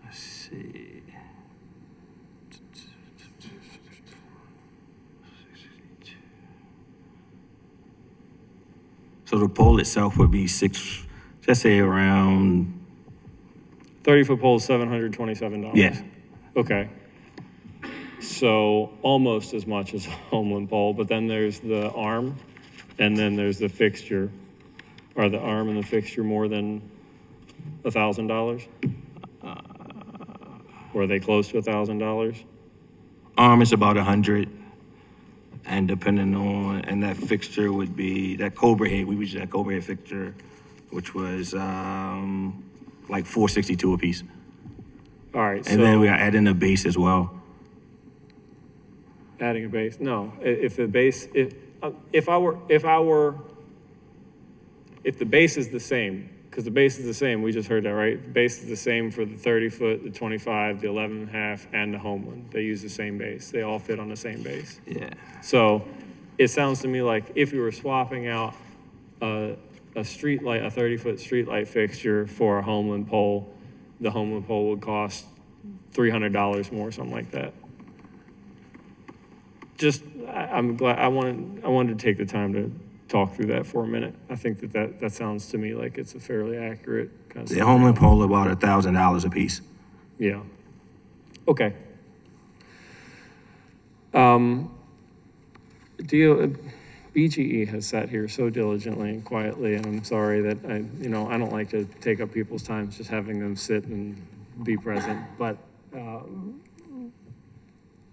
Let's see. So the pole itself would be just say around, 30-foot pole is $727. yeah. Okay. So almost as much as a Homeland pole, but then there's the arm and then there's the fixture. Are the arm and the fixture more than $1,000? Or are they close to $1,000? Arm is about 100. And depending on, and that fixture would be, that Cobra head, we use that Cobra head fixture, which was like $462 a piece. All right, And then we so are adding a base as well. adding a base, no, if the base, if the base is the same, because the base is the same, we just heard that, right? The base is the same for the 30-foot, the 25, the 11.5, and the Homeland. They use the same base. They all fit on the same base. Yeah. So it sounds to me like if you were swapping out a street light, a 30-foot street light fixture for a Homeland pole, the Homeland pole would cost $300 more, something like that. Just, I'm glad, I wanted to take the time to talk through that for a minute. I think that sounds to me like it's a fairly accurate kind of. The Homeland pole about $1,000 a piece. Yeah. Okay. BGE has sat here so diligently and quietly, and I'm sorry that I don't like to take up people's time just having them sit and be present, but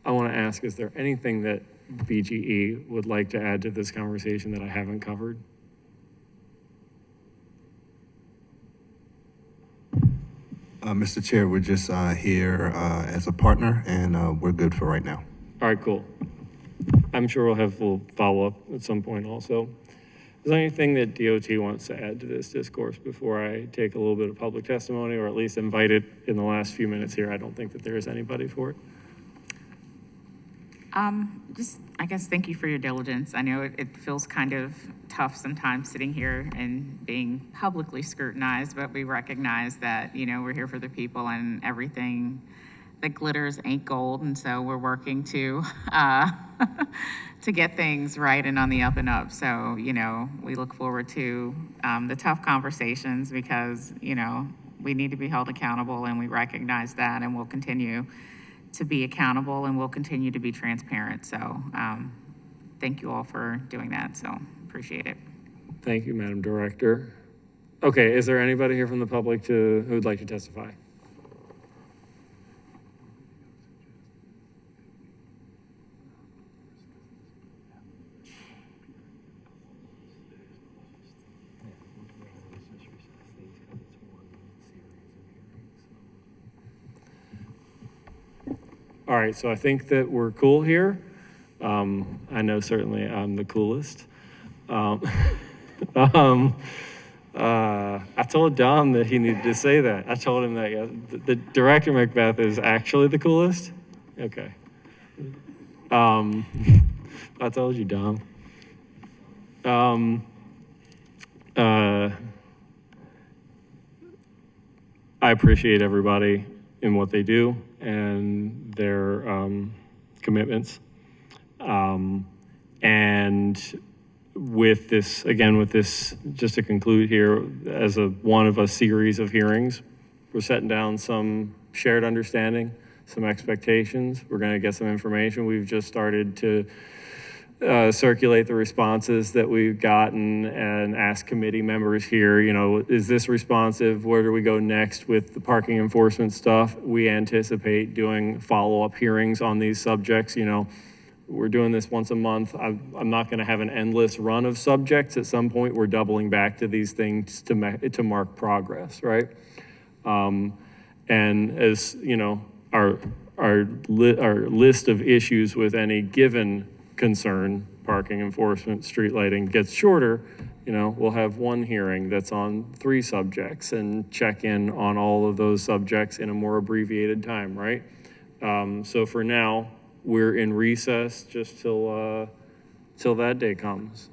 I want to ask, is there anything that BGE would like to add to this conversation that I haven't covered? Mr. Chair, we're just here as a partner, and we're good for right now. All right, cool. I'm sure we'll follow up at some point also. Is there anything that DOT wants to add to this discourse before I take a little bit of public testimony, or at least invite it in the last few minutes here? I don't think that there is anybody for it. I guess, thank you for your diligence. I know it feels kind of tough sometimes sitting here and being publicly scrutinized, but we recognize that, we're here for the people and everything that glitters ain't gold, and so we're working to, to get things right and on the up and up. So, you know, we look forward to the tough conversations because, you know, we need to be held accountable, and we recognize that, and we'll continue to be accountable, and we'll continue to be transparent. So thank you all for doing that, so appreciate it. Thank you, Madam Director. Okay, is there anybody here from the public who would like to testify? All right, so I think that we're cool here. I know certainly I'm the coolest. I told Dom that he needed to say that. I told him that, yeah. The Director Macbeth is actually the coolest? Okay. I told you, Dom. I appreciate everybody in what they do and their commitments. And with this, again, with this, just to conclude here, as one of a series of hearings, we're setting down some shared understanding, some expectations. We're going to get some information. We've just started to circulate the responses that we've gotten and ask committee members here, you know, is this responsive? Where do we go next with the parking enforcement stuff? We anticipate doing follow-up hearings on these subjects. You know, we're doing this once a month. I'm not going to have an endless run of subjects. At some point, we're doubling back to these things to mark progress, right? And as you know, our list of issues with any given concern, parking enforcement, street lighting, gets shorter, you know, we'll have one hearing that's on 3 subjects and check in on all of those subjects in a more abbreviated time, right? So for now, we're in recess just till that day comes.